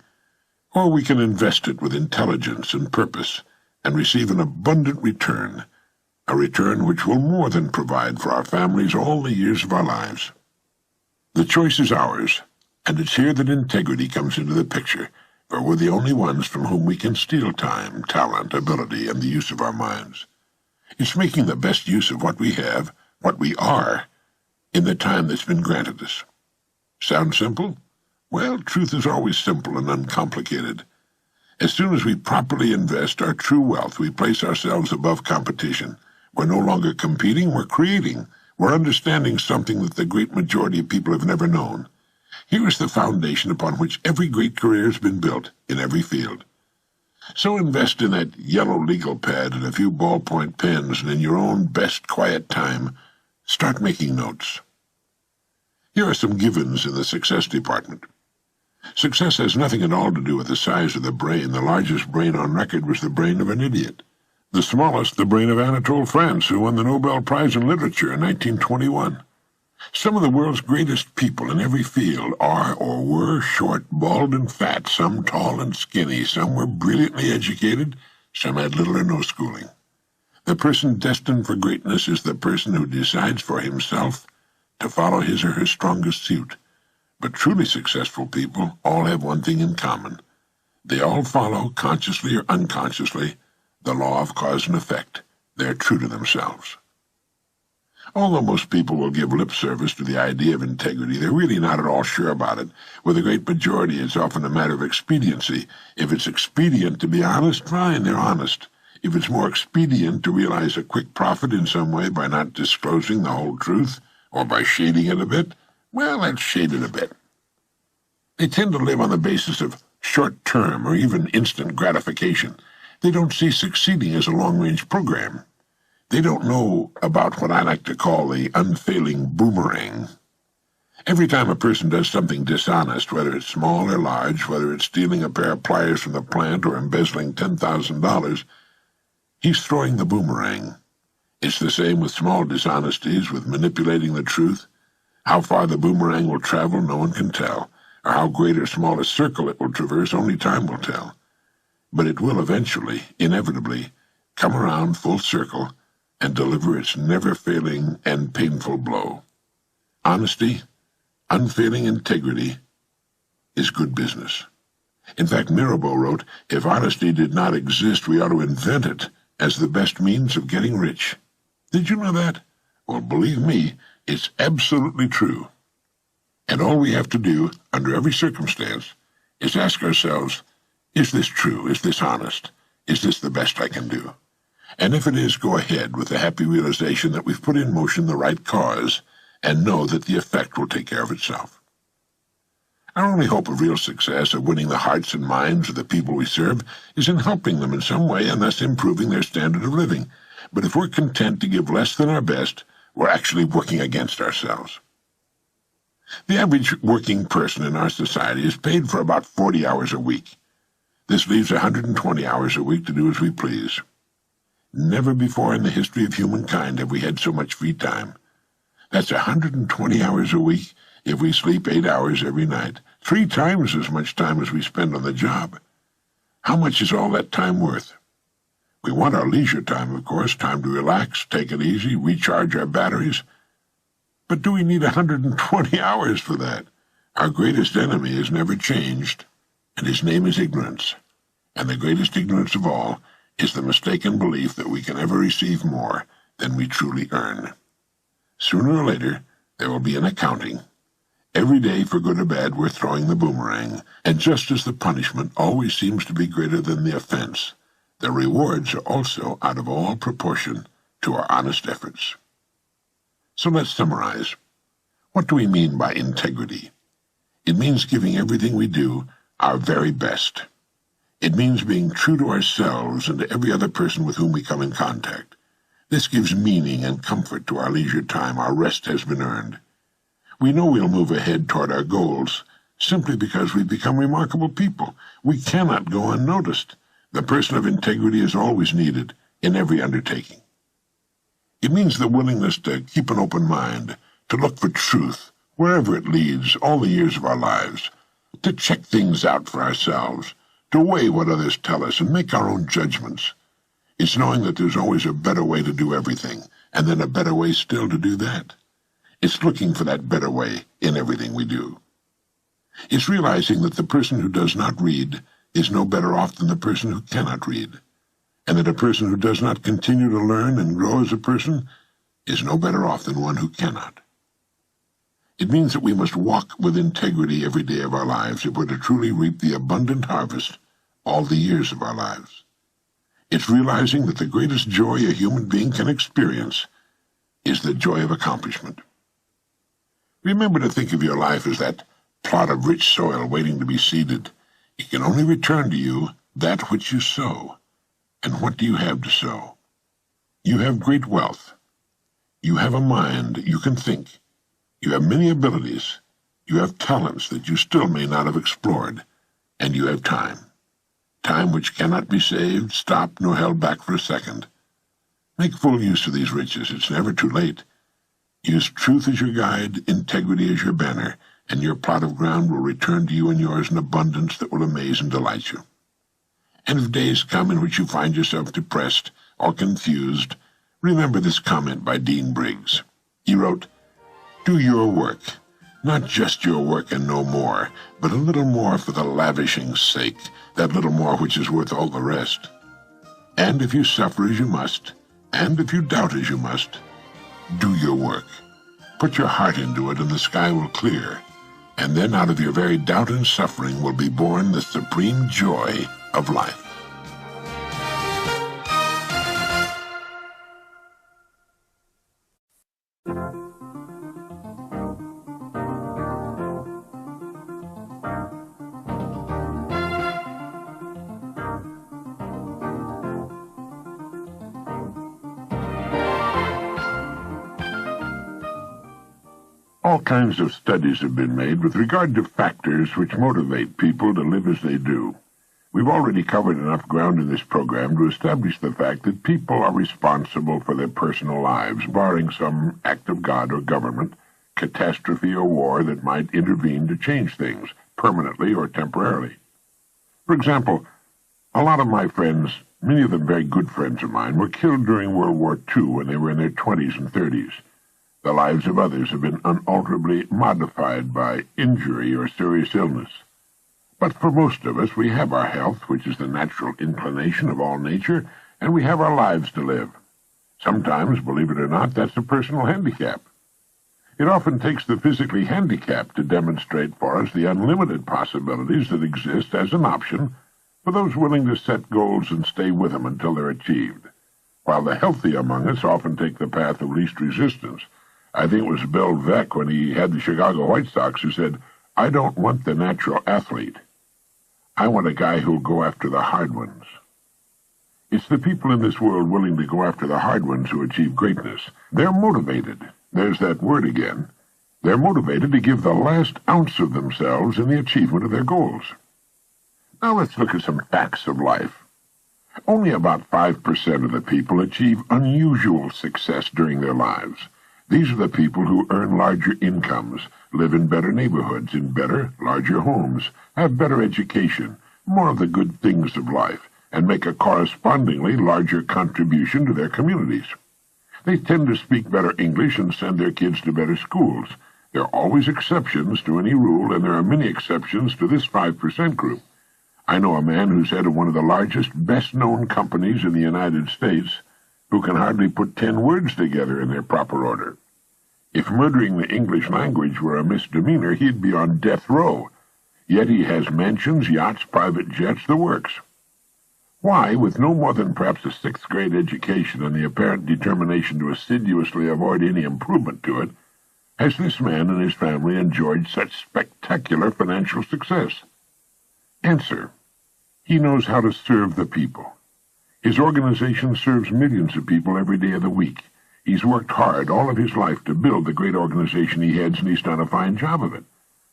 or we can invest it with intelligence and purpose and receive an abundant return, a return which will more than provide for our families all the years of our lives. The choice is ours, and it's here that integrity comes into the picture, for we're the only ones from whom we can steal time, talent, ability, and the use of our minds. It's making the best use of what we have, what we are, in the time that's been granted us. Sound simple? Well, truth is always simple and uncomplicated. As soon as we properly invest our true wealth, we place ourselves above competition. We're no longer competing, we're creating. We're understanding something that the great majority of people have never known. Here is the foundation upon which every great career has been built, in every field. So invest in that yellow legal pad and a few ballpoint pens, and in your own best quiet time, start making notes. Here are some givens in the success department. Success has nothing at all to do with the size of the brain. The largest brain on record was the brain of an idiot. The smallest, the brain of Anatole France, who won the Nobel Prize in Literature in 1921. Some of the world's greatest people in every field are or were short, bald, and fat, some tall and skinny, some were brilliantly educated, some had little or no schooling. The person destined for greatness is the person who decides for himself to follow his or her strongest suit. But truly successful people all have one thing in common. They all follow, consciously or unconsciously, the law of cause and effect. They're true to themselves. Although most people will give lip service to the idea of integrity, they're really not at all sure about it. With a great majority, it's often a matter of expediency. If it's expedient to be honest, fine, they're honest. If it's more expedient to realize a quick profit in some way by not disclosing the whole truth, or by shading it a bit, well, let's shade it a bit. They tend to live on the basis of short-term or even instant gratification. They don't see succeeding as a long-range program. They don't know about what I like to call the unfailing boomerang. Every time a person does something dishonest, whether it's small or large, whether it's stealing a pair of pliers from the plant or embezzling $10,000, he's throwing the boomerang. It's the same with small dishonesties, with manipulating the truth. How far the boomerang will travel, no one can tell, or how great or small a circle it will traverse, only time will tell. But it will eventually, inevitably, come around full circle and deliver its never-failing and painful blow. Honesty, unfailing integrity, is good business. In fact, Mirabeau wrote, "If honesty did not exist, we ought to invent it, as the best means of getting rich. Did you know that? Well, believe me, it's absolutely true. And all we have to do, under every circumstance, is ask ourselves, is this true? Is this honest? Is this the best I can do? And if it is, go ahead with the happy realization that we've put in motion the right cause and know that the effect will take care of itself. Our only hope of real success, of winning the hearts and minds of the people we serve, is in helping them in some way and thus improving their standard of living. But if we're content to give less than our best, we're actually working against ourselves. The average working person in our society is paid for about 40 hours a week. This leaves 120 hours a week to do as we please. Never before in the history of humankind have we had so much free time. That's 120 hours a week if we sleep 8 hours every night, 3 times as much time as we spend on the job. How much is all that time worth? We want our leisure time, of course, time to relax, take it easy, recharge our batteries. But do we need 120 hours for that? Our greatest enemy has never changed, and his name is ignorance. And the greatest ignorance of all is the mistaken belief that we can ever receive more than we truly earn. Sooner or later, there will be an accounting. Every day, for good or bad, we're throwing the boomerang, and just as the punishment always seems to be greater than the offense, the rewards are also out of all proportion to our honest efforts. So let's summarize. What do we mean by integrity? It means giving everything we do our very best. It means being true to ourselves and to every other person with whom we come in contact. This gives meaning and comfort to our leisure time. Our rest has been earned. We know we'll move ahead toward our goals simply because we've become remarkable people. We cannot go unnoticed. The person of integrity is always needed in every undertaking. It means the willingness to keep an open mind, to look for truth wherever it leads all the years of our lives, to check things out for ourselves, to weigh what others tell us and make our own judgments. It's knowing that there's always a better way to do everything, and then a better way still to do that. It's looking for that better way in everything we do. It's realizing that the person who does not read is no better off than the person who cannot read, and that a person who does not continue to learn and grow as a person is no better off than one who cannot. It means that we must walk with integrity every day of our lives if we're to truly reap the abundant harvest all the years of our lives. It's realizing that the greatest joy a human being can experience is the joy of accomplishment. Remember to think of your life as that plot of rich soil waiting to be seeded. It can only return to you that which you sow. And what do you have to sow? You have great wealth. You have a mind. You can think. You have many abilities. You have talents that you still may not have explored. And you have time. Time which cannot be saved, stopped, nor held back for a second. Make full use of these riches. It's never too late. Use truth as your guide, integrity as your banner, and your plot of ground will return to you and yours in abundance that will amaze and delight you. And if days come in which you find yourself depressed or confused, remember this comment by Dean Briggs. He wrote, "Do your work, not just your work and no more, but a little more for the lavishing's sake, that little more which is worth all the rest. And if you suffer as you must, and if you doubt as you must, do your work. Put your heart into it and the sky will clear, and then out of your very doubt and suffering will be born the supreme joy of life." All kinds of studies have been made with regard to factors which motivate people to live as they do. We've already covered enough ground in this program to establish the fact that people are responsible for their personal lives, barring some act of God or government, catastrophe or war that might intervene to change things, permanently or temporarily. For example, a lot of my friends, many of them very good friends of mine, were killed during World War II when they were in their 20s and 30s. The lives of others have been unalterably modified by injury or serious illness. But for most of us, we have our health, which is the natural inclination of all nature, and we have our lives to live. Sometimes, believe it or not, that's a personal handicap. It often takes the physically handicapped to demonstrate for us the unlimited possibilities that exist as an option for those willing to set goals and stay with them until they're achieved, while the healthy among us often take the path of least resistance. I think it was Bill Veeck when he had the Chicago White Sox who said, "I don't want the natural athlete. I want a guy who'll go after the hard ones." It's the people in this world willing to go after the hard ones who achieve greatness. They're motivated. There's that word again. They're motivated to give the last ounce of themselves in the achievement of their goals. Now let's look at some facts of life. Only about 5% of the people achieve unusual success during their lives. These are the people who earn larger incomes, live in better neighborhoods, in better, larger homes, have better education, more of the good things of life, and make a correspondingly larger contribution to their communities. They tend to speak better English and send their kids to better schools. There are always exceptions to any rule, and there are many exceptions to this 5% group. I know a man who's head of one of the largest, best-known companies in the United States who can hardly put 10 words together in their proper order. If murdering the English language were a misdemeanor, he'd be on death row. Yet he has mansions, yachts, private jets, the works. Why, with no more than perhaps a 6th-grade education and the apparent determination to assiduously avoid any improvement to it, has this man and his family enjoyed such spectacular financial success? Answer: he knows how to serve the people. His organization serves millions of people every day of the week. He's worked hard all of his life to build the great organization he heads, and he's done a fine job of it.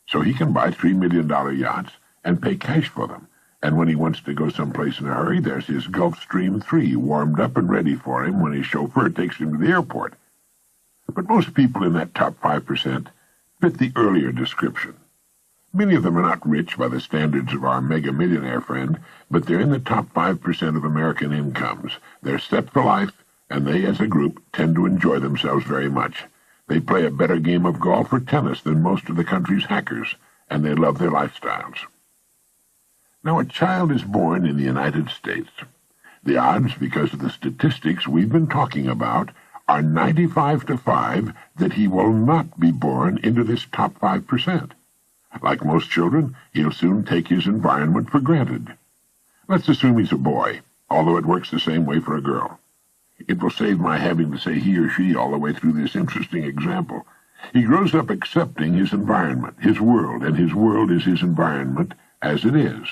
So he can buy $3 million yachts and pay cash for them. And when he wants to go someplace in a hurry, there's his Gulfstream 3 warmed up and ready for him when his chauffeur takes him to the airport. But most people in that top 5% fit the earlier description. Many of them are not rich by the standards of our mega-millionaire friend, but they're in the top 5% of American incomes. They're set for life, and they, as a group, tend to enjoy themselves very much. They play a better game of golf or tennis than most of the country's hackers, and they love their lifestyles. Now, a child is born in the United States. The odds, because of the statistics we've been talking about, are 95 to 5 that he will not be born into this top 5%. Like most children, he'll soon take his environment for granted. Let's assume he's a boy, although it works the same way for a girl. It will save my having to say he or she all the way through this interesting example. He grows up accepting his environment, his world, and his world is his environment as it is.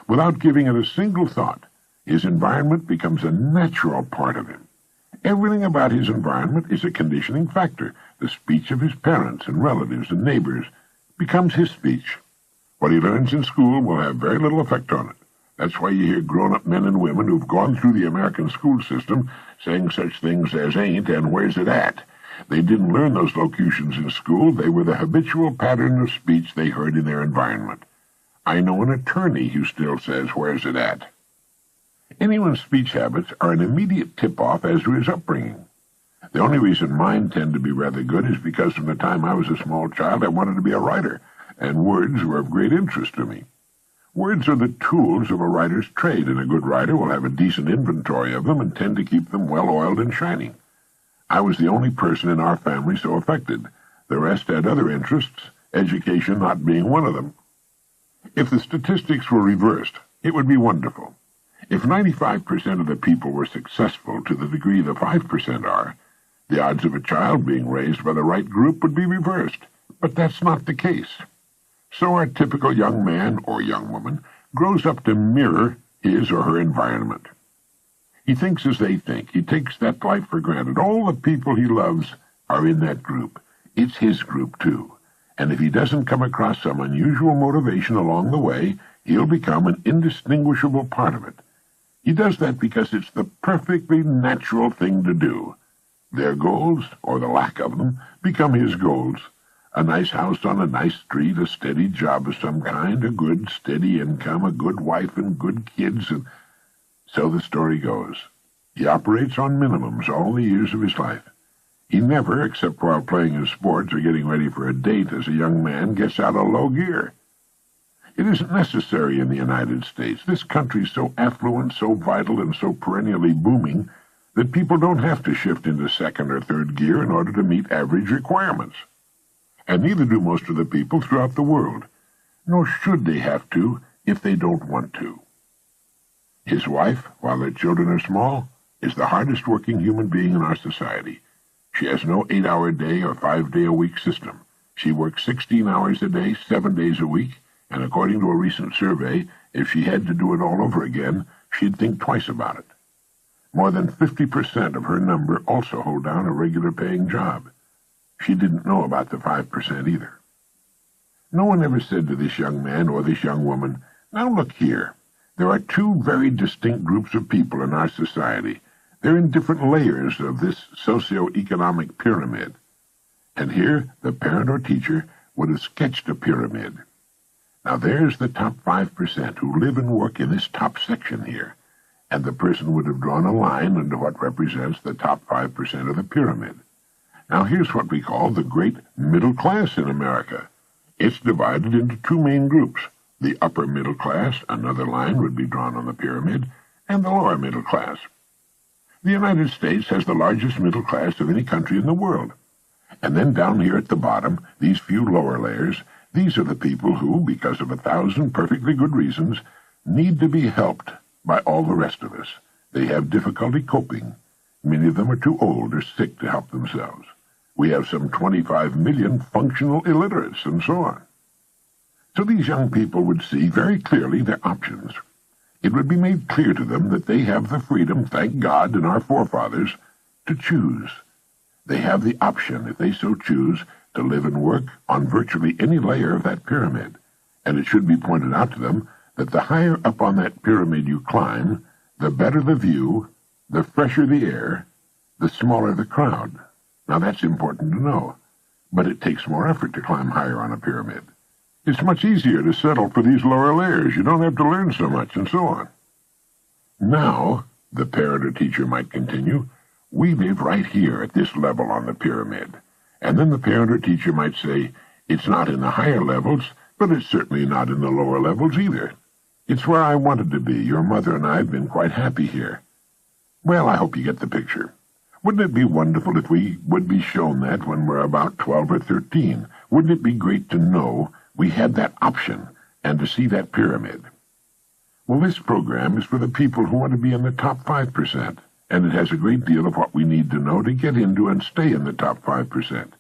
Without giving it a single thought, his environment becomes a natural part of him. Everything about his environment is a conditioning factor. The speech of his parents and relatives and neighbors becomes his speech. What he learns in school will have very little effect on it. That's why you hear grown-up men and women who've gone through the American school system saying such things as ain't and where's it at. They didn't learn those locutions in school. They were the habitual pattern of speech they heard in their environment. I know an attorney who still says, "Where's it at?" Anyone's speech habits are an immediate tip-off as to his upbringing. The only reason mine tend to be rather good is because from the time I was a small child I wanted to be a writer, and words were of great interest to me. Words are the tools of a writer's trade, and a good writer will have a decent inventory of them and tend to keep them well-oiled and shining. I was the only person in our family so affected. The rest had other interests, education not being one of them. If the statistics were reversed, it would be wonderful. If 95% of the people were successful to the degree the 5% are, the odds of a child being raised by the right group would be reversed. But that's not the case. So our typical young man or young woman grows up to mirror his or her environment. He thinks as they think. He takes that life for granted. All the people he loves are in that group. It's his group, too. And if he doesn't come across some unusual motivation along the way, he'll become an indistinguishable part of it. He does that because it's the perfectly natural thing to do. Their goals, or the lack of them, become his goals. A nice house on a nice street, a steady job of some kind, a good, steady income, a good wife and good kids, and so the story goes. He operates on minimums all the years of his life. He never, except while playing his sports or getting ready for a date as a young man, gets out of low gear. It isn't necessary in the United States. This country's so affluent, so vital, and so perennially booming that people don't have to shift into second or third gear in order to meet average requirements. And neither do most of the people throughout the world, nor should they have to if they don't want to. His wife, while their children are small, is the hardest working human being in our society. She has no 8-hour day or 5-day-a-week system. She works 16 hours a day, 7 days a week, and according to a recent survey, if she had to do it all over again, she'd think twice about it. More than 50% of her number also hold down a regular paying job. She didn't know about the 5% either. No one ever said to this young man or this young woman, "Now look here, there are two very distinct groups of people in our society. They're in different layers of this socio-economic pyramid." And here the parent or teacher would have sketched a pyramid. Now there's the top 5% who live and work in this top section here, and the person would have drawn a line under what represents the top 5% of the pyramid. Now here's what we call the great middle class in America. It's divided into two main groups. The upper middle class, another line would be drawn on the pyramid, and the lower middle class. The United States has the largest middle class of any country in the world. And then down here at the bottom, these few lower layers, these are the people who, because of 1,000 perfectly good reasons, need to be helped by all the rest of us. They have difficulty coping. Many of them are too old or sick to help themselves. We have some 25 million functional illiterates, and so on. So these young people would see very clearly their options. It would be made clear to them that they have the freedom, thank God and our forefathers, to choose. They have the option, if they so choose, to live and work on virtually any layer of that pyramid. And it should be pointed out to them that the higher up on that pyramid you climb, the better the view, the fresher the air, the smaller the crowd. Now that's important to know, but it takes more effort to climb higher on a pyramid. It's much easier to settle for these lower layers. You don't have to learn so much, and so on. Now, the parent or teacher might continue, we live right here at this level on the pyramid. And then the parent or teacher might say, it's not in the higher levels, but it's certainly not in the lower levels either. It's where I wanted to be. Your mother and I have been quite happy here. Well, I hope you get the picture. Wouldn't it be wonderful if we would be shown that when we're about 12 or 13? Wouldn't it be great to know we had that option and to see that pyramid? Well, this program is for the people who want to be in the top 5%, and it has a great deal of what we need to know to get into and stay in the top 5%.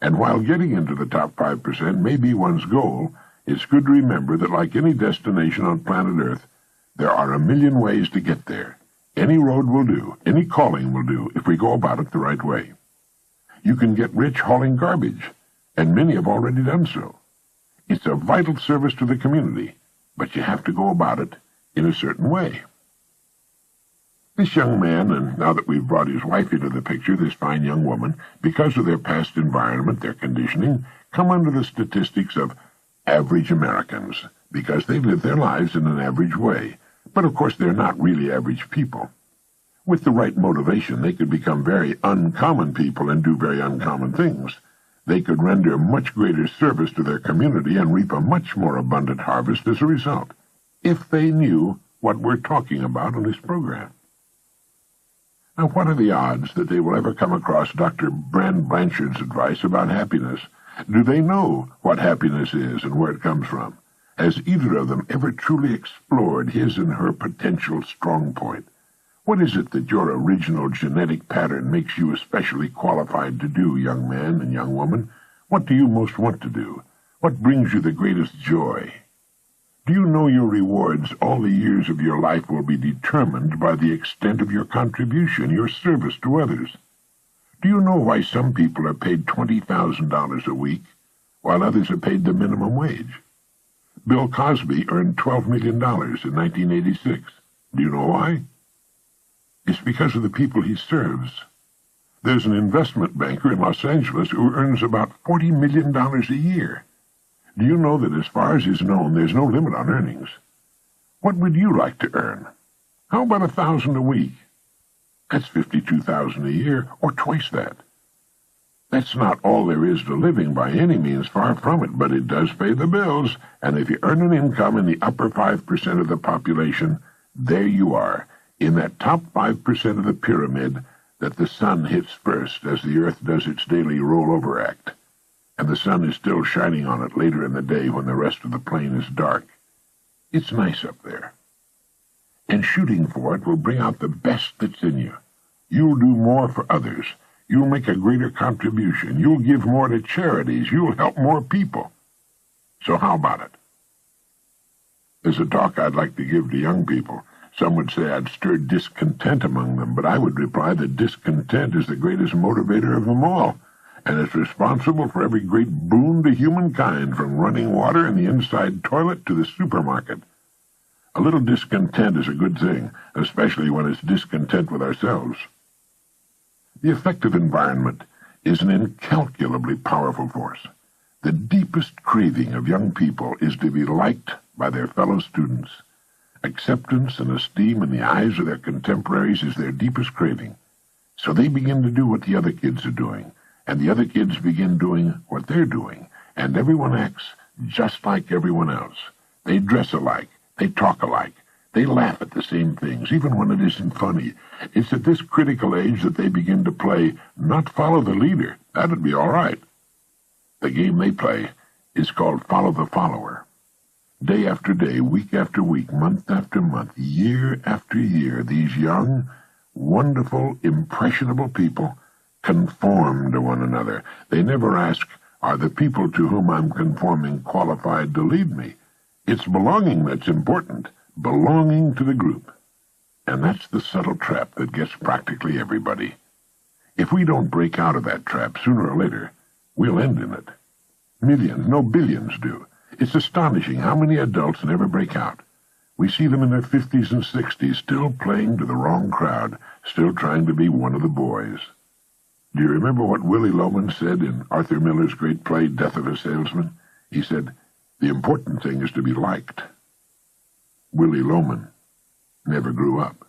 And while getting into the top 5% may be one's goal, it's good to remember that like any destination on planet Earth, there are a million ways to get there. Any road will do, any calling will do, if we go about it the right way. You can get rich hauling garbage, and many have already done so. It's a vital service to the community, but you have to go about it in a certain way. This young man, and now that we've brought his wife into the picture, this fine young woman, because of their past environment, their conditioning, come under the statistics of average Americans, because they live their lives in an average way. But of course they're not really average people. With the right motivation, they could become very uncommon people and do very uncommon things. They could render much greater service to their community and reap a much more abundant harvest as a result, if they knew what we're talking about in this program. Now, what are the odds that they will ever come across Dr. Brand Blanchard's advice about happiness? Do they know what happiness is and where it comes from? Has either of them ever truly explored his and her potential strong point? What is it that your original genetic pattern makes you especially qualified to do, young man and young woman? What do you most want to do? What brings you the greatest joy? Do you know your rewards all the years of your life will be determined by the extent of your contribution, your service to others? Do you know why some people are paid $20,000 a week, while others are paid the minimum wage? Bill Cosby earned $12 million in 1986. Do you know why? It's because of the people he serves. There's an investment banker in Los Angeles who earns about $40 million a year. Do you know that as far as is known, there's no limit on earnings? What would you like to earn? How about $1,000 a week? That's $52,000 a year, or twice that. That's not all there is to living by any means, far from it, but it does pay the bills, and if you earn an income in the upper 5% of the population, there you are, in that top 5% of the pyramid that the sun hits first as the earth does its daily rollover act, and the sun is still shining on it later in the day when the rest of the plain is dark. It's nice up there. And shooting for it will bring out the best that's in you. You'll do more for others. You'll make a greater contribution. You'll give more to charities. You'll help more people. So how about it? There's a talk I'd like to give to young people. Some would say I'd stir discontent among them, but I would reply that discontent is the greatest motivator of them all, and it's responsible for every great boon to humankind, from running water in the inside toilet to the supermarket. A little discontent is a good thing, especially when it's discontent with ourselves. The effective environment is an incalculably powerful force. The deepest craving of young people is to be liked by their fellow students. Acceptance and esteem in the eyes of their contemporaries is their deepest craving. So they begin to do what the other kids are doing, and the other kids begin doing what they're doing, and everyone acts just like everyone else. They dress alike, they talk alike, they laugh at the same things, even when it isn't funny. It's at this critical age that they begin to play, not follow the leader. That'd be all right. The game they play is called follow the follower. Day after day, week after week, month after month, year after year, these young, wonderful, impressionable people conform to one another. They never ask, are the people to whom I'm conforming qualified to lead me? It's belonging that's important, belonging to the group. And that's the subtle trap that gets practically everybody. If we don't break out of that trap sooner or later, we'll end in it. Millions, no billions do. It's astonishing how many adults never break out. We see them in their 50s and 60s, still playing to the wrong crowd, still trying to be one of the boys. Do you remember what Willie Loman said in Arthur Miller's great play, Death of a Salesman? He said, "The important thing is to be liked." Willie Loman never grew up.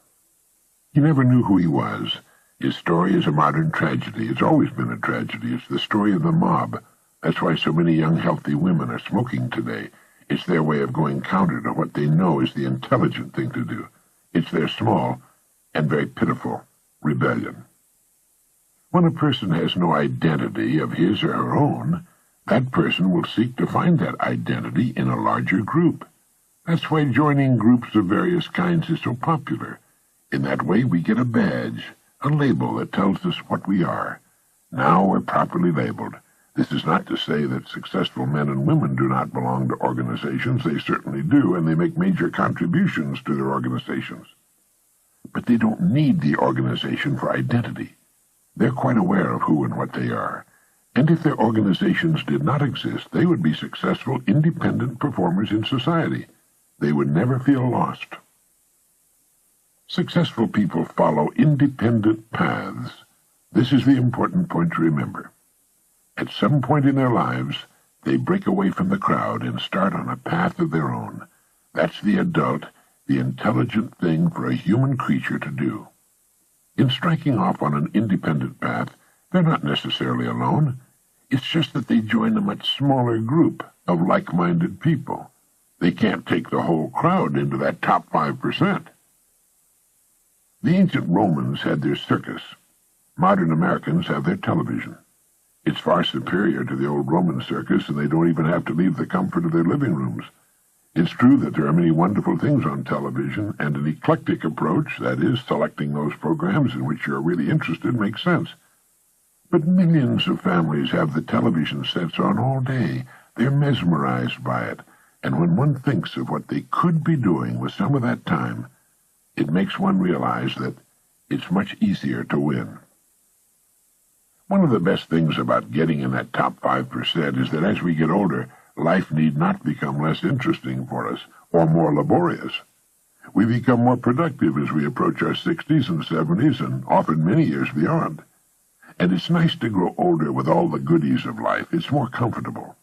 He never knew who he was. His story is a modern tragedy. It's always been a tragedy. It's the story of the mob. That's why so many young, healthy women are smoking today. It's their way of going counter to what they know is the intelligent thing to do. It's their small and very pitiful rebellion. When a person has no identity of his or her own, that person will seek to find that identity in a larger group. That's why joining groups of various kinds is so popular. In that way, we get a badge, a label that tells us what we are. Now we're properly labeled. This is not to say that successful men and women do not belong to organizations. They certainly do, and they make major contributions to their organizations. But they don't need the organization for identity. They're quite aware of who and what they are. And if their organizations did not exist, they would be successful, independent performers in society. They would never feel lost. Successful people follow independent paths. This is the important point to remember. At some point in their lives, they break away from the crowd and start on a path of their own. That's the adult, the intelligent thing for a human creature to do. In striking off on an independent path, they're not necessarily alone. It's just that they join a much smaller group of like-minded people. They can't take the whole crowd into that top 5%. The ancient Romans had their circus. Modern Americans have their television. It's far superior to the old Roman circus, and they don't even have to leave the comfort of their living rooms. It's true that there are many wonderful things on television, and an eclectic approach, that is, selecting those programs in which you're really interested, makes sense. But millions of families have the television sets on all day. They're mesmerized by it, and when one thinks of what they could be doing with some of that time, it makes one realize that it's much easier to win. One of the best things about getting in that top 5% is that as we get older, life need not become less interesting for us or more laborious. We become more productive as we approach our 60s and 70s and often many years beyond. And it's nice to grow older with all the goodies of life. It's more comfortable.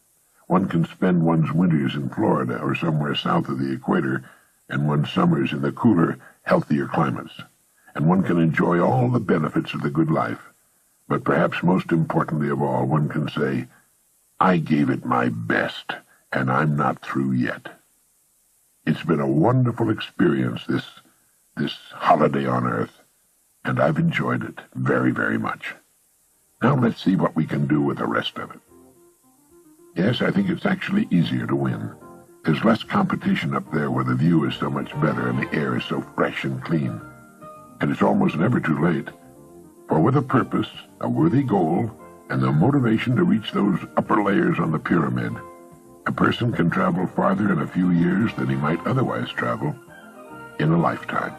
One can spend one's winters in Florida or somewhere south of the equator and one's summers in the cooler, healthier climates. And one can enjoy all the benefits of the good life. But perhaps most importantly of all, one can say, I gave it my best, and I'm not through yet. It's been a wonderful experience, this holiday on Earth, and I've enjoyed it very, very much. Now let's see what we can do with the rest of it. Yes, I think it's actually easier to win. There's less competition up there where the view is so much better and the air is so fresh and clean. And it's almost never too late. For with a purpose, a worthy goal, and the motivation to reach those upper layers on the pyramid, a person can travel farther in a few years than he might otherwise travel in a lifetime.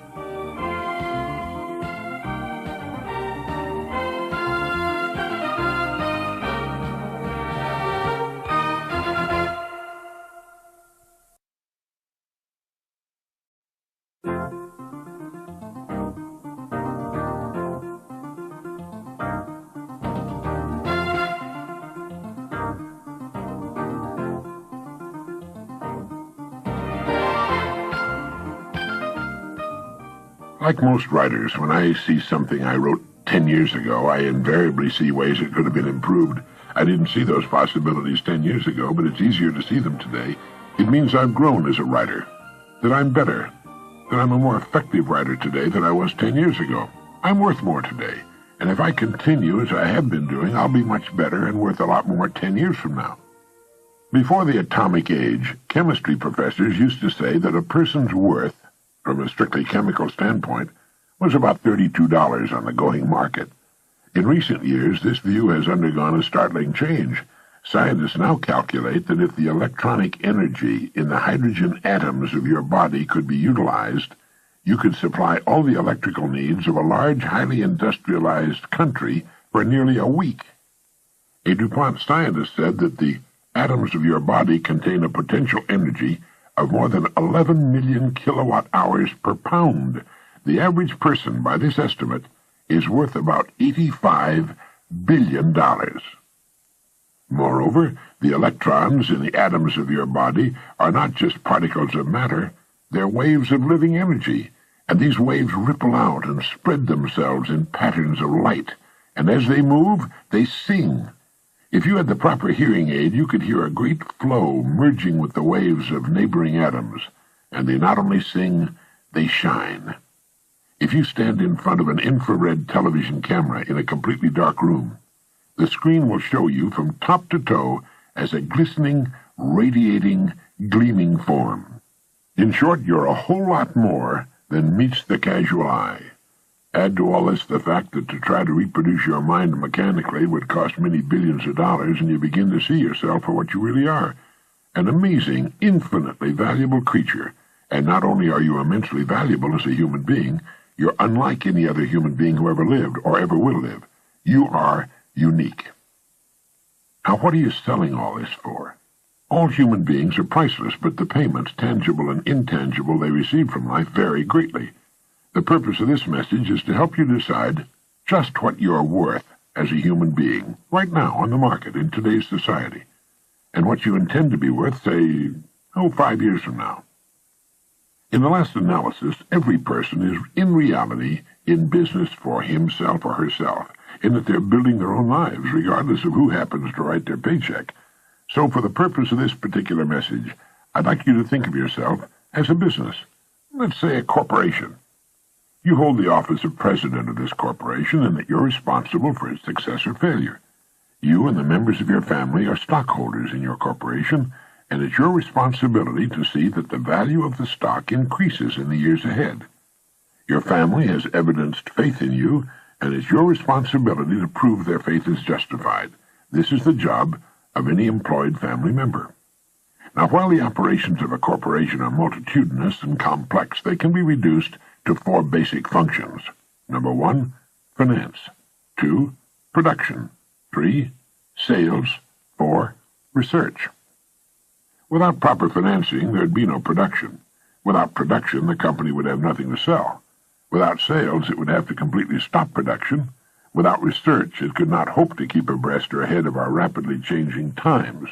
Like most writers, when I see something I wrote 10 years ago, I invariably see ways it could have been improved. I didn't see those possibilities 10 years ago, but it's easier to see them today. It means I've grown as a writer, that I'm better, that I'm a more effective writer today than I was 10 years ago. I'm worth more today, and if I continue as I have been doing, I'll be much better and worth a lot more 10 years from now. Before the atomic age, chemistry professors used to say that a person's worth, from a strictly chemical standpoint, was about $32 on the going market. In recent years, this view has undergone a startling change. Scientists now calculate that if the electronic energy in the hydrogen atoms of your body could be utilized, you could supply all the electrical needs of a large, highly industrialized country for nearly a week. A DuPont scientist said that the atoms of your body contain a potential energy of more than 11 million kilowatt-hours per pound. The average person, by this estimate, is worth about $85 billion. Moreover, the electrons in the atoms of your body are not just particles of matter, they're waves of living energy, and these waves ripple out and spread themselves in patterns of light, and as they move, they sing. If you had the proper hearing aid, you could hear a great flow merging with the waves of neighboring atoms, and they not only sing, they shine. If you stand in front of an infrared television camera in a completely dark room, the screen will show you from top to toe as a glistening, radiating, gleaming form. In short, you're a whole lot more than meets the casual eye. Add to all this the fact that to try to reproduce your mind mechanically would cost many billions of dollars, and you begin to see yourself for what you really are, an amazing, infinitely valuable creature. And not only are you immensely valuable as a human being, you're unlike any other human being who ever lived or ever will live. You are unique. Now, what are you selling all this for? All human beings are priceless, but the payments, tangible and intangible, they receive from life vary greatly. The purpose of this message is to help you decide just what you're worth as a human being, right now on the market in today's society, and what you intend to be worth, say, 5 years from now. In the last analysis, every person is, in reality, in business for himself or herself, in that they're building their own lives, regardless of who happens to write their paycheck. So for the purpose of this particular message, I'd like you to think of yourself as a business, let's say a corporation. You hold the office of president of this corporation, and that you're responsible for its success or failure. You and the members of your family are stockholders in your corporation, and it's your responsibility to see that the value of the stock increases in the years ahead. Your family has evidenced faith in you, and it's your responsibility to prove their faith is justified. This is the job of any employed family member. Now, while the operations of a corporation are multitudinous and complex, they can be reduced to 4 basic functions. Number 1, finance. 2, production. 3, sales. 4, research. Without proper financing, there'd be no production. Without production, the company would have nothing to sell. Without sales, it would have to completely stop production. Without research, it could not hope to keep abreast or ahead of our rapidly changing times.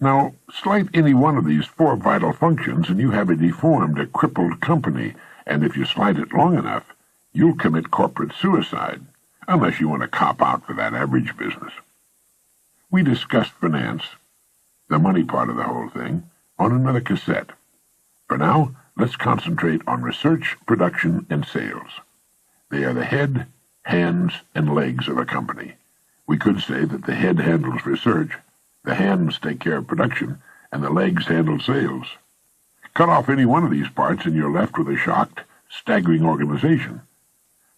Now, slight any one of these 4 vital functions, and you have a deformed, a crippled company, and if you slight it long enough, you'll commit corporate suicide. unless you want to cop out for that average business. We discussed finance, the money part of the whole thing, on another cassette. For now, let's concentrate on research, production, and sales. They are the head, hands, and legs of a company. We could say that the head handles research, the hands take care of production, and the legs handle sales. Cut off any one of these parts and you're left with a shocked, staggering organization.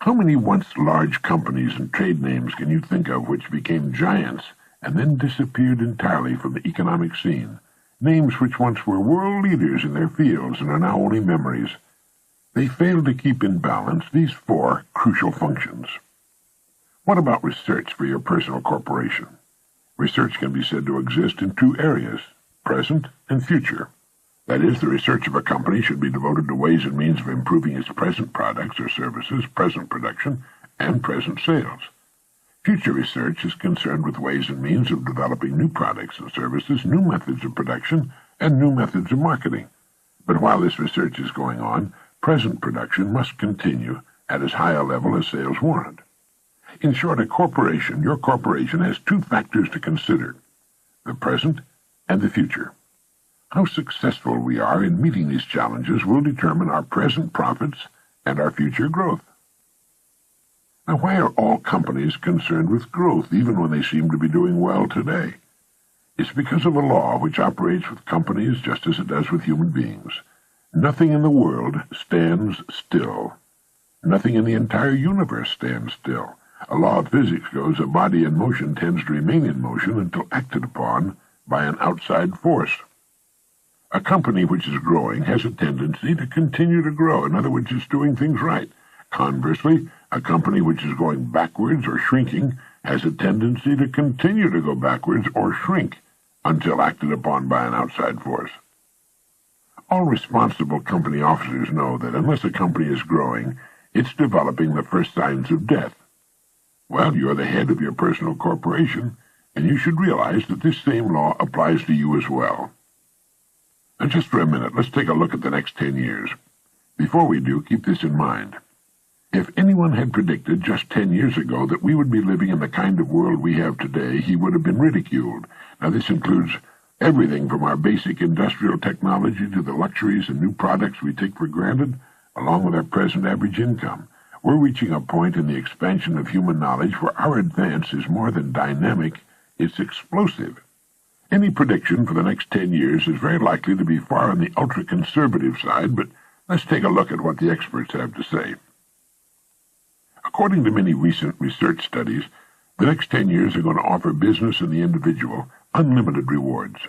How many once large companies and trade names can you think of which became giants and then disappeared entirely from the economic scene? Names which once were world leaders in their fields and are now only memories. They failed to keep in balance these four crucial functions. What about research for your personal corporation? Research can be said to exist in two areas, present and future. That is, the research of a company should be devoted to ways and means of improving its present products or services, present production, and present sales. Future research is concerned with ways and means of developing new products and services, new methods of production, and new methods of marketing. But while this research is going on, present production must continue at as high a level as sales warrant. In short, your corporation has two factors to consider, the present and the future. How successful we are in meeting these challenges will determine our present profits and our future growth. Now, why are all companies concerned with growth, even when they seem to be doing well today? It's because of a law which operates with companies just as it does with human beings. Nothing in the world stands still. Nothing in the entire universe stands still. A law of physics goes, a body in motion tends to remain in motion until acted upon by an outside force. A company which is growing has a tendency to continue to grow. In other words, it's doing things right. Conversely, a company which is going backwards or shrinking has a tendency to continue to go backwards or shrink until acted upon by an outside force. All responsible company officers know that unless a company is growing, it's developing the first signs of death. Well, you're the head of your personal corporation, and you should realize that this same law applies to you as well. Now, just for a minute, let's take a look at the next 10 years. Before we do, keep this in mind. If anyone had predicted just 10 years ago that we would be living in the kind of world we have today, he would have been ridiculed. Now, this includes everything from our basic industrial technology to the luxuries and new products we take for granted, along with our present average income. We're reaching a point in the expansion of human knowledge where our advance is more than dynamic, it's explosive. Any prediction for the next 10 years is very likely to be far on the ultra-conservative side, but let's take a look at what the experts have to say. According to many recent research studies, the next 10 years are going to offer business and the individual unlimited rewards.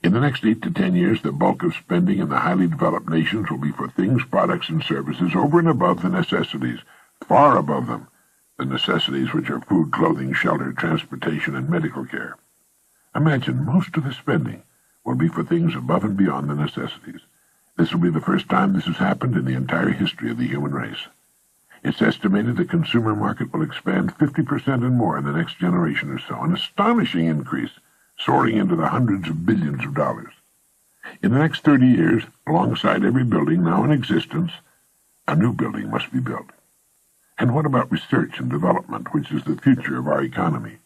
In the next 8 to 10 years, the bulk of spending in the highly developed nations will be for things, products, and services over and above the necessities, far above them, the necessities which are food, clothing, shelter, transportation, and medical care. Imagine most of the spending will be for things above and beyond the necessities. This will be the first time this has happened in the entire history of the human race. It's estimated the consumer market will expand 50% and more in the next generation or so, an astonishing increase, soaring into the hundreds of billions of dollars. In the next 30 years, alongside every building now in existence, a new building must be built. And what about research and development, which is the future of our economy?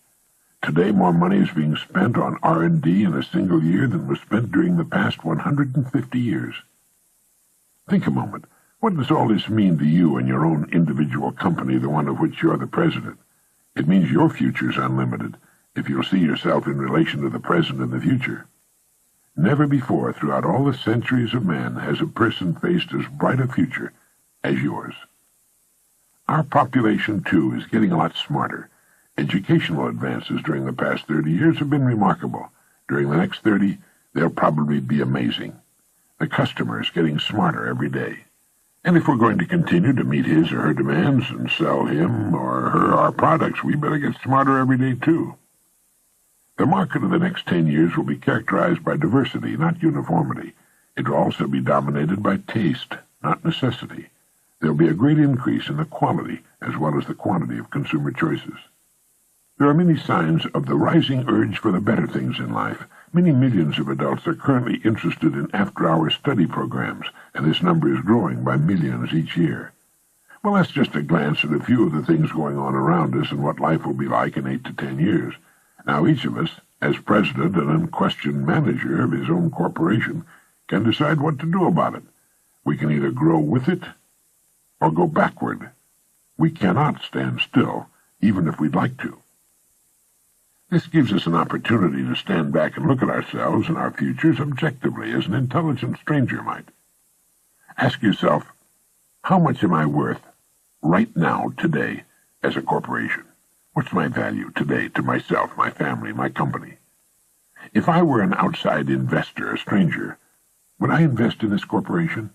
Today, more money is being spent on R&D in a single year than was spent during the past 150 years. Think a moment. What does all this mean to you and your own individual company, the one of which you're the president? It means your future's unlimited, if you'll see yourself in relation to the present and the future. Never before, throughout all the centuries of man, has a person faced as bright a future as yours. Our population, too, is getting a lot smarter. Educational advances during the past 30 years have been remarkable. During the next 30, they'll probably be amazing. The customer is getting smarter every day. And if we're going to continue to meet his or her demands and sell him or her our products, we better get smarter every day, too. The market of the next 10 years will be characterized by diversity, not uniformity. It will also be dominated by taste, not necessity. There will be a great increase in the quality as well as the quantity of consumer choices. There are many signs of the rising urge for the better things in life. Many millions of adults are currently interested in after-hour study programs, and this number is growing by millions each year. Well, that's just a glance at a few of the things going on around us and what life will be like in 8 to 10 years. Now, each of us, as president and unquestioned manager of his own corporation, can decide what to do about it. We can either grow with it or go backward. We cannot stand still, even if we'd like to. This gives us an opportunity to stand back and look at ourselves and our futures objectively, as an intelligent stranger might. Ask yourself, how much am I worth right now, today, as a corporation? What's my value today to myself, my family, my company? If I were an outside investor, a stranger, would I invest in this corporation?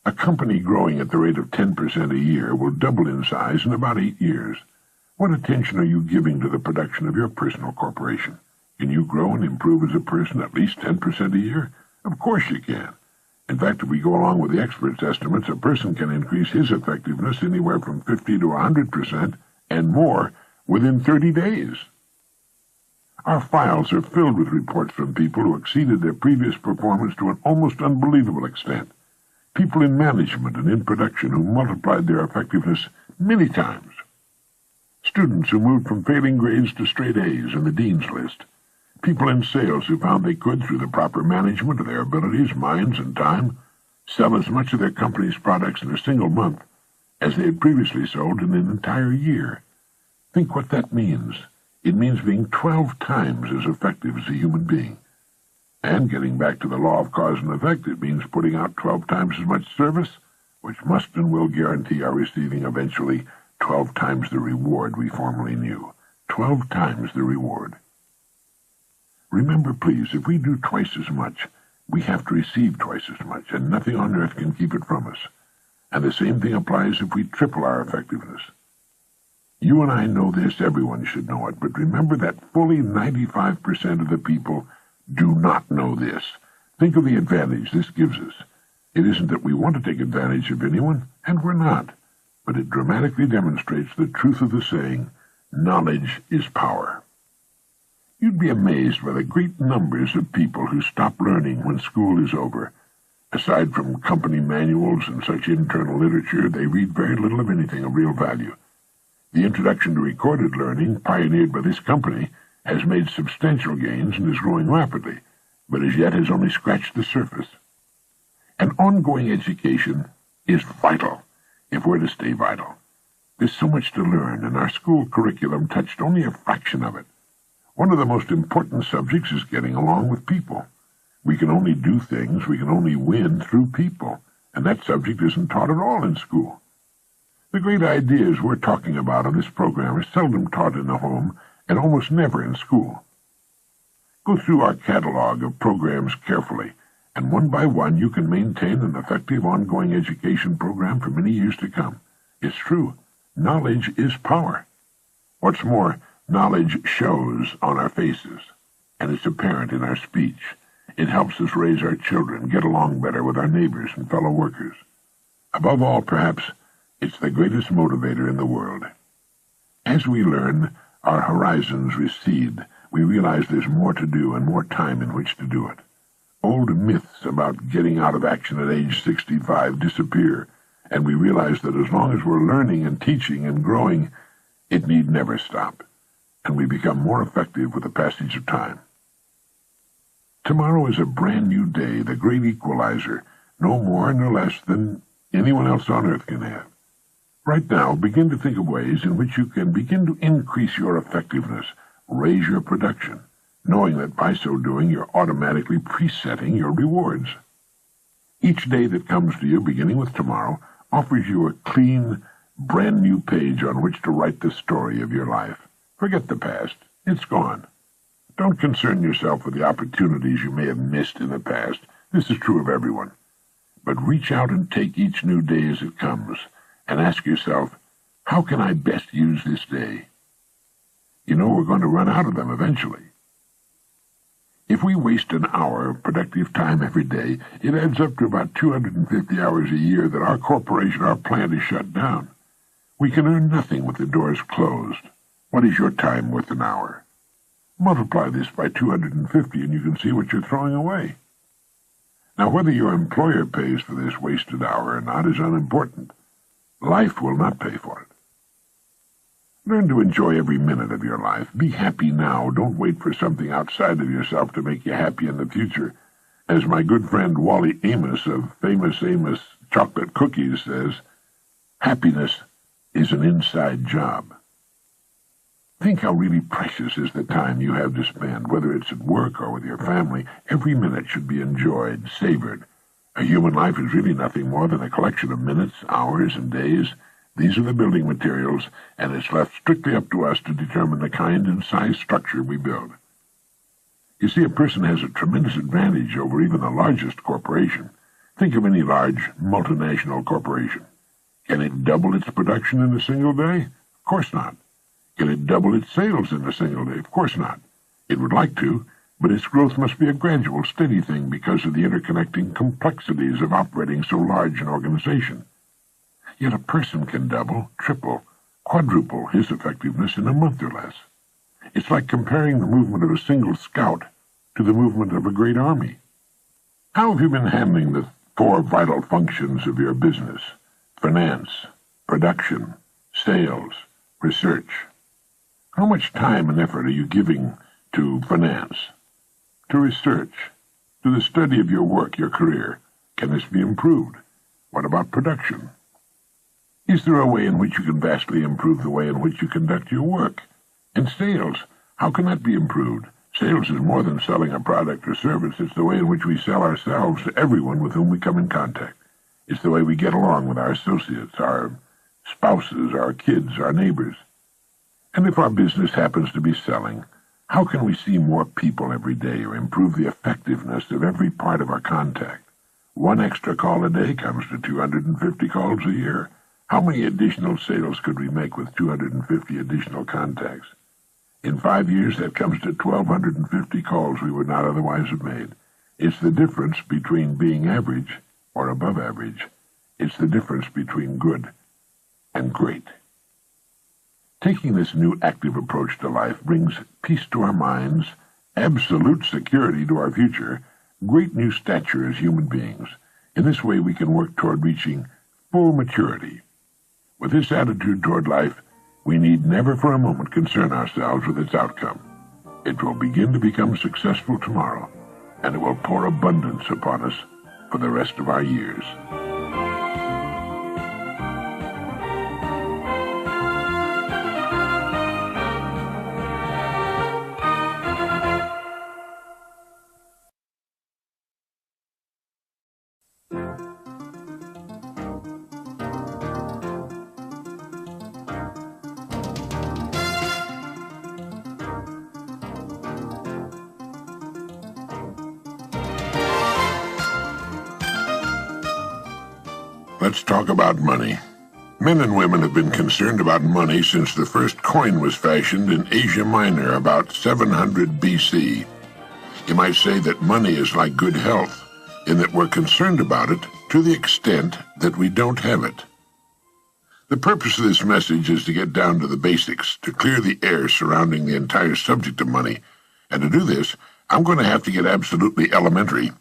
A company growing at the rate of 10% a year will double in size in about 8 years. What attention are you giving to the production of your personal corporation? Can you grow and improve as a person at least 10% a year? Of course you can. In fact, if we go along with the experts' estimates, a person can increase his effectiveness anywhere from 50 to 100% and more within 30 days. Our files are filled with reports from people who exceeded their previous performance to an almost unbelievable extent. People in management and in production who multiplied their effectiveness many times. Students who moved from failing grades to straight A's in the dean's list. People in sales who found they could, through the proper management of their abilities, minds, and time, sell as much of their company's products in a single month as they had previously sold in an entire year. Think what that means. It means being 12 times as effective as a human being. And getting back to the law of cause and effect, it means putting out 12 times as much service, which must and will guarantee our receiving eventually 12 times the reward we formerly knew. 12 times the reward. Remember, please, if we do twice as much, we have to receive twice as much, and nothing on earth can keep it from us. And the same thing applies if we triple our effectiveness. You and I know this, everyone should know it, but remember that fully 95% of the people do not know this. Think of the advantage this gives us. It isn't that we want to take advantage of anyone, and we're not, but it dramatically demonstrates the truth of the saying, knowledge is power. You'd be amazed by the great numbers of people who stop learning when school is over. Aside from company manuals and such internal literature, they read very little of anything of real value. The introduction to recorded learning, pioneered by this company, has made substantial gains and is growing rapidly, but as yet has only scratched the surface. An ongoing education is vital if we're to stay vital. There's so much to learn, and our school curriculum touched only a fraction of it. One of the most important subjects is getting along with people. We can only do things, we can only win through people, and that subject isn't taught at all in school. The great ideas we're talking about on this program are seldom taught in the home and almost never in school. Go through our catalog of programs carefully, and one by one you can maintain an effective ongoing education program for many years to come. It's true, knowledge is power. What's more, knowledge shows on our faces, and it's apparent in our speech. It helps us raise our children, get along better with our neighbors and fellow workers. Above all, perhaps, it's the greatest motivator in the world. As we learn, our horizons recede. We realize there's more to do and more time in which to do it. Old myths about getting out of action at age 65 disappear, and we realize that as long as we're learning and teaching and growing, it need never stop, and we become more effective with the passage of time. Tomorrow is a brand new day, the great equalizer, no more nor less than anyone else on earth can have. Right now, begin to think of ways in which you can begin to increase your effectiveness, raise your production, knowing that by so doing you're automatically presetting your rewards. Each day that comes to you, beginning with tomorrow, offers you a clean, brand new page on which to write the story of your life. Forget the past. It's gone. Don't concern yourself with the opportunities you may have missed in the past. This is true of everyone. But reach out and take each new day as it comes, and ask yourself, how can I best use this day? You know we're going to run out of them eventually. If we waste an hour of productive time every day, it adds up to about 250 hours a year that our corporation, our plant is shut down. We can earn nothing with the doors closed. What is your time worth an hour? Multiply this by 250 and you can see what you're throwing away. Now, whether your employer pays for this wasted hour or not is unimportant. life will not pay for it. Learn to enjoy every minute of your life. Be happy now. Don't wait for something outside of yourself to make you happy in the future. As my good friend Wally Amos of Famous Amos Chocolate Cookies says, happiness is an inside job. Think how really precious is the time you have to spend, whether it's at work or with your family. Every minute should be enjoyed, savored. A human life is really nothing more than a collection of minutes, hours, and days. These are the building materials, and it's left strictly up to us to determine the kind and size structure we build. You see, a person has a tremendous advantage over even the largest corporation. Think of any large multinational corporation. Can it double its production in a single day? Of course not. Can it double its sales in a single day? Of course not. It would like to, but its growth must be a gradual, steady thing because of the interconnecting complexities of operating so large an organization. Yet a person can double, triple, quadruple his effectiveness in a month or less. It's like comparing the movement of a single scout to the movement of a great army. How have you been handling the 4 vital functions of your business? Finance, production, sales, research. How much time and effort are you giving to finance, to research, to the study of your work, your career? Can this be improved? What about production? Is there a way in which you can vastly improve the way in which you conduct your work? And sales, how can that be improved? Sales is more than selling a product or service. It's the way in which we sell ourselves to everyone with whom we come in contact. It's the way we get along with our associates, our spouses, our kids, our neighbors. And if our business happens to be selling, how can we see more people every day or improve the effectiveness of every part of our contact? 1 extra call a day comes to 250 calls a year. How many additional sales could we make with 250 additional contacts? In 5 years, that comes to 1,250 calls we would not otherwise have made. It's the difference between being average or above average. It's the difference between good and great. Taking this new active approach to life brings peace to our minds, absolute security to our future, great new stature as human beings. In this way, we can work toward reaching full maturity. With this attitude toward life, we need never for a moment concern ourselves with its outcome. It will begin to become successful tomorrow, and it will pour abundance upon us for the rest of our years. Let's talk about money. Men and women have been concerned about money since the first coin was fashioned in Asia Minor about 700 BC. You might say that money is like good health, in that we're concerned about it to the extent that we don't have it. The purpose of this message is to get down to the basics, to clear the air surrounding the entire subject of money. And to do this, I'm going to have to get absolutely elementary.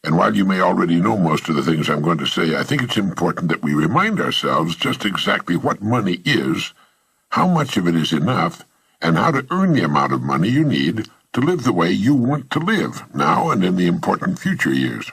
And while you may already know most of the things I'm going to say, I think it's important that we remind ourselves just exactly what money is, how much of it is enough, and how to earn the amount of money you need to live the way you want to live, now and in the important future years.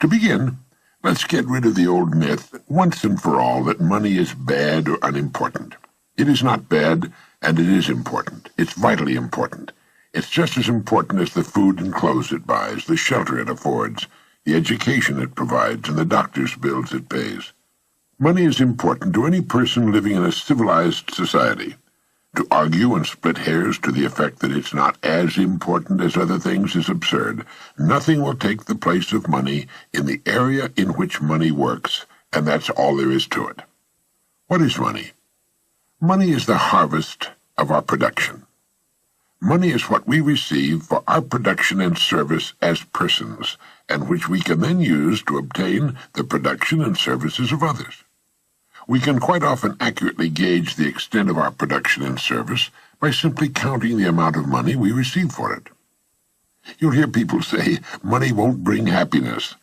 To begin, let's get rid of the old myth, once and for all, that money is bad or unimportant. It is not bad, and it is important. It's vitally important. It's just as important as the food and clothes it buys, the shelter it affords, the education it provides, and the doctor's bills it pays. Money is important to any person living in a civilized society. To argue and split hairs to the effect that it's not as important as other things is absurd. Nothing will take the place of money in the area in which money works, and that's all there is to it. What is money? Money is the harvest of our production. Money is what we receive for our production and service as persons, and which we can then use to obtain the production and services of others. We can quite often accurately gauge the extent of our production and service by simply counting the amount of money we receive for it. You'll hear people say, money won't bring happiness.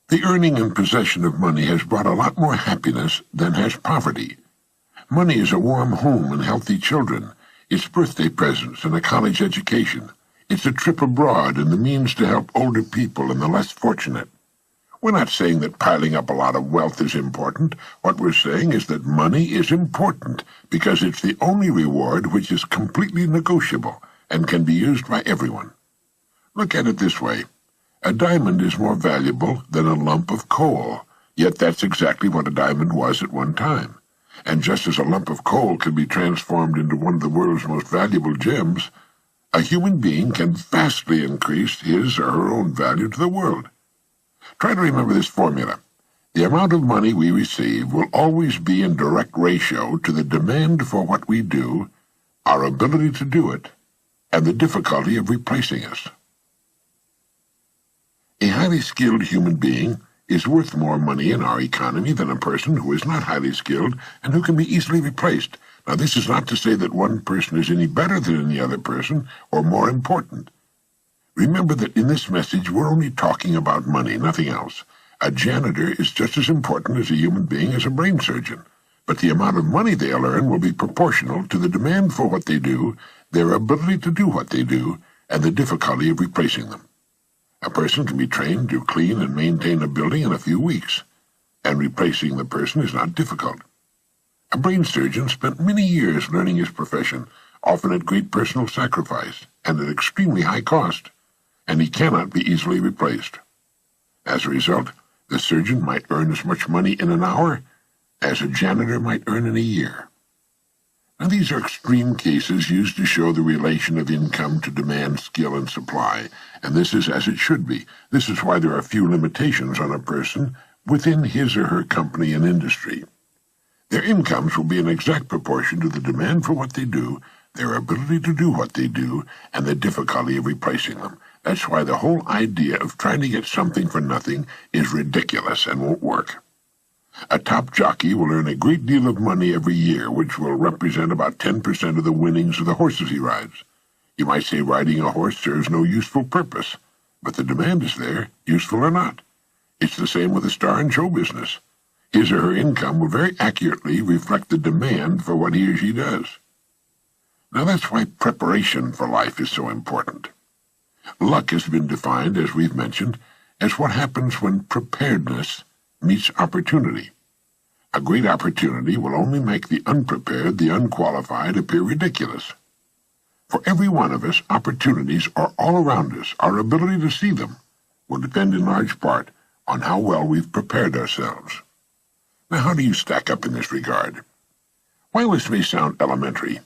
The earning and possession of money has brought a lot more happiness than has poverty. Money is a warm home and healthy children. It's birthday presents and a college education. It's a trip abroad and the means to help older people and the less fortunate. We're not saying that piling up a lot of wealth is important. What we're saying is that money is important because it's the only reward which is completely negotiable and can be used by everyone. Look at it this way. A diamond is more valuable than a lump of coal, yet that's exactly what a diamond was at one time. And just as a lump of coal can be transformed into one of the world's most valuable gems, a human being can vastly increase his or her own value to the world. Try to remember this formula. The amount of money we receive will always be in direct ratio to the demand for what we do, our ability to do it, and the difficulty of replacing us. A highly skilled human being is worth more money in our economy than a person who is not highly skilled and who can be easily replaced. Now, this is not to say that one person is any better than any other person or more important. Remember that in this message we're only talking about money, nothing else. A janitor is just as important as a human being as a brain surgeon, but the amount of money they'll earn will be proportional to the demand for what they do, their ability to do what they do, and the difficulty of replacing them. A person can be trained to clean and maintain a building in a few weeks, and replacing the person is not difficult. A brain surgeon spent many years learning his profession, often at great personal sacrifice and at extremely high cost, and he cannot be easily replaced. As a result, the surgeon might earn as much money in an hour as a janitor might earn in a year. Now, these are extreme cases used to show the relation of income to demand, skill, and supply, and this is as it should be. This is why there are few limitations on a person within his or her company and industry. Their incomes will be in exact proportion to the demand for what they do, their ability to do what they do, and the difficulty of replacing them. That's why the whole idea of trying to get something for nothing is ridiculous and won't work. A top jockey will earn a great deal of money every year, which will represent about 10% of the winnings of the horses he rides. You might say riding a horse serves no useful purpose, but the demand is there, useful or not. It's the same with a star in show business. His or her income will very accurately reflect the demand for what he or she does. Now that's why preparation for life is so important. Luck has been defined, as we've mentioned, as what happens when preparedness meets opportunity. A great opportunity will only make the unprepared, the unqualified, appear ridiculous. For every one of us, opportunities are all around us. Our ability to see them will depend in large part on how well we've prepared ourselves. Now, how do you stack up in this regard? While this may sound elementary,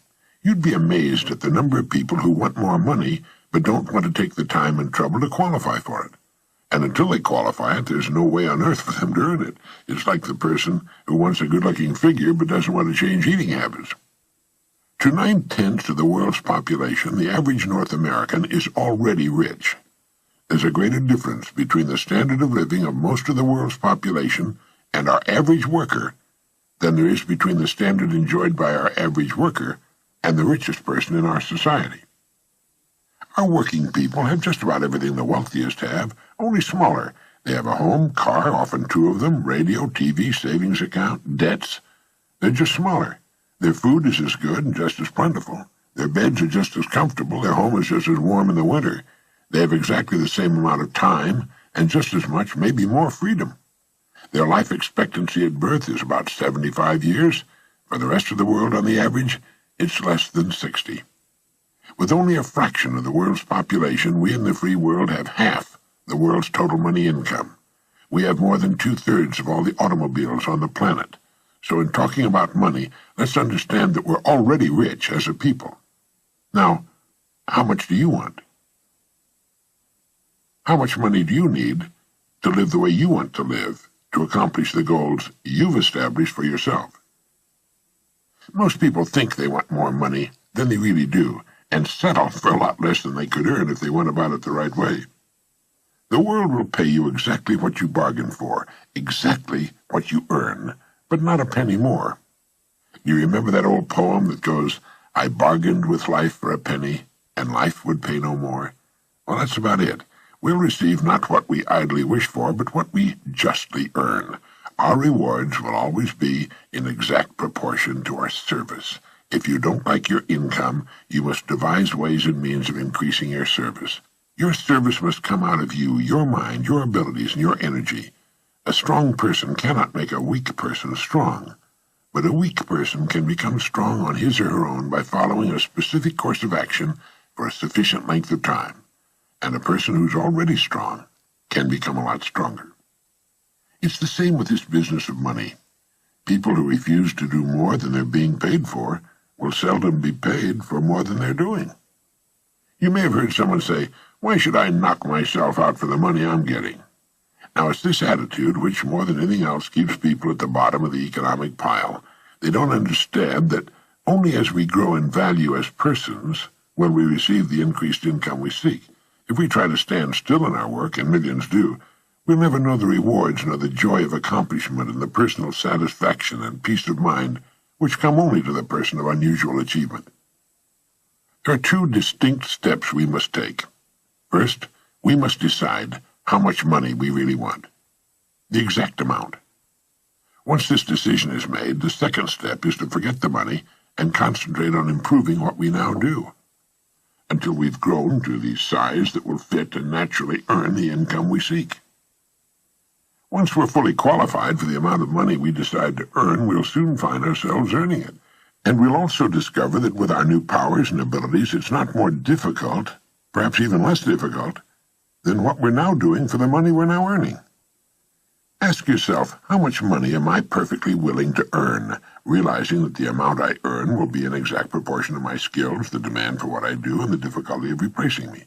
you'd be amazed at the number of people who want more money but don't want to take the time and trouble to qualify for it. And until they qualify it, there's no way on earth for them to earn it. It's like the person who wants a good-looking figure but doesn't want to change eating habits. To 9/10 of the world's population, the average North American is already rich. There's a greater difference between the standard of living of most of the world's population and our average worker than there is between the standard enjoyed by our average worker and the richest person in our society. Our working people have just about everything the wealthiest have, only smaller. They have a home, car, often two of them, radio, TV, savings account, debts. They're just smaller. Their food is as good and just as plentiful. Their beds are just as comfortable. Their home is just as warm in the winter. They have exactly the same amount of time and just as much, maybe more, freedom. Their life expectancy at birth is about 75 years. For the rest of the world, on the average, it's less than 60. With only a fraction of the world's population, we in the free world have half the world's total money income. We have more than 2/3 of all the automobiles on the planet. So in talking about money, let's understand that we're already rich as a people. Now, how much do you want? How much money do you need to live the way you want to live, to accomplish the goals you've established for yourself? Most people think they want more money than they really do, and settle for a lot less than they could earn if they went about it the right way. The world will pay you exactly what you bargained for, exactly what you earn, but not a penny more. You remember that old poem that goes, "I bargained with life for a penny, and life would pay no more"? Well, that's about it. we'll receive not what we idly wish for, but what we justly earn. Our rewards will always be in exact proportion to our service. If you don't like your income, you must devise ways and means of increasing your service. Your service must come out of you, your mind, your abilities, and your energy. A strong person cannot make a weak person strong, but a weak person can become strong on his or her own by following a specific course of action for a sufficient length of time, and a person who's already strong can become a lot stronger. It's the same with this business of money. People who refuse to do more than they're being paid for will seldom be paid for more than they're doing. You may have heard someone say, "Why should I knock myself out for the money I'm getting?" Now, it's this attitude which, more than anything else, keeps people at the bottom of the economic pile. They don't understand that only as we grow in value as persons will we receive the increased income we seek. If we try to stand still in our work, and millions do, we'll never know the rewards nor the joy of accomplishment and the personal satisfaction and peace of mind which come only to the person of unusual achievement. There are two distinct steps we must take. First, we must decide how much money we really want, the exact amount. Once this decision is made, the second step is to forget the money and concentrate on improving what we now do, until we've grown to the size that will fit and naturally earn the income we seek. Once we're fully qualified for the amount of money we decide to earn, we'll soon find ourselves earning it. And we'll also discover that with our new powers and abilities, it's not more difficult, perhaps even less difficult, than what we're now doing for the money we're now earning. Ask yourself, how much money am I perfectly willing to earn, realizing that the amount I earn will be in exact proportion to my skills, the demand for what I do, and the difficulty of replacing me?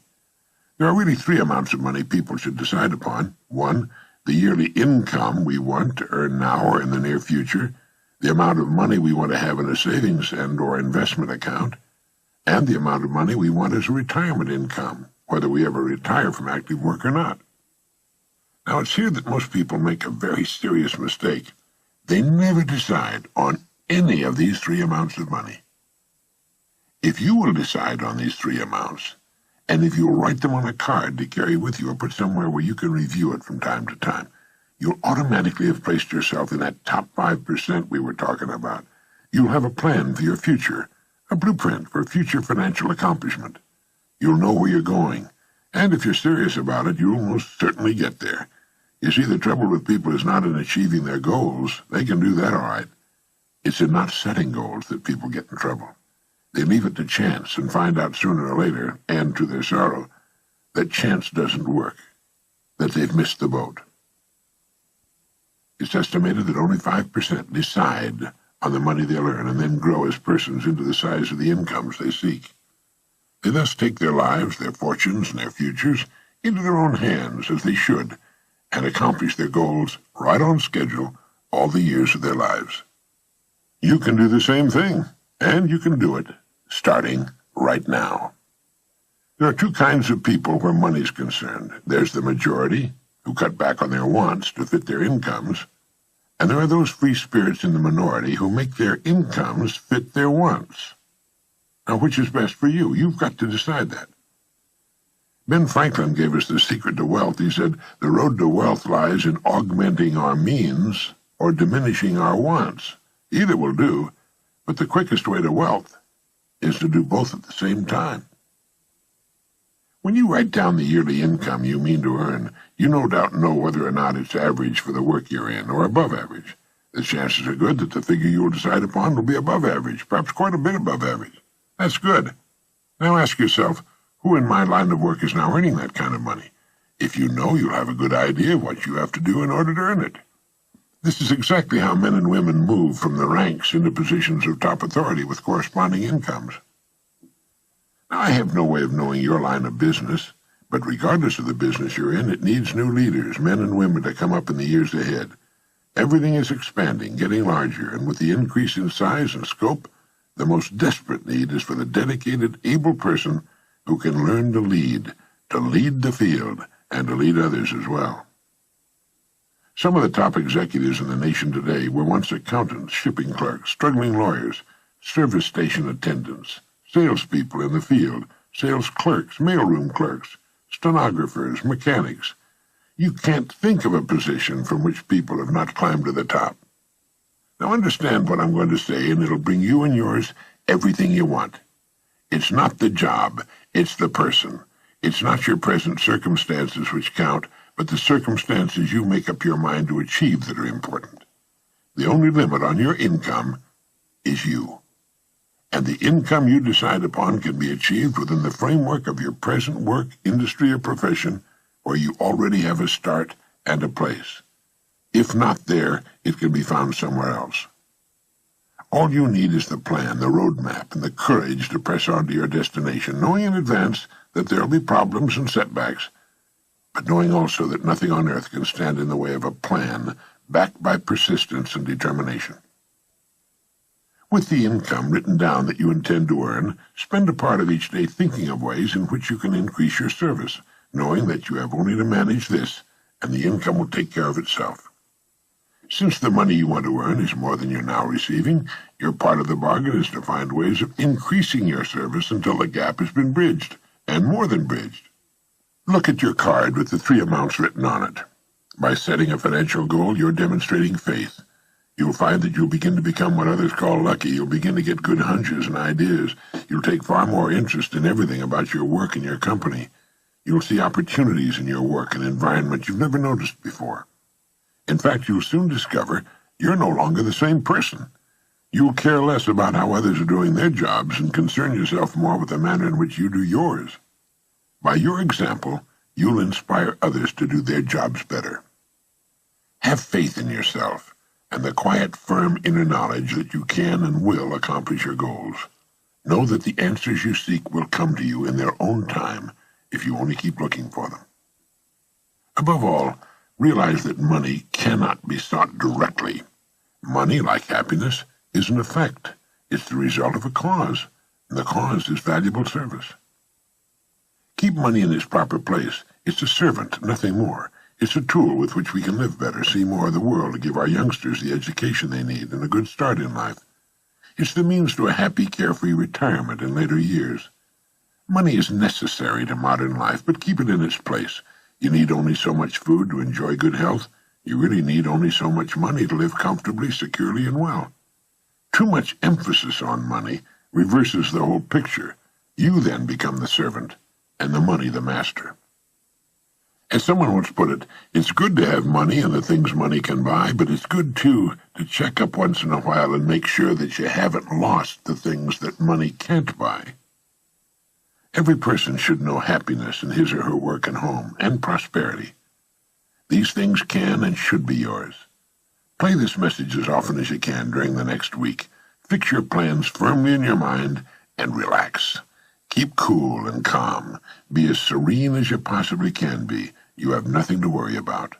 There are really three amounts of money people should decide upon. One, the yearly income we want to earn now or in the near future, the amount of money we want to have in a savings and or investment account, and the amount of money we want as a retirement income, whether we ever retire from active work or not. Now, it's here that most people make a very serious mistake. They never decide on any of these three amounts of money. If you will decide on these three amounts, and if you'll write them on a card to carry with you or put somewhere where you can review it from time to time, you'll automatically have placed yourself in that top 5% we were talking about. You'll have a plan for your future, a blueprint for future financial accomplishment. You'll know where you're going, and if you're serious about it, you'll most certainly get there. You see, the trouble with people is not in achieving their goals. They can do that all right. It's in not setting goals that people get in trouble. They leave it to chance and find out sooner or later, and to their sorrow, that chance doesn't work, that they've missed the boat. It's estimated that only 5% decide on the money they'll earn and then grow as persons into the size of the incomes they seek. They thus take their lives, their fortunes, and their futures into their own hands, as they should, and accomplish their goals right on schedule all the years of their lives. You can do the same thing, and you can do it starting right now. There are two kinds of people where money's concerned. There's the majority, who cut back on their wants to fit their incomes, and there are those free spirits in the minority who make their incomes fit their wants. Now, which is best for you? You've got to decide that. Ben Franklin gave us the secret to wealth. He said, the road to wealth lies in augmenting our means or diminishing our wants. Either will do, but the quickest way to wealth is to do both at the same time. When you write down the yearly income you mean to earn, you no doubt know whether or not it's average for the work you're in, or above average. The chances are good that the figure you will decide upon will be above average, perhaps quite a bit above average. That's good. Now ask yourself, who in my line of work is now earning that kind of money? If you know, you'll have a good idea of what you have to do in order to earn it. This is exactly how men and women move from the ranks into positions of top authority with corresponding incomes. Now, I have no way of knowing your line of business, but regardless of the business you're in, it needs new leaders, men and women, to come up in the years ahead. Everything is expanding, getting larger, and with the increase in size and scope, the most desperate need is for the dedicated, able person who can learn to lead the field, and to lead others as well. Some of the top executives in the nation today were once accountants, shipping clerks, struggling lawyers, service station attendants, salespeople in the field, sales clerks, mailroom clerks, stenographers, mechanics. You can't think of a position from which people have not climbed to the top. Now understand what I'm going to say, and it'll bring you and yours everything you want. It's not the job, it's the person. It's not your present circumstances which count, but the circumstances you make up your mind to achieve that are important. The only limit on your income is you. And the income you decide upon can be achieved within the framework of your present work, industry, or profession, where you already have a start and a place. If not there, it can be found somewhere else. All you need is the plan, the roadmap, and the courage to press on to your destination, knowing in advance that there will be problems and setbacks, but knowing also that nothing on earth can stand in the way of a plan backed by persistence and determination. With the income written down that you intend to earn, spend a part of each day thinking of ways in which you can increase your service, knowing that you have only to manage this, and the income will take care of itself. Since the money you want to earn is more than you're now receiving, your part of the bargain is to find ways of increasing your service until the gap has been bridged, and more than bridged. Look at your card with the 3 amounts written on it. By setting a financial goal, you're demonstrating faith. You'll find that you'll begin to become what others call lucky. You'll begin to get good hunches and ideas. You'll take far more interest in everything about your work and your company. You'll see opportunities in your work and environment you've never noticed before. In fact, you'll soon discover you're no longer the same person. You'll care less about how others are doing their jobs and concern yourself more with the manner in which you do yours. By your example, you'll inspire others to do their jobs better. Have faith in yourself and the quiet, firm inner knowledge that you can and will accomplish your goals. Know that the answers you seek will come to you in their own time if you only keep looking for them. Above all, realize that money cannot be sought directly. Money, like happiness, is an effect. It's the result of a cause, and the cause is valuable service. Keep money in its proper place. It's a servant, nothing more. It's a tool with which we can live better, see more of the world, and give our youngsters the education they need and a good start in life. It's the means to a happy, carefree retirement in later years. Money is necessary to modern life, but keep it in its place. You need only so much food to enjoy good health. You really need only so much money to live comfortably, securely, and well. Too much emphasis on money reverses the whole picture. You then become the servant, and the money the master. As someone once put it, it's good to have money and the things money can buy, but it's good, too, to check up once in a while and make sure that you haven't lost the things that money can't buy. Every person should know happiness in his or her work and home, and prosperity. These things can and should be yours. Play this message as often as you can during the next week. Fix your plans firmly in your mind and relax. Keep cool and calm. Be as serene as you possibly can be. You have nothing to worry about.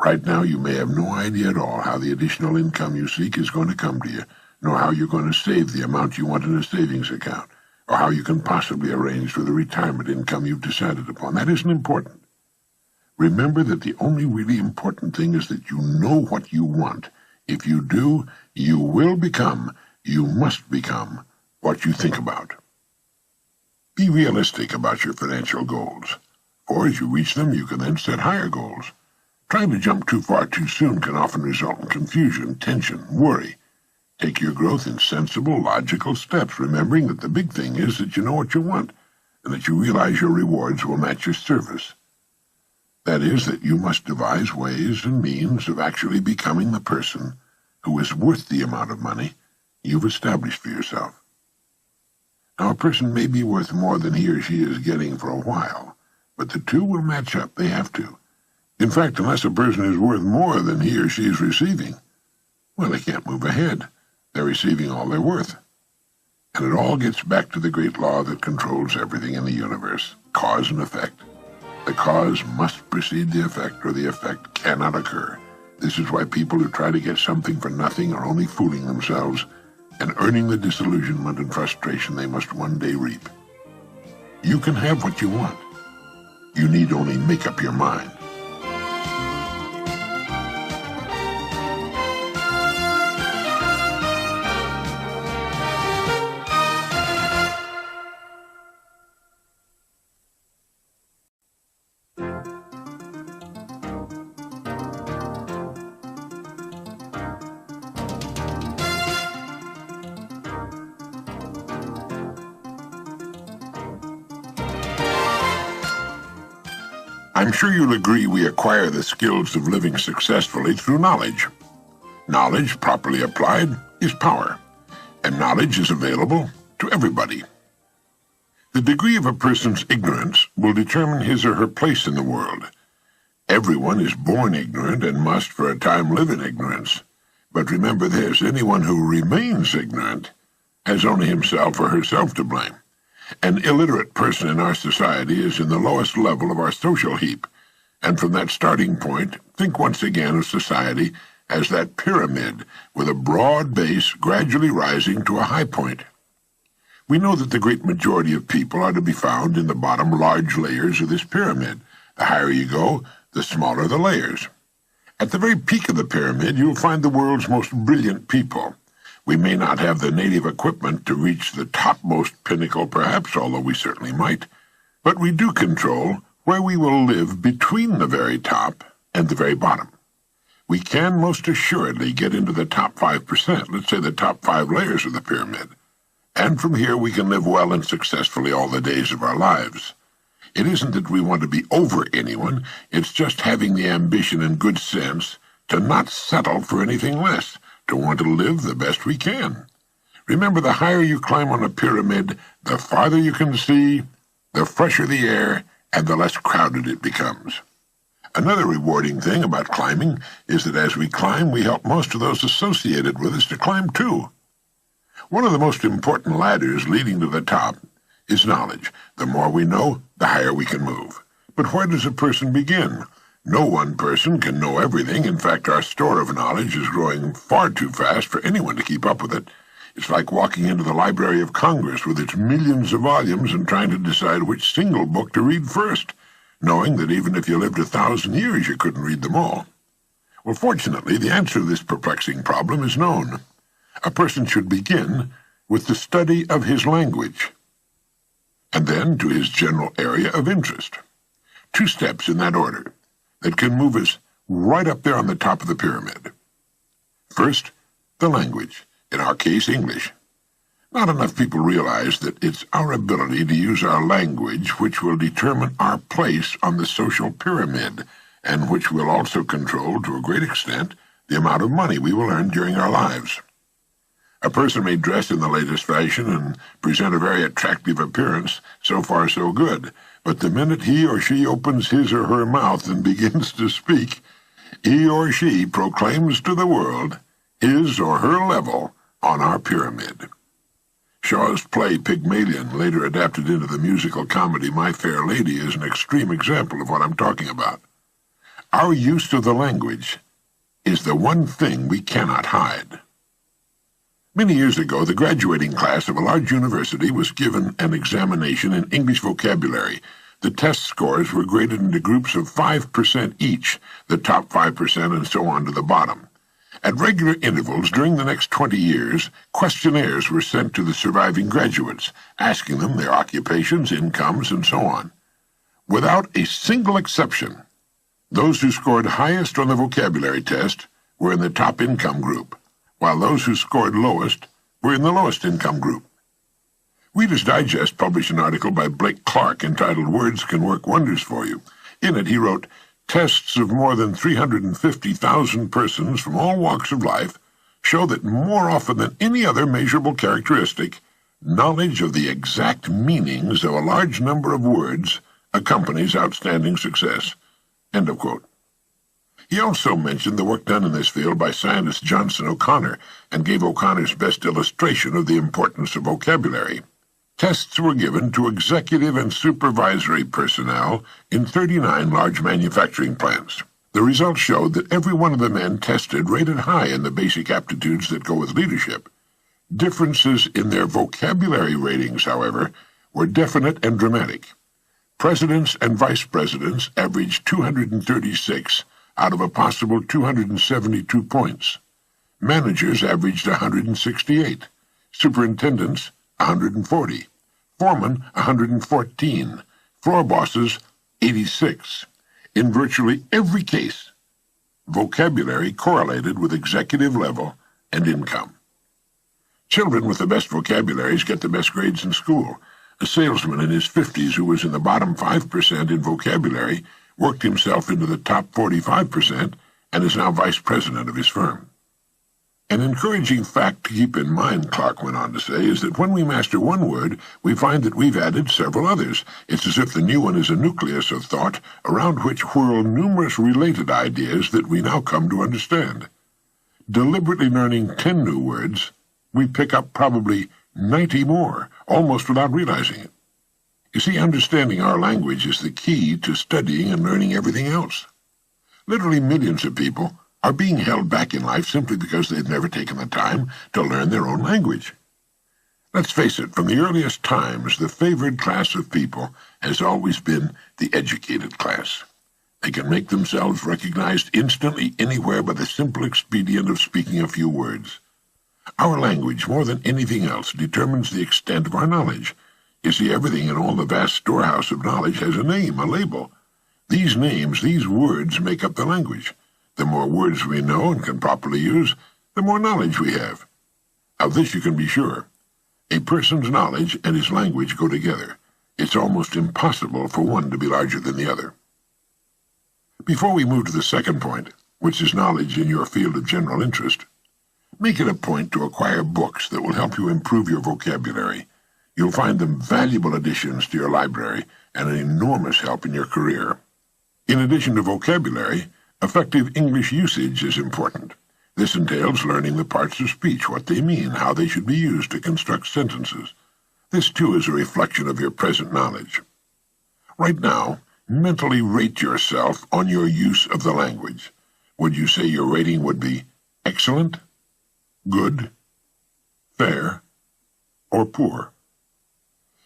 Right now you may have no idea at all how the additional income you seek is going to come to you, nor how you're going to save the amount you want in a savings account, or how you can possibly arrange for the retirement income you've decided upon. That isn't important. Remember that the only really important thing is that you know what you want. If you do, you will become, you must become, what you think about. Be realistic about your financial goals, for as you reach them, you can then set higher goals. Trying to jump too far too soon can often result in confusion, tension, worry. Take your growth in sensible, logical steps, remembering that the big thing is that you know what you want, and that you realize your rewards will match your service. That is, that you must devise ways and means of actually becoming the person who is worth the amount of money you've established for yourself. Now, a person may be worth more than he or she is getting for a while, but the two will match up. They have to. In fact, unless a person is worth more than he or she is receiving, well, they can't move ahead. They're receiving all they're worth. And it all gets back to the great law that controls everything in the universe, cause and effect. The cause must precede the effect, or the effect cannot occur. This is why people who try to get something for nothing are only fooling themselves and earning the disillusionment and frustration they must one day reap. You can have what you want. You need only make up your mind. I'm sure you'll agree we acquire the skills of living successfully through knowledge. Knowledge, properly applied, is power, and knowledge is available to everybody. The degree of a person's ignorance will determine his or her place in the world. Everyone is born ignorant and must for a time live in ignorance. But remember this, anyone who remains ignorant has only himself or herself to blame. An illiterate person in our society is in the lowest level of our social heap, and from that starting point, think once again of society as that pyramid with a broad base gradually rising to a high point. We know that the great majority of people are to be found in the bottom large layers of this pyramid. The higher you go, the smaller the layers. At the very peak of the pyramid, you'll find the world's most brilliant people. We may not have the native equipment to reach the topmost pinnacle, perhaps, although we certainly might, but we do control where we will live between the very top and the very bottom. We can most assuredly get into the top 5%, let's say the top 5 layers of the pyramid, and from here we can live well and successfully all the days of our lives. It isn't that we want to be over anyone, it's just having the ambition and good sense to not settle for anything less, to want to live the best we can. Remember, the higher you climb on a pyramid, the farther you can see, the fresher the air, and the less crowded it becomes. Another rewarding thing about climbing is that as we climb, we help most of those associated with us to climb too. One of the most important ladders leading to the top is knowledge. The more we know, the higher we can move. But where does a person begin? No one person can know everything. In fact, our store of knowledge is growing far too fast for anyone to keep up with it. It's like walking into the Library of Congress with its millions of volumes and trying to decide which single book to read first, knowing that even if you lived 1,000 years, you couldn't read them all. Well, fortunately, the answer to this perplexing problem is known. A person should begin with the study of his language, and then to his general area of interest. 2 steps in that order that can move us right up there on the top of the pyramid. First, the language, in our case, English. Not enough people realize that it's our ability to use our language which will determine our place on the social pyramid, and which will also control, to a great extent, the amount of money we will earn during our lives. A person may dress in the latest fashion and present a very attractive appearance, so far so good, but the minute he or she opens his or her mouth and begins to speak, he or she proclaims to the world his or her level on our pyramid. Shaw's play Pygmalion, later adapted into the musical comedy My Fair Lady, is an extreme example of what I'm talking about. Our use of the language is the one thing we cannot hide. Many years ago, the graduating class of a large university was given an examination in English vocabulary. The test scores were graded into groups of 5% each, the top 5% and so on to the bottom. At regular intervals during the next 20 years, questionnaires were sent to the surviving graduates, asking them their occupations, incomes, and so on. Without a single exception, those who scored highest on the vocabulary test were in the top income group, while those who scored lowest were in the lowest income group. Reader's Digest published an article by Blake Clark entitled "Words Can Work Wonders for You." In it, he wrote, "Tests of more than 350,000 persons from all walks of life show that more often than any other measurable characteristic, knowledge of the exact meanings of a large number of words accompanies outstanding success." End of quote. He also mentioned the work done in this field by scientist Johnson O'Connor and gave O'Connor's best illustration of the importance of vocabulary. Tests were given to executive and supervisory personnel in 39 large manufacturing plants. The results showed that every one of the men tested rated high in the basic aptitudes that go with leadership. Differences in their vocabulary ratings, however, were definite and dramatic. Presidents and vice presidents averaged 236 out of a possible 272 points. Managers averaged 168, superintendents 140, foremen 114, floor bosses 86. In virtually every case, vocabulary correlated with executive level and income. Children with the best vocabularies get the best grades in school. A salesman in his 50s who was in the bottom 5% in vocabulary worked himself into the top 45%, and is now vice president of his firm. An encouraging fact to keep in mind, Clark went on to say, is that when we master one word, we find that we've added several others. It's as if the new one is a nucleus of thought around which whirl numerous related ideas that we now come to understand. Deliberately learning 10 new words, we pick up probably 90 more, almost without realizing it. You see, understanding our language is the key to studying and learning everything else. Literally millions of people are being held back in life simply because they've never taken the time to learn their own language. Let's face it, from the earliest times, the favored class of people has always been the educated class. They can make themselves recognized instantly anywhere by the simple expedient of speaking a few words. Our language, more than anything else, determines the extent of our knowledge. You see, everything in all the vast storehouse of knowledge has a name, a label. These names, these words, make up the language. The more words we know and can properly use, the more knowledge we have. Of this you can be sure. A person's knowledge and his language go together. It's almost impossible for one to be larger than the other. Before we move to the second point, which is knowledge in your field of general interest, make it a point to acquire books that will help you improve your vocabulary. You'll find them valuable additions to your library and an enormous help in your career. In addition to vocabulary, effective English usage is important. This entails learning the parts of speech, what they mean, how they should be used to construct sentences. This, too, is a reflection of your present knowledge. Right now, mentally rate yourself on your use of the language. Would you say your rating would be excellent, good, fair, or poor?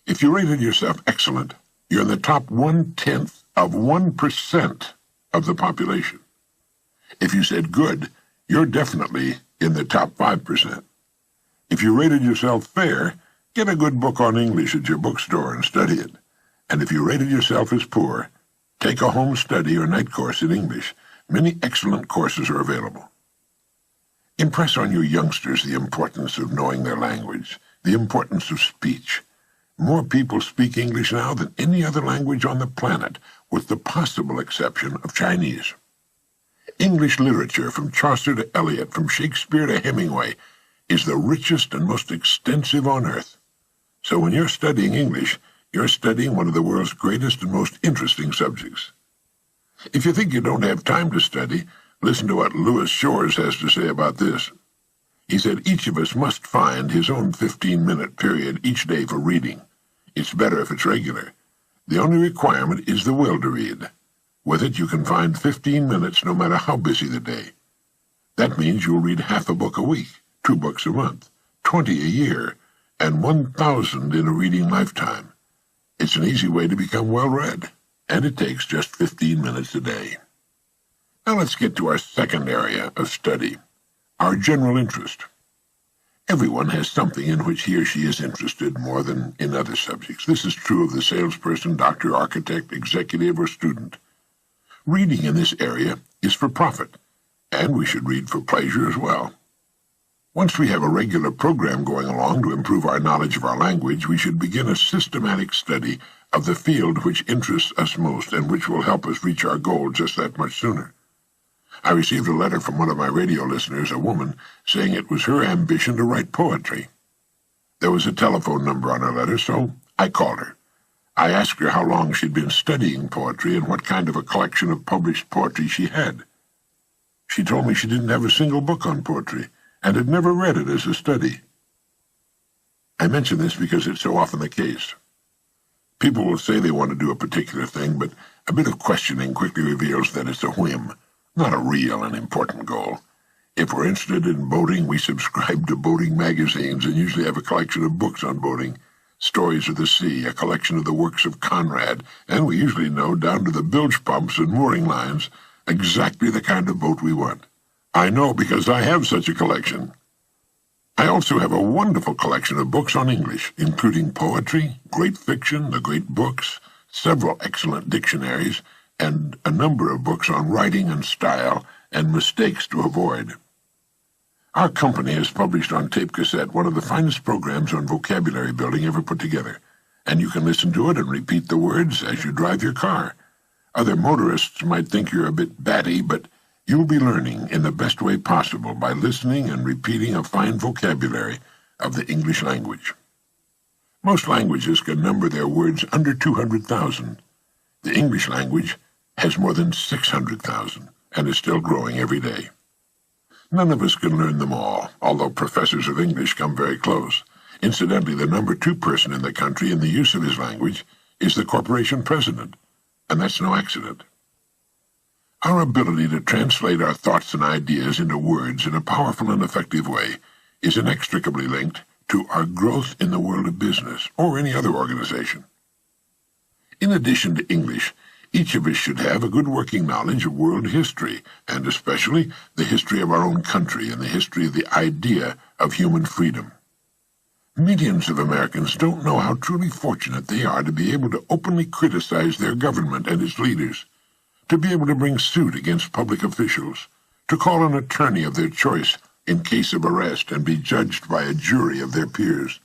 If you rated yourself excellent, you're in the top 1/10 of 1% of the population. If you said good, you're definitely in the top 5%. If you rated yourself fair, get a good book on English at your bookstore and study it. And if you rated yourself as poor, take a home study or night course in English. Many excellent courses are available. Impress on your youngsters the importance of knowing their language, the importance of speech. More people speak English now than any other language on the planet, with the possible exception of Chinese. English literature, from Chaucer to Eliot, from Shakespeare to Hemingway, is the richest and most extensive on earth. So when you're studying English, you're studying one of the world's greatest and most interesting subjects. If you think you don't have time to study, listen to what Louis Shores has to say about this. He said, each of us must find his own 15-minute period each day for reading. It's better if it's regular. The only requirement is the will to read. With it, you can find 15 minutes no matter how busy the day. That means you'll read half a book a week, 2 books a month, 20 a year, and 1,000 in a reading lifetime. It's an easy way to become well-read, and it takes just 15 minutes a day. Now let's get to our second area of study, our general interest. Everyone has something in which he or she is interested more than in other subjects. This is true of the salesperson, doctor, architect, executive, or student. Reading in this area is for profit, and we should read for pleasure as well. Once we have a regular program going along to improve our knowledge of our language, we should begin a systematic study of the field which interests us most and which will help us reach our goal just that much sooner. I received a letter from one of my radio listeners, a woman, saying it was her ambition to write poetry. There was a telephone number on her letter, so I called her. I asked her how long she'd been studying poetry and what kind of a collection of published poetry she had. She told me she didn't have a single book on poetry and had never read it as a study. I mention this because it's so often the case. People will say they want to do a particular thing, but a bit of questioning quickly reveals that it's a whim, not a real and important goal. If we're interested in boating, we subscribe to boating magazines and usually have a collection of books on boating, Stories of the Sea, a collection of the works of Conrad, and we usually know, down to the bilge pumps and mooring lines, exactly the kind of boat we want. I know because I have such a collection. I also have a wonderful collection of books on English, including poetry, great fiction, the great books, several excellent dictionaries, and a number of books on writing and style and mistakes to avoid. Our company has published on tape cassette one of the finest programs on vocabulary building ever put together, and you can listen to it and repeat the words as you drive your car. Other motorists might think you're a bit batty, but you'll be learning in the best way possible by listening and repeating a fine vocabulary of the English language. Most languages can number their words under 200,000. The English language has more than 600,000 and is still growing every day. None of us can learn them all, although professors of English come very close. Incidentally, the number 2 person in the country in the use of his language is the corporation president, and that's no accident. Our ability to translate our thoughts and ideas into words in a powerful and effective way is inextricably linked to our growth in the world of business or any other organization. In addition to English, each of us should have a good working knowledge of world history, and especially the history of our own country and the history of the idea of human freedom. Millions of Americans don't know how truly fortunate they are to be able to openly criticize their government and its leaders, to be able to bring suit against public officials, to call an attorney of their choice in case of arrest and be judged by a jury of their peers.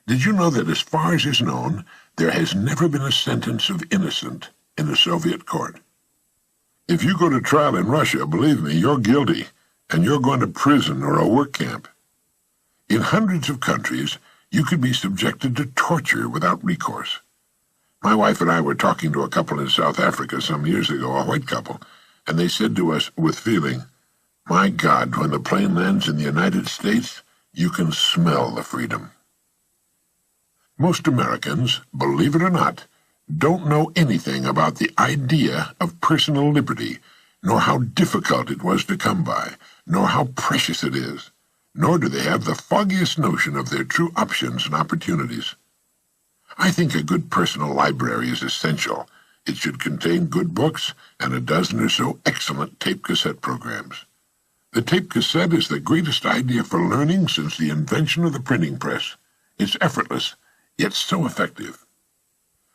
Did you know that as far as is known, there has never been a sentence of innocent in a Soviet court? If you go to trial in Russia, believe me, you're guilty, and you're going to prison or a work camp. In hundreds of countries, you could be subjected to torture without recourse. My wife and I were talking to a couple in South Africa some years ago, a white couple, and they said to us with feeling, "My God, when the plane lands in the United States, you can smell the freedom." Most Americans, believe it or not, don't know anything about the idea of personal liberty, nor how difficult it was to come by, nor how precious it is, nor do they have the foggiest notion of their true options and opportunities. I think a good personal library is essential. It should contain good books and a dozen or so excellent tape cassette programs. The tape cassette is the greatest idea for learning since the invention of the printing press. It's effortless, yet so effective.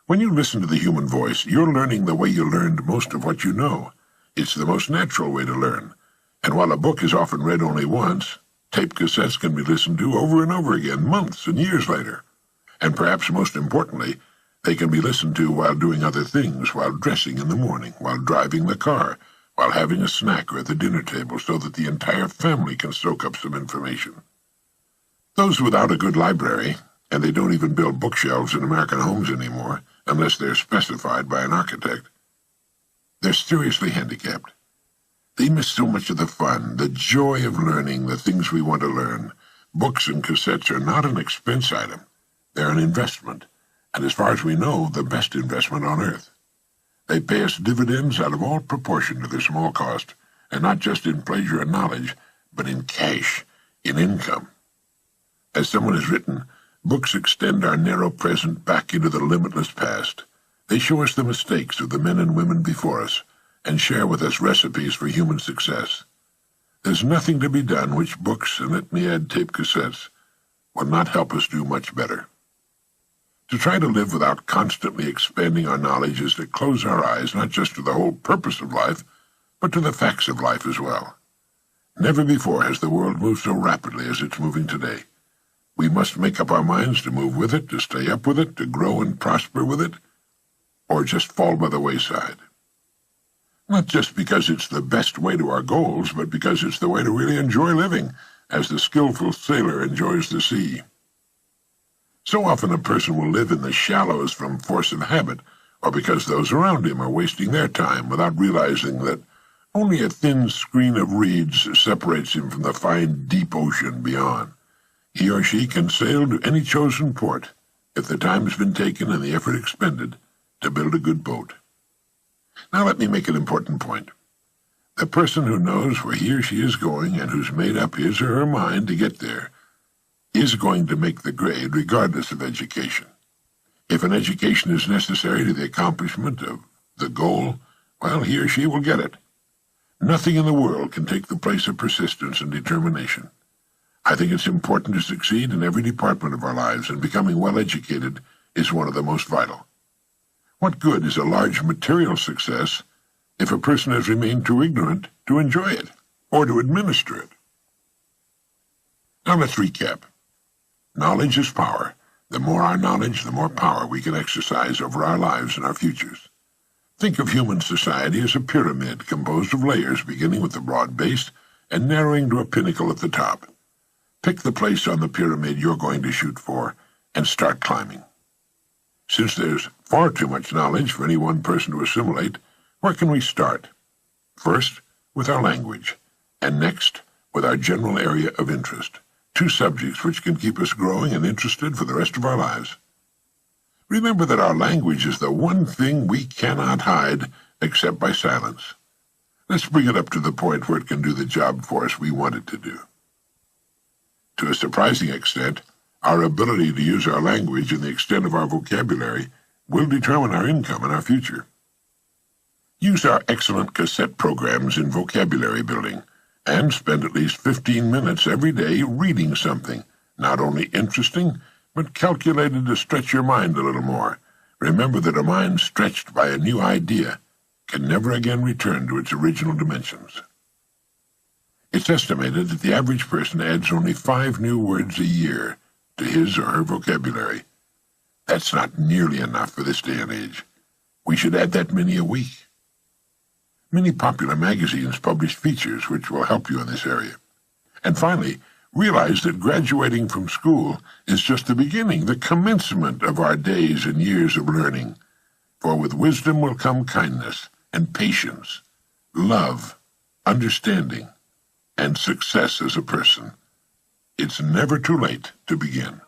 When you listen to the human voice, you're learning the way you learned most of what you know. It's the most natural way to learn. And while a book is often read only once, tape cassettes can be listened to over and over again, months and years later. And perhaps most importantly, they can be listened to while doing other things, while dressing in the morning, while driving the car, while having a snack or at the dinner table, so that the entire family can soak up some information. Those without a good library, and they don't even build bookshelves in American homes anymore, unless they're specified by an architect, they're seriously handicapped. They miss so much of the fun, the joy of learning the things we want to learn. Books and cassettes are not an expense item. They're an investment, and as far as we know, the best investment on earth. They pay us dividends out of all proportion to their small cost, and not just in pleasure and knowledge, but in cash, in income. As someone has written, books extend our narrow present back into the limitless past. They show us the mistakes of the men and women before us, and share with us recipes for human success. There's nothing to be done which books, and let me add tape cassettes, will not help us do much better. To try to live without constantly expanding our knowledge is to close our eyes not just to the whole purpose of life, but to the facts of life as well. Never before has the world moved so rapidly as it's moving today. We must make up our minds to move with it, to stay up with it, to grow and prosper with it, or just fall by the wayside. Not just because it's the best way to our goals, but because it's the way to really enjoy living, as the skillful sailor enjoys the sea. So often a person will live in the shallows from force of habit, or because those around him are wasting their time without realizing that only a thin screen of reeds separates him from the fine, deep ocean beyond. He or she can sail to any chosen port, if the time has been taken and the effort expended to build a good boat. Now let me make an important point. The person who knows where he or she is going and who's made up his or her mind to get there is going to make the grade regardless of education. If an education is necessary to the accomplishment of the goal, well, he or she will get it. Nothing in the world can take the place of persistence and determination. I think it's important to succeed in every department of our lives, and becoming well-educated is one of the most vital. What good is a large material success if a person has remained too ignorant to enjoy it or to administer it? Now let's recap. Knowledge is power. The more our knowledge, the more power we can exercise over our lives and our futures. Think of human society as a pyramid composed of layers beginning with the broad base and narrowing to a pinnacle at the top. Pick the place on the pyramid you're going to shoot for and start climbing. Since there's far too much knowledge for any one person to assimilate, where can we start? First, with our language, and next, with our general area of interest, two subjects which can keep us growing and interested for the rest of our lives. Remember that our language is the one thing we cannot hide except by silence. Let's bring it up to the point where it can do the job for us we want it to do. To a surprising extent, our ability to use our language and the extent of our vocabulary will determine our income and our future. Use our excellent cassette programs in vocabulary building, and spend at least 15 minutes every day reading something, not only interesting, but calculated to stretch your mind a little more. Remember that a mind stretched by a new idea can never again return to its original dimensions. It's estimated that the average person adds only 5 new words a year to his or her vocabulary. That's not nearly enough for this day and age. We should add that many a week. Many popular magazines publish features which will help you in this area. And finally, realize that graduating from school is just the beginning, the commencement of our days and years of learning. For with wisdom will come kindness and patience, love, understanding, and success as a person. It's never too late to begin.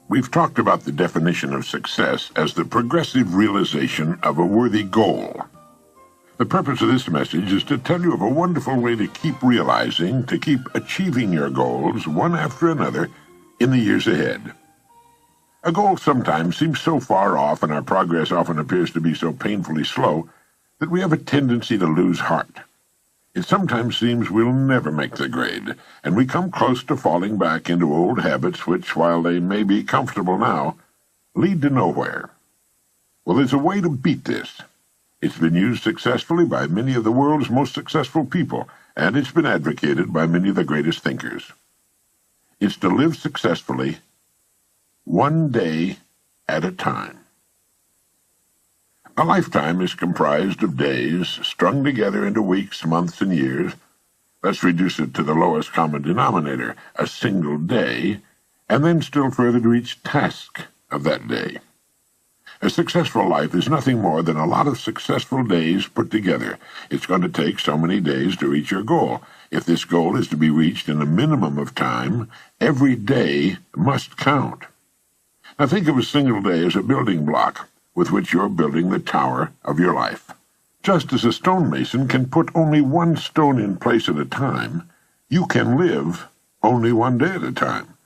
We've talked about the definition of success as the progressive realization of a worthy goal. The purpose of this message is to tell you of a wonderful way to keep realizing, to keep achieving your goals one after another in the years ahead. A goal sometimes seems so far off and our progress often appears to be so painfully slow that we have a tendency to lose heart. It sometimes seems we'll never make the grade, and we come close to falling back into old habits which, while they may be comfortable now, lead to nowhere. Well, there's a way to beat this. It's been used successfully by many of the world's most successful people, and it's been advocated by many of the greatest thinkers. It's to live successfully one day at a time. A lifetime is comprised of days, strung together into weeks, months, and years. Let's reduce it to the lowest common denominator, a single day, and then still further to each task of that day. A successful life is nothing more than a lot of successful days put together. It's going to take so many days to reach your goal. If this goal is to be reached in a minimum of time, every day must count. Now think of a single day as a building block with which you're building the tower of your life. Just as a stonemason can put only one stone in place at a time, you can live only one day at a time.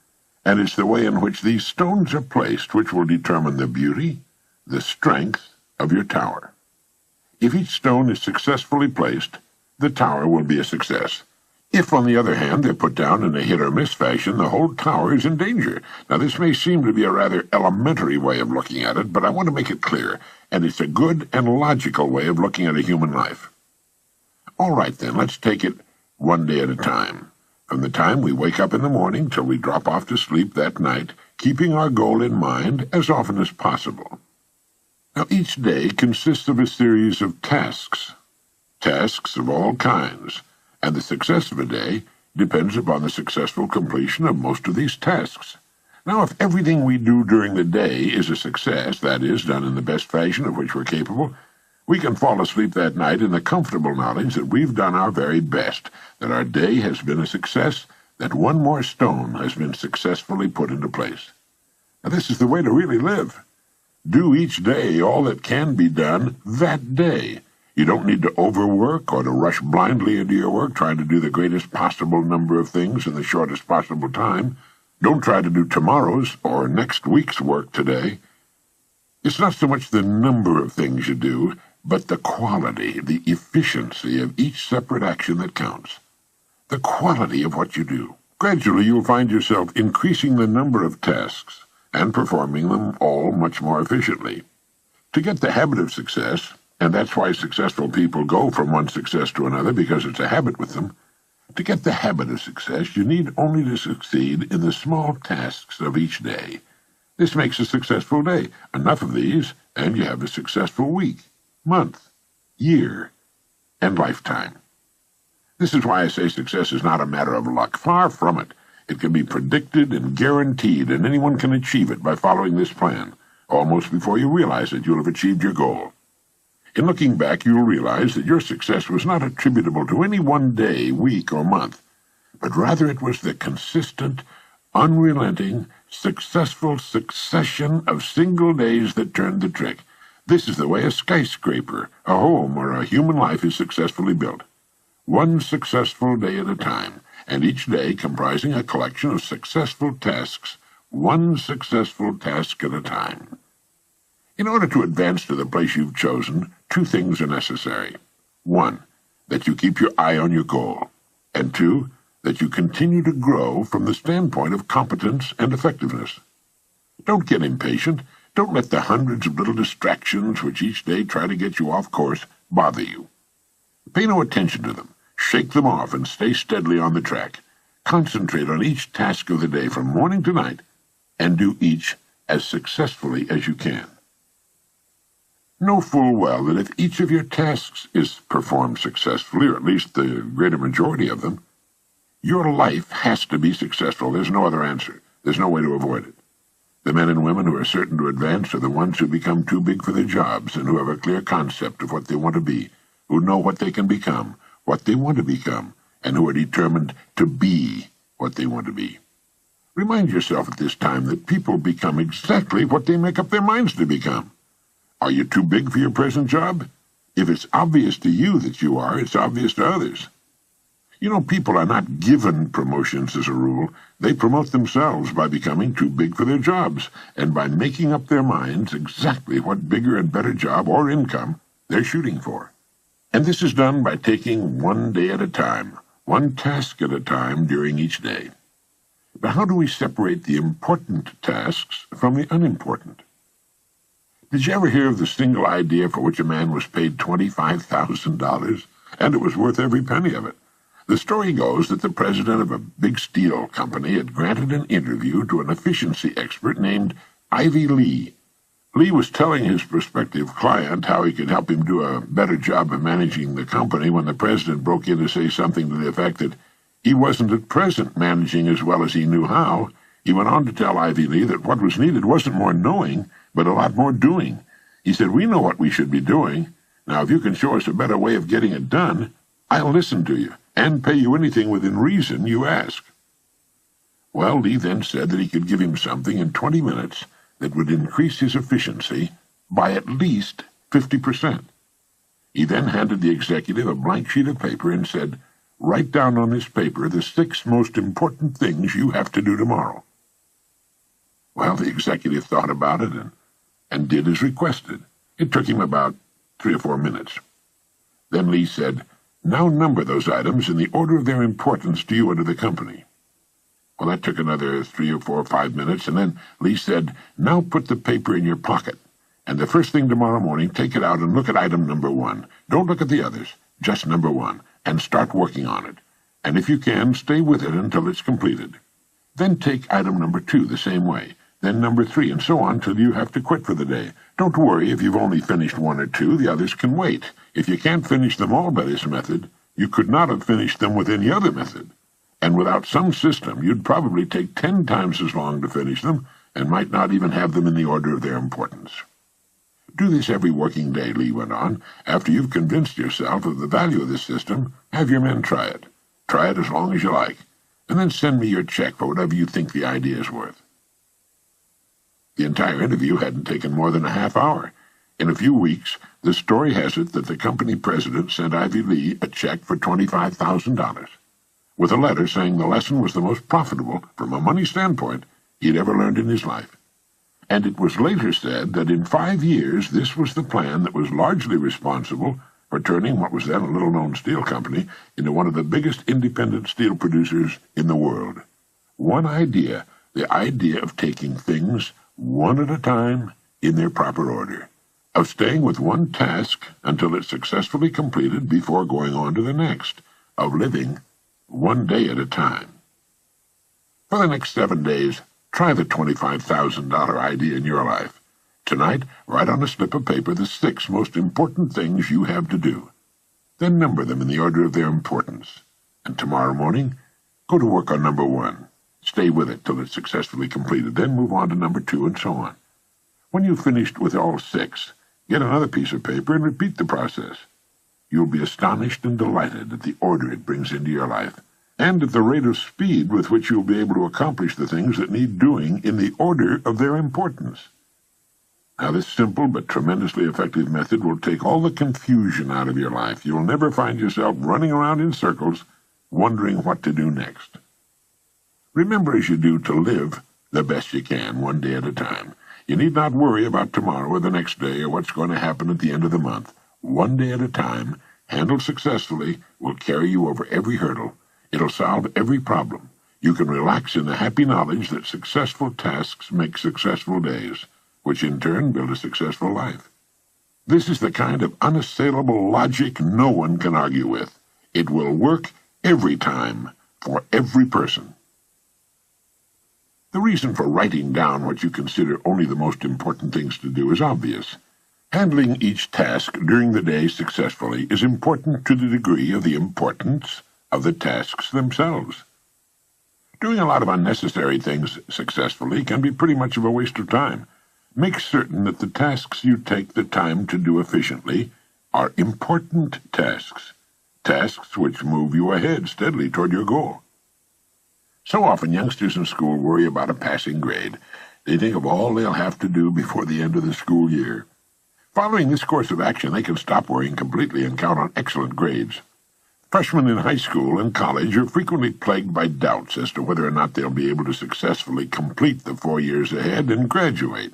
And it's the way in which these stones are placed which will determine the beauty, the strength of your tower. If each stone is successfully placed, the tower will be a success. If, on the other hand, they're put down in a hit-or-miss fashion, the whole tower is in danger. Now, this may seem to be a rather elementary way of looking at it, but I want to make it clear, and it's a good and logical way of looking at a human life. All right, then, let's take it one day at a time. From the time we wake up in the morning till we drop off to sleep that night, keeping our goal in mind as often as possible. Now, each day consists of a series of tasks of all kinds, and the success of a day depends upon the successful completion of most of these tasks. Now, if everything we do during the day is a success, that is, done in the best fashion of which we're capable, we can fall asleep that night in the comfortable knowledge that we've done our very best, that our day has been a success, that one more stone has been successfully put into place. Now, this is the way to really live. Do each day all that can be done that day. You don't need to overwork or to rush blindly into your work trying to do the greatest possible number of things in the shortest possible time. Don't try to do tomorrow's or next week's work today. It's not so much the number of things you do, but the quality, the efficiency of each separate action that counts. The quality of what you do. Gradually, you'll find yourself increasing the number of tasks and performing them all much more efficiently. To get the habit of success, and that's why successful people go from one success to another, because it's a habit with them, to get the habit of success, you need only to succeed in the small tasks of each day. This makes a successful day. Enough of these, and you have a successful week, month, year, and lifetime. This is why I say success is not a matter of luck. Far from it. It can be predicted and guaranteed, and anyone can achieve it by following this plan. Almost before you realize it, you'll have achieved your goal. In looking back, you'll realize that your success was not attributable to any one day, week, or month, but rather it was the consistent, unrelenting, successful succession of single days that turned the trick. This is the way a skyscraper, a home, or a human life is successfully built. One successful day at a time, and each day comprising a collection of successful tasks, one successful task at a time. In order to advance to the place you've chosen, two things are necessary. One, that you keep your eye on your goal, and two, that you continue to grow from the standpoint of competence and effectiveness. Don't get impatient. Don't let the hundreds of little distractions which each day try to get you off course bother you. Pay no attention to them. Shake them off and stay steadily on the track. Concentrate on each task of the day from morning to night, and do each as successfully as you can. Know full well that if each of your tasks is performed successfully, or at least the greater majority of them, your life has to be successful. There's no other answer. There's no way to avoid it. The men and women who are certain to advance are the ones who become too big for their jobs and who have a clear concept of what they want to be, who know what they can become, what they want to become, and who are determined to be what they want to be. Remind yourself at this time that people become exactly what they make up their minds to become. Are you too big for your present job? If it's obvious to you that you are, it's obvious to others. You know, people are not given promotions as a rule. They promote themselves by becoming too big for their jobs and by making up their minds exactly what bigger and better job or income they're shooting for. And this is done by taking one day at a time, one task at a time during each day. But how do we separate the important tasks from the unimportant? Did you ever hear of the single idea for which a man was paid $25,000, and it was worth every penny of it? The story goes that the president of a big steel company had granted an interview to an efficiency expert named Ivy Lee. Lee was telling his prospective client how he could help him do a better job of managing the company when the president broke in to say something to the effect that he wasn't at present managing as well as he knew how. He went on to tell Ivy Lee that what was needed wasn't more knowing, but a lot more doing. He said, "We know what we should be doing. Now, if you can show us a better way of getting it done, I'll listen to you and pay you anything within reason you ask." Well, Lee then said that he could give him something in 20 minutes that would increase his efficiency by at least 50%. He then handed the executive a blank sheet of paper and said, "Write down on this paper the 6 most important things you have to do tomorrow." Well, the executive thought about it and did as requested. It took him about 3 or 4 minutes. Then Lee said, "Now number those items in the order of their importance to you and to the company." Well, that took another 3 or 4 or 5 minutes, and then Lee said, "Now put the paper in your pocket, and the first thing tomorrow morning, take it out and look at item number 1. Don't look at the others, just number 1, and start working on it. And if you can, stay with it until it's completed. Then take item number 2 the same way, then number 3, and so on till you have to quit for the day. Don't worry if you've only finished 1 or 2, the others can wait. If you can't finish them all by this method, you could not have finished them with any other method. And without some system, you'd probably take 10 times as long to finish them, and might not even have them in the order of their importance." Do this every working day, Lee went on. After you've convinced yourself of the value of this system, have your men try it. Try it as long as you like, and then send me your check for whatever you think the idea is worth. The entire interview hadn't taken more than a half hour. In a few weeks, the story has it that the company president sent Ivy Lee a check for $25,000, with a letter saying the lesson was the most profitable, from a money standpoint, he'd ever learned in his life. and it was later said that in 5 years this was the plan that was largely responsible for turning what was then a little-known steel company into one of the biggest independent steel producers in the world. One idea, the idea of taking things one at a time in their proper order, of staying with one task until it's successfully completed before going on to the next, of living one day at a time. For the next 7 days, try the $25,000 idea in your life. Tonight, write on a slip of paper the 6 most important things you have to do. Then number them in the order of their importance. And tomorrow morning, go to work on number 1. Stay with it till it's successfully completed. Then move on to number 2 and so on. When you've finished with all 6, get another piece of paper and repeat the process. You'll be astonished and delighted at the order it brings into your life, and at the rate of speed with which you'll be able to accomplish the things that need doing in the order of their importance. Now, this simple but tremendously effective method will take all the confusion out of your life. You'll never find yourself running around in circles, wondering what to do next. Remember as you do to live the best you can, one day at a time. You need not worry about tomorrow or the next day or what's going to happen at the end of the month. One day at a time, handled successfully, will carry you over every hurdle. It'll solve every problem. You can relax in the happy knowledge that successful tasks make successful days, which in turn build a successful life. This is the kind of unassailable logic no one can argue with. It will work every time, for every person. The reason for writing down what you consider only the most important things to do is obvious. Handling each task during the day successfully is important to the degree of the importance of the tasks themselves. Doing a lot of unnecessary things successfully can be pretty much of a waste of time. Make certain that the tasks you take the time to do efficiently are important tasks, tasks which move you ahead steadily toward your goal. So often youngsters in school worry about a passing grade. They think of all they'll have to do before the end of the school year. Following this course of action, they can stop worrying completely and count on excellent grades. Freshmen in high school and college are frequently plagued by doubts as to whether or not they'll be able to successfully complete the 4 years ahead and graduate.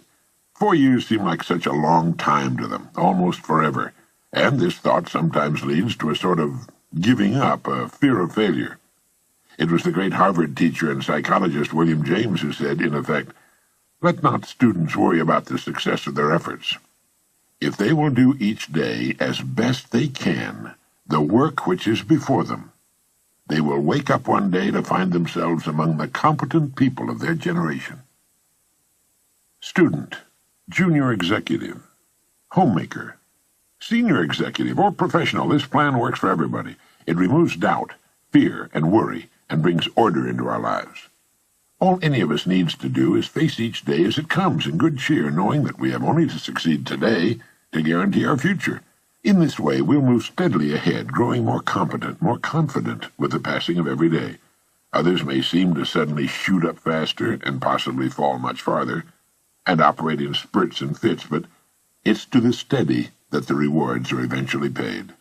4 years seem like such a long time to them, almost forever, and this thought sometimes leads to a sort of giving up, a fear of failure. It was the great Harvard teacher and psychologist William James who said, in effect, "Let not students worry about the success of their efforts. If they will do each day as best they can the work which is before them, they will wake up one day to find themselves among the competent people of their generation." Student, junior executive, homemaker, senior executive, or professional, this plan works for everybody. It removes doubt, fear, and worry, and brings order into our lives. All any of us needs to do is face each day as it comes in good cheer, knowing that we have only to succeed today to guarantee our future. In this way, we'll move steadily ahead, growing more competent, more confident with the passing of every day. Others may seem to suddenly shoot up faster and possibly fall much farther, and operate in spurts and fits, but it's to the steady that the rewards are eventually paid.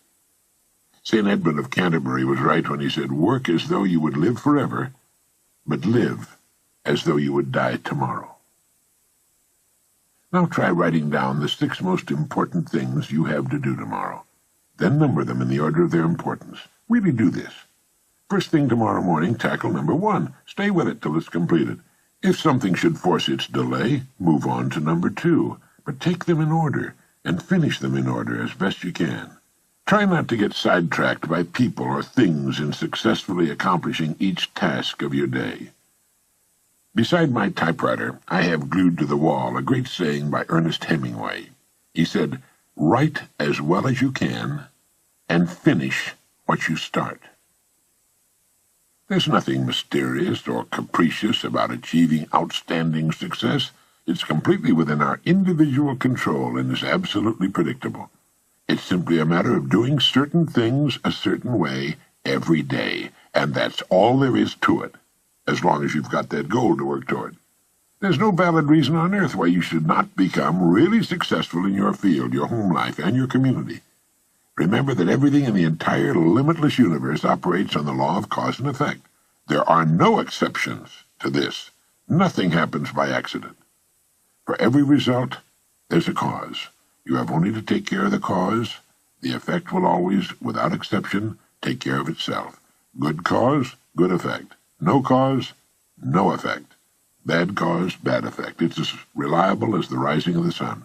St. Edmund of Canterbury was right when he said, "Work as though you would live forever, but live as though you would die tomorrow." Now try writing down the 6 most important things you have to do tomorrow. Then number them in the order of their importance. Really do this. First thing tomorrow morning, tackle number 1. Stay with it till it's completed. If something should force its delay, move on to number 2. But take them in order, and finish them in order as best you can. Try not to get sidetracked by people or things in successfully accomplishing each task of your day. Beside my typewriter, I have glued to the wall a great saying by Ernest Hemingway. He said, "Write as well as you can, and finish what you start." There's nothing mysterious or capricious about achieving outstanding success. It's completely within our individual control and is absolutely predictable. It's simply a matter of doing certain things a certain way every day, and that's all there is to it, as long as you've got that goal to work toward. There's no valid reason on earth why you should not become really successful in your field, your home life, and your community. Remember that everything in the entire limitless universe operates on the law of cause and effect. There are no exceptions to this. Nothing happens by accident. For every result, there's a cause. You have only to take care of the cause. The effect will always, without exception, take care of itself. Good cause, good effect. No cause, no effect. Bad cause, bad effect. It's as reliable as the rising of the sun.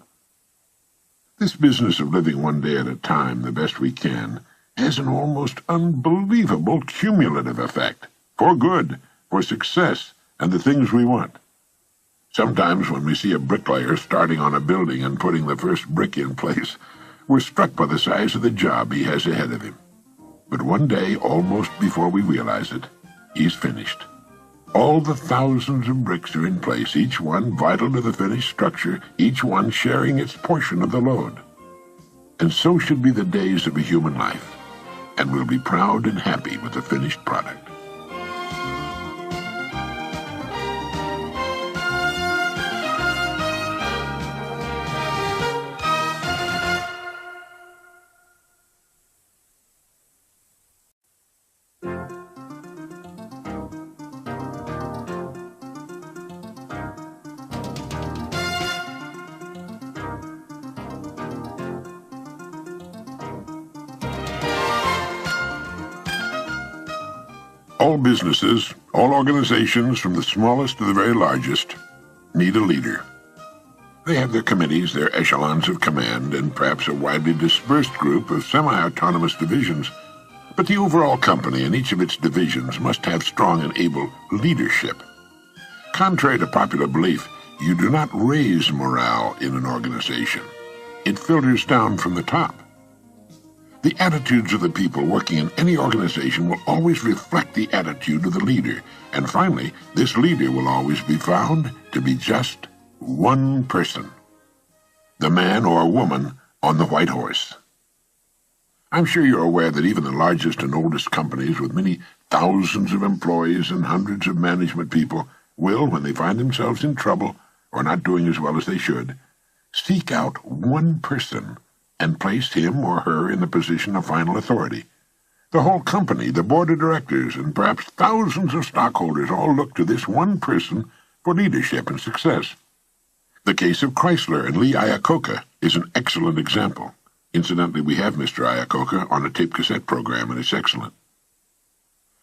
This business of living one day at a time the best we can has an almost unbelievable cumulative effect. For good, for success, and the things we want. Sometimes when we see a bricklayer starting on a building and putting the first brick in place, we're struck by the size of the job he has ahead of him. But one day, almost before we realize it, he's finished. All the thousands of bricks are in place, each one vital to the finished structure, each one sharing its portion of the load. And so should be the days of a human life, and we'll be proud and happy with the finished product. All businesses, all organizations, from the smallest to the very largest, need a leader. They have their committees, their echelons of command, and perhaps a widely dispersed group of semi-autonomous divisions. But the overall company and each of its divisions must have strong and able leadership. Contrary to popular belief, you do not raise morale in an organization. It filters down from the top. The attitudes of the people working in any organization will always reflect the attitude of the leader, and finally, this leader will always be found to be just one person. The man or woman on the white horse. I'm sure you're aware that even the largest and oldest companies with many thousands of employees and hundreds of management people will, when they find themselves in trouble or not doing as well as they should, seek out one person and place him or her in the position of final authority. The whole company, the board of directors, and perhaps thousands of stockholders all look to this one person for leadership and success. The case of Chrysler and Lee Iacocca is an excellent example. Incidentally, we have Mr. Iacocca on a tape cassette program, and it's excellent.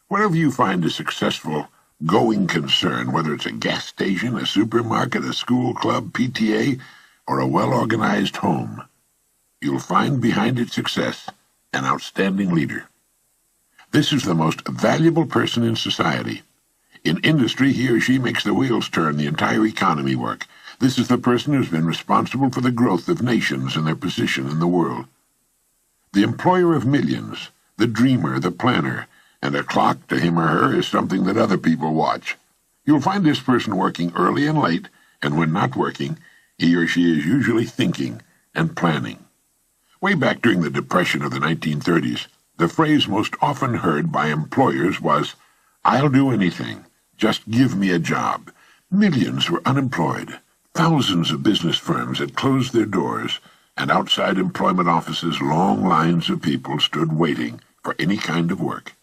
Wherever you find a successful, going concern, whether it's a gas station, a supermarket, a school club, PTA, or a well-organized home, you'll find behind its success an outstanding leader. This is the most valuable person in society. In industry, he or she makes the wheels turn, the entire economy work. This is the person who's been responsible for the growth of nations and their position in the world. The employer of millions, the dreamer, the planner, and a clock to him or her is something that other people watch. You'll find this person working early and late, and when not working, he or she is usually thinking and planning. Way back during the Depression of the 1930s, the phrase most often heard by employers was, "I'll do anything. Just give me a job." Millions were unemployed. Thousands of business firms had closed their doors, and outside employment offices long lines of people stood waiting for any kind of work.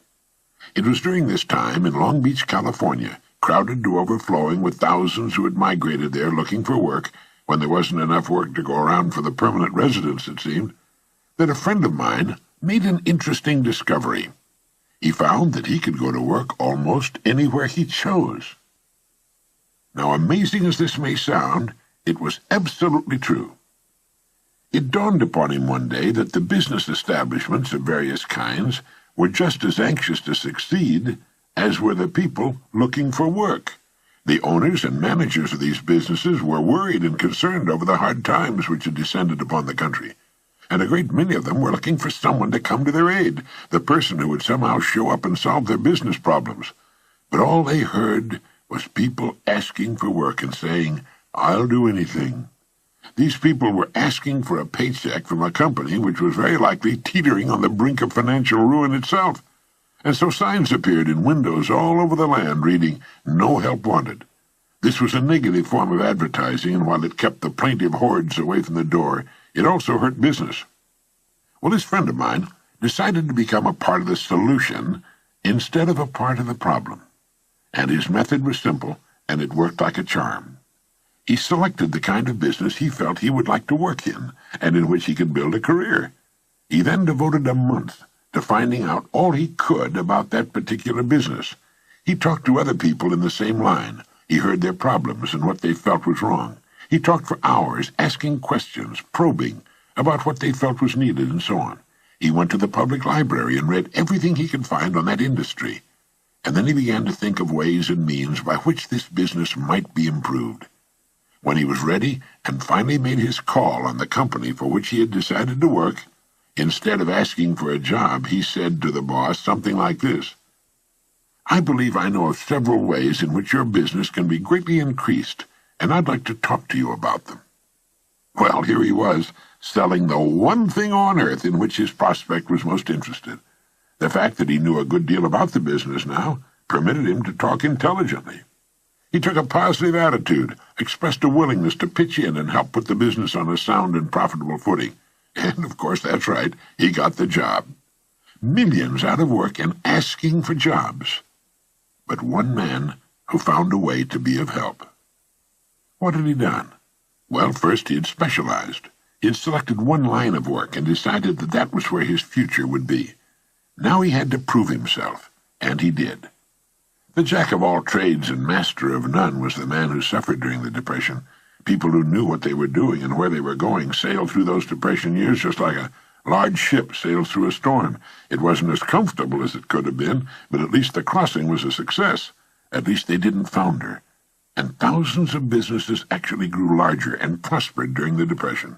It was during this time in Long Beach, California, crowded to overflowing with thousands who had migrated there looking for work, when there wasn't enough work to go around for the permanent residents, it seemed, that a friend of mine made an interesting discovery. He found that he could go to work almost anywhere he chose. Now, amazing as this may sound, it was absolutely true. It dawned upon him one day that the business establishments of various kinds were just as anxious to succeed as were the people looking for work. The owners and managers of these businesses were worried and concerned over the hard times which had descended upon the country, and a great many of them were looking for someone to come to their aid, the person who would somehow show up and solve their business problems. But all they heard was people asking for work and saying, "I'll do anything." These people were asking for a paycheck from a company which was very likely teetering on the brink of financial ruin itself. And so signs appeared in windows all over the land reading, "No help wanted." This was a negative form of advertising, and while it kept the plaintive hordes away from the door, it also hurt business. Well, this friend of mine decided to become a part of the solution instead of a part of the problem. And his method was simple, and it worked like a charm. He selected the kind of business he felt he would like to work in, and in which he could build a career. He then devoted a month to finding out all he could about that particular business. He talked to other people in the same line. He heard their problems and what they felt was wrong. He talked for hours, asking questions, probing about what they felt was needed, and so on. He went to the public library and read everything he could find on that industry. And then he began to think of ways and means by which this business might be improved. When he was ready and finally made his call on the company for which he had decided to work, instead of asking for a job, he said to the boss something like this: "I believe I know of several ways in which your business can be greatly increased, and I'd like to talk to you about them." Well, here he was, selling the one thing on earth in which his prospect was most interested. The fact that he knew a good deal about the business now permitted him to talk intelligently. He took a positive attitude, expressed a willingness to pitch in and help put the business on a sound and profitable footing. And, of course, that's right, he got the job. Millions out of work and asking for jobs. But one man who found a way to be of help. What had he done? Well, first he had specialized. He had selected one line of work and decided that that was where his future would be. Now he had to prove himself, and he did. The jack of all trades and master of none was the man who suffered during the Depression. People who knew what they were doing and where they were going sailed through those Depression years just like a large ship sails through a storm. It wasn't as comfortable as it could have been, but at least the crossing was a success. At least they didn't founder. And thousands of businesses actually grew larger and prospered during the Depression.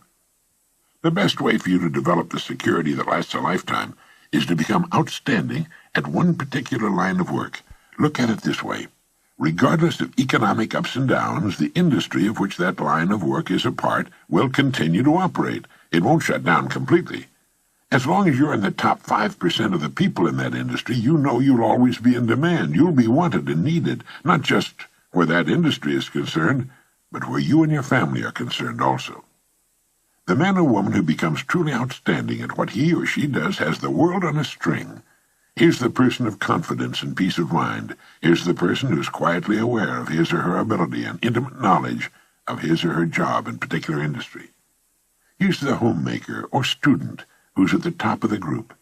The best way for you to develop the security that lasts a lifetime is to become outstanding at one particular line of work. Look at it this way. Regardless of economic ups and downs, the industry of which that line of work is a part will continue to operate. It won't shut down completely. As long as you're in the top 5% of the people in that industry, you know you'll always be in demand. You'll be wanted and needed, not just where that industry is concerned, but where you and your family are concerned also. The man or woman who becomes truly outstanding at what he or she does has the world on a string. Here's the person of confidence and peace of mind. Here's the person who's quietly aware of his or her ability and intimate knowledge of his or her job in particular industry. Here's the homemaker or student who's at the top of the group.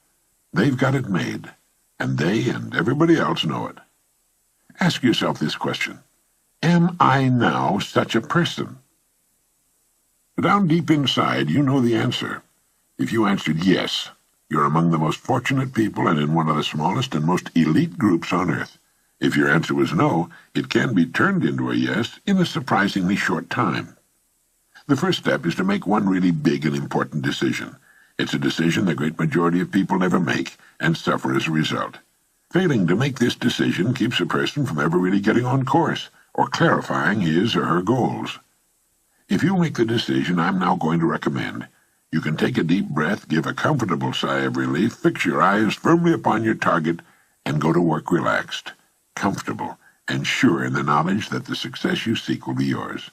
They've got it made, and they and everybody else know it. Ask yourself this question: am I now such a person? Down deep inside, you know the answer. If you answered yes, you're among the most fortunate people and in one of the smallest and most elite groups on earth. If your answer was no, it can be turned into a yes in a surprisingly short time. The first step is to make one really big and important decision. It's a decision the great majority of people never make and suffer as a result. Failing to make this decision keeps a person from ever really getting on course or clarifying his or her goals. If you make the decision I'm now going to recommend, you can take a deep breath, give a comfortable sigh of relief, fix your eyes firmly upon your target, and go to work relaxed, comfortable, and sure in the knowledge that the success you seek will be yours.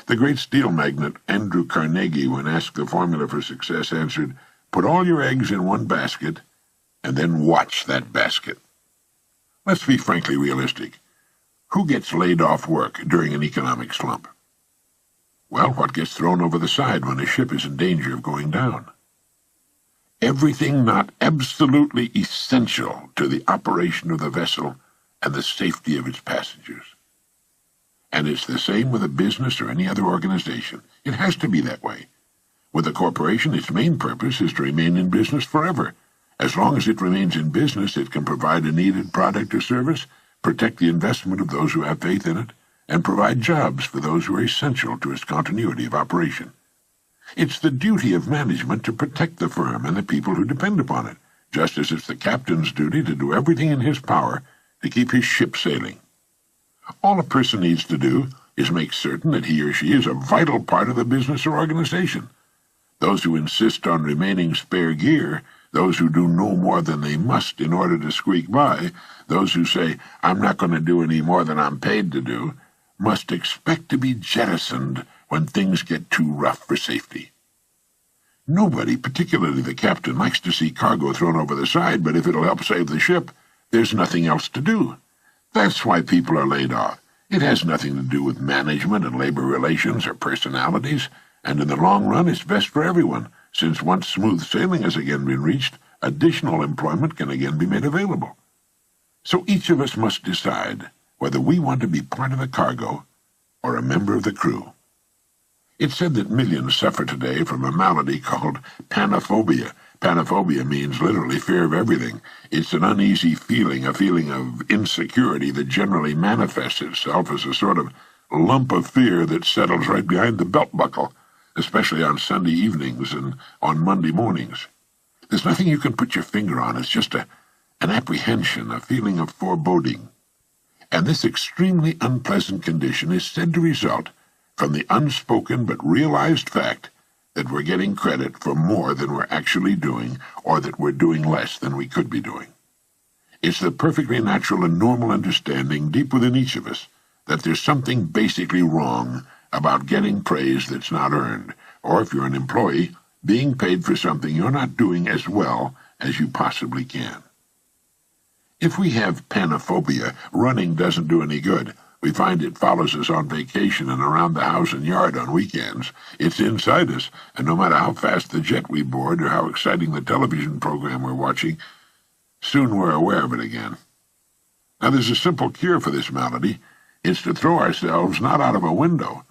The great steel magnate Andrew Carnegie, when asked the formula for success, answered, "Put all your eggs in one basket, and then watch that basket." Let's be frankly realistic. Who gets laid off work during an economic slump? Well, what gets thrown over the side when a ship is in danger of going down? Everything not absolutely essential to the operation of the vessel and the safety of its passengers. And it's the same with a business or any other organization. It has to be that way. With a corporation, its main purpose is to remain in business forever. As long as it remains in business, it can provide a needed product or service, protect the investment of those who have faith in it, and provide jobs for those who are essential to its continuity of operation. It's the duty of management to protect the firm and the people who depend upon it, just as it's the captain's duty to do everything in his power to keep his ship sailing. All a person needs to do is make certain that he or she is a vital part of the business or organization. Those who insist on remaining spare gear, those who do no more than they must in order to squeak by, those who say, "I'm not going to do any more than I'm paid to do," must expect to be jettisoned when things get too rough for safety. Nobody, particularly the captain, likes to see cargo thrown over the side, but if it'll help save the ship, there's nothing else to do. That's why people are laid off. It has nothing to do with management and labor relations or personalities, and in the long run it's best for everyone, since once smooth sailing has again been reached, additional employment can again be made available. So each of us must decide whether we want to be part of the cargo or a member of the crew. It's said that millions suffer today from a malady called panophobia. Panophobia means literally fear of everything. It's an uneasy feeling, a feeling of insecurity that generally manifests itself as a sort of lump of fear that settles right behind the belt buckle, especially on Sunday evenings and on Monday mornings. There's nothing you can put your finger on. It's just an apprehension, a feeling of foreboding. And this extremely unpleasant condition is said to result from the unspoken but realized fact that we're getting credit for more than we're actually doing, or that we're doing less than we could be doing. It's the perfectly natural and normal understanding deep within each of us that there's something basically wrong about getting praise that's not earned, or if you're an employee, being paid for something you're not doing as well as you possibly can. If we have panophobia, running doesn't do any good. We find it follows us on vacation and around the house and yard on weekends. It's inside us, and no matter how fast the jet we board or how exciting the television program we're watching, soon we're aware of it again. Now there's a simple cure for this malady. It's to throw ourselves not out of a window,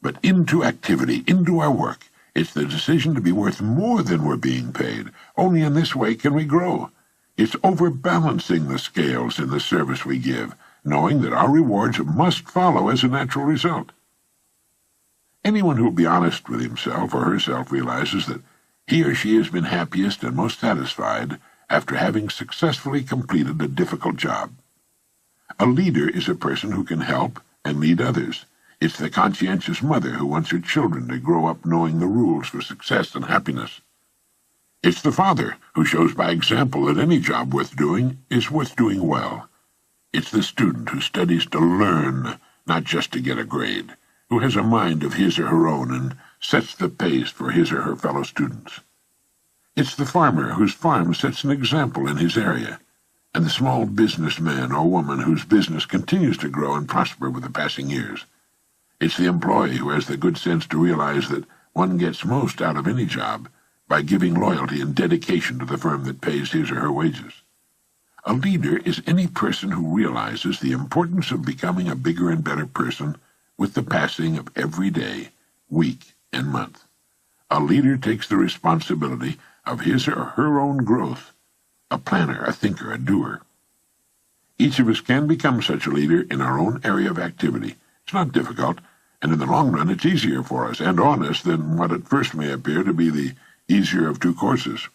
but into activity, into our work. It's the decision to be worth more than we're being paid. Only in this way can we grow. It's overbalancing the scales in the service we give, knowing that our rewards must follow as a natural result. Anyone who will be honest with himself or herself realizes that he or she has been happiest and most satisfied after having successfully completed a difficult job. A leader is a person who can help and lead others. It's the conscientious mother who wants her children to grow up knowing the rules for success and happiness. It's the father who shows by example that any job worth doing is worth doing well. It's the student who studies to learn, not just to get a grade, who has a mind of his or her own and sets the pace for his or her fellow students. It's the farmer whose farm sets an example in his area, and the small businessman or woman whose business continues to grow and prosper with the passing years. It's the employee who has the good sense to realize that one gets most out of any job by giving loyalty and dedication to the firm that pays his or her wages. A leader is any person who realizes the importance of becoming a bigger and better person with the passing of every day, week, and month. A leader takes the responsibility of his or her own growth, a planner, a thinker, a doer. Each of us can become such a leader in our own area of activity. It's not difficult, and in the long run it's easier for us and on us than what at first may appear to be the easier of two courses.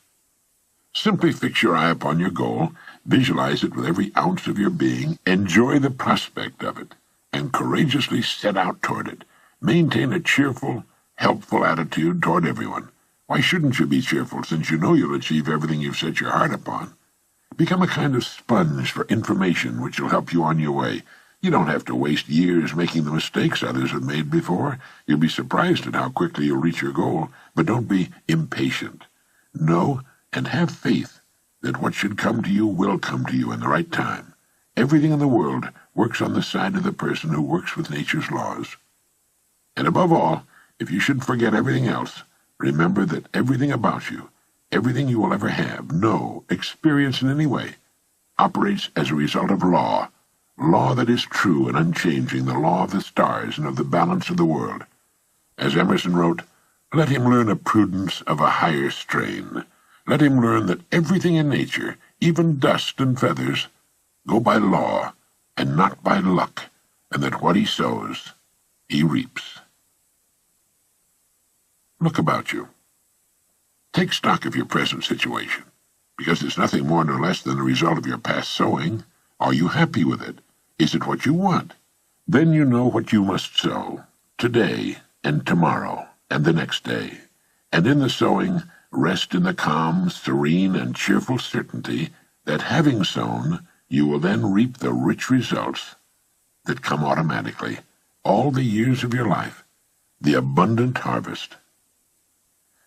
Simply fix your eye upon your goal, visualize it with every ounce of your being, enjoy the prospect of it, and courageously set out toward it. Maintain a cheerful, helpful attitude toward everyone. Why shouldn't you be cheerful, since you know you'll achieve everything you've set your heart upon? Become a kind of sponge for information which will help you on your way. You don't have to waste years making the mistakes others have made before. You'll be surprised at how quickly you'll reach your goal, but don't be impatient. Know and have faith that what should come to you will come to you in the right time. Everything in the world works on the side of the person who works with nature's laws. And above all, if you should forget everything else, remember that everything about you, everything you will ever have, know, experience in any way, operates as a result of law that is true and unchanging, the law of the stars and of the balance of the world. As Emerson wrote, let him learn a prudence of a higher strain. Let him learn that everything in nature, even dust and feathers, go by law and not by luck, and that what he sows, he reaps. Look about you. Take stock of your present situation, because it's nothing more nor less than the result of your past sowing. Are you happy with it? Is it what you want? Then you know what you must sow, today and tomorrow and the next day. And in the sowing, rest in the calm, serene, and cheerful certainty that having sown, you will then reap the rich results that come automatically, all the years of your life, the abundant harvest.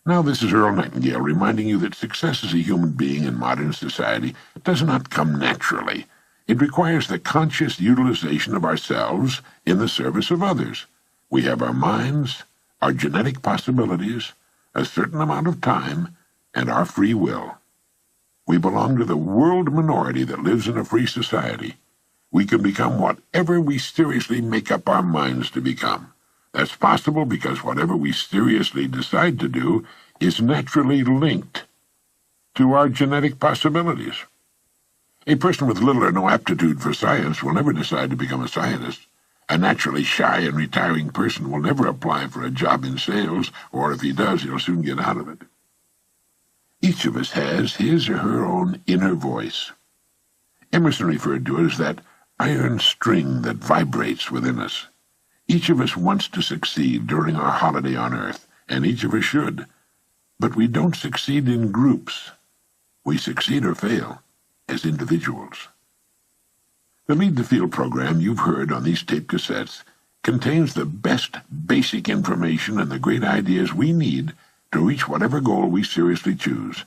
Now this is Earl Nightingale reminding you that success as a human being in modern society does not come naturally. It requires the conscious utilization of ourselves in the service of others. We have our minds, our genetic possibilities, a certain amount of time, and our free will. We belong to the world minority that lives in a free society. We can become whatever we seriously make up our minds to become. That's possible because whatever we seriously decide to do is naturally linked to our genetic possibilities. A person with little or no aptitude for science will never decide to become a scientist. A naturally shy and retiring person will never apply for a job in sales, or if he does, he'll soon get out of it. Each of us has his or her own inner voice. Emerson referred to it as that iron string that vibrates within us. Each of us wants to succeed during our holiday on Earth, and each of us should. But we don't succeed in groups. We succeed or fail as individuals. The Lead the Field program you've heard on these tape cassettes contains the best basic information and the great ideas we need to reach whatever goal we seriously choose.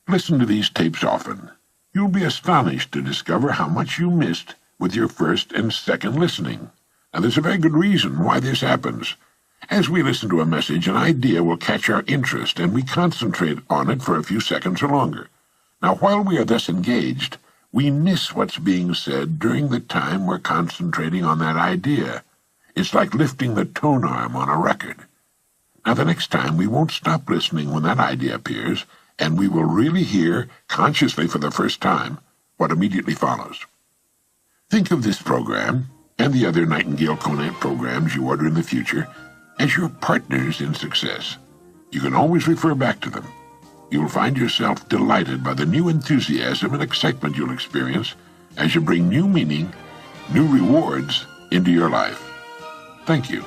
Listen to these tapes often. You'll be astonished to discover how much you missed with your first and second listening. Now, there's a very good reason why this happens. As we listen to a message, an idea will catch our interest, and we concentrate on it for a few seconds or longer. Now, while we are thus engaged, we miss what's being said during the time we're concentrating on that idea. It's like lifting the tone arm on a record. Now, the next time, we won't stop listening when that idea appears, and we will really hear, consciously for the first time, what immediately follows. Think of this program, and the other Nightingale Conant programs you order in the future, as your partners in success. You can always refer back to them. You'll find yourself delighted by the new enthusiasm and excitement you'll experience as you bring new meaning, new rewards into your life. Thank you.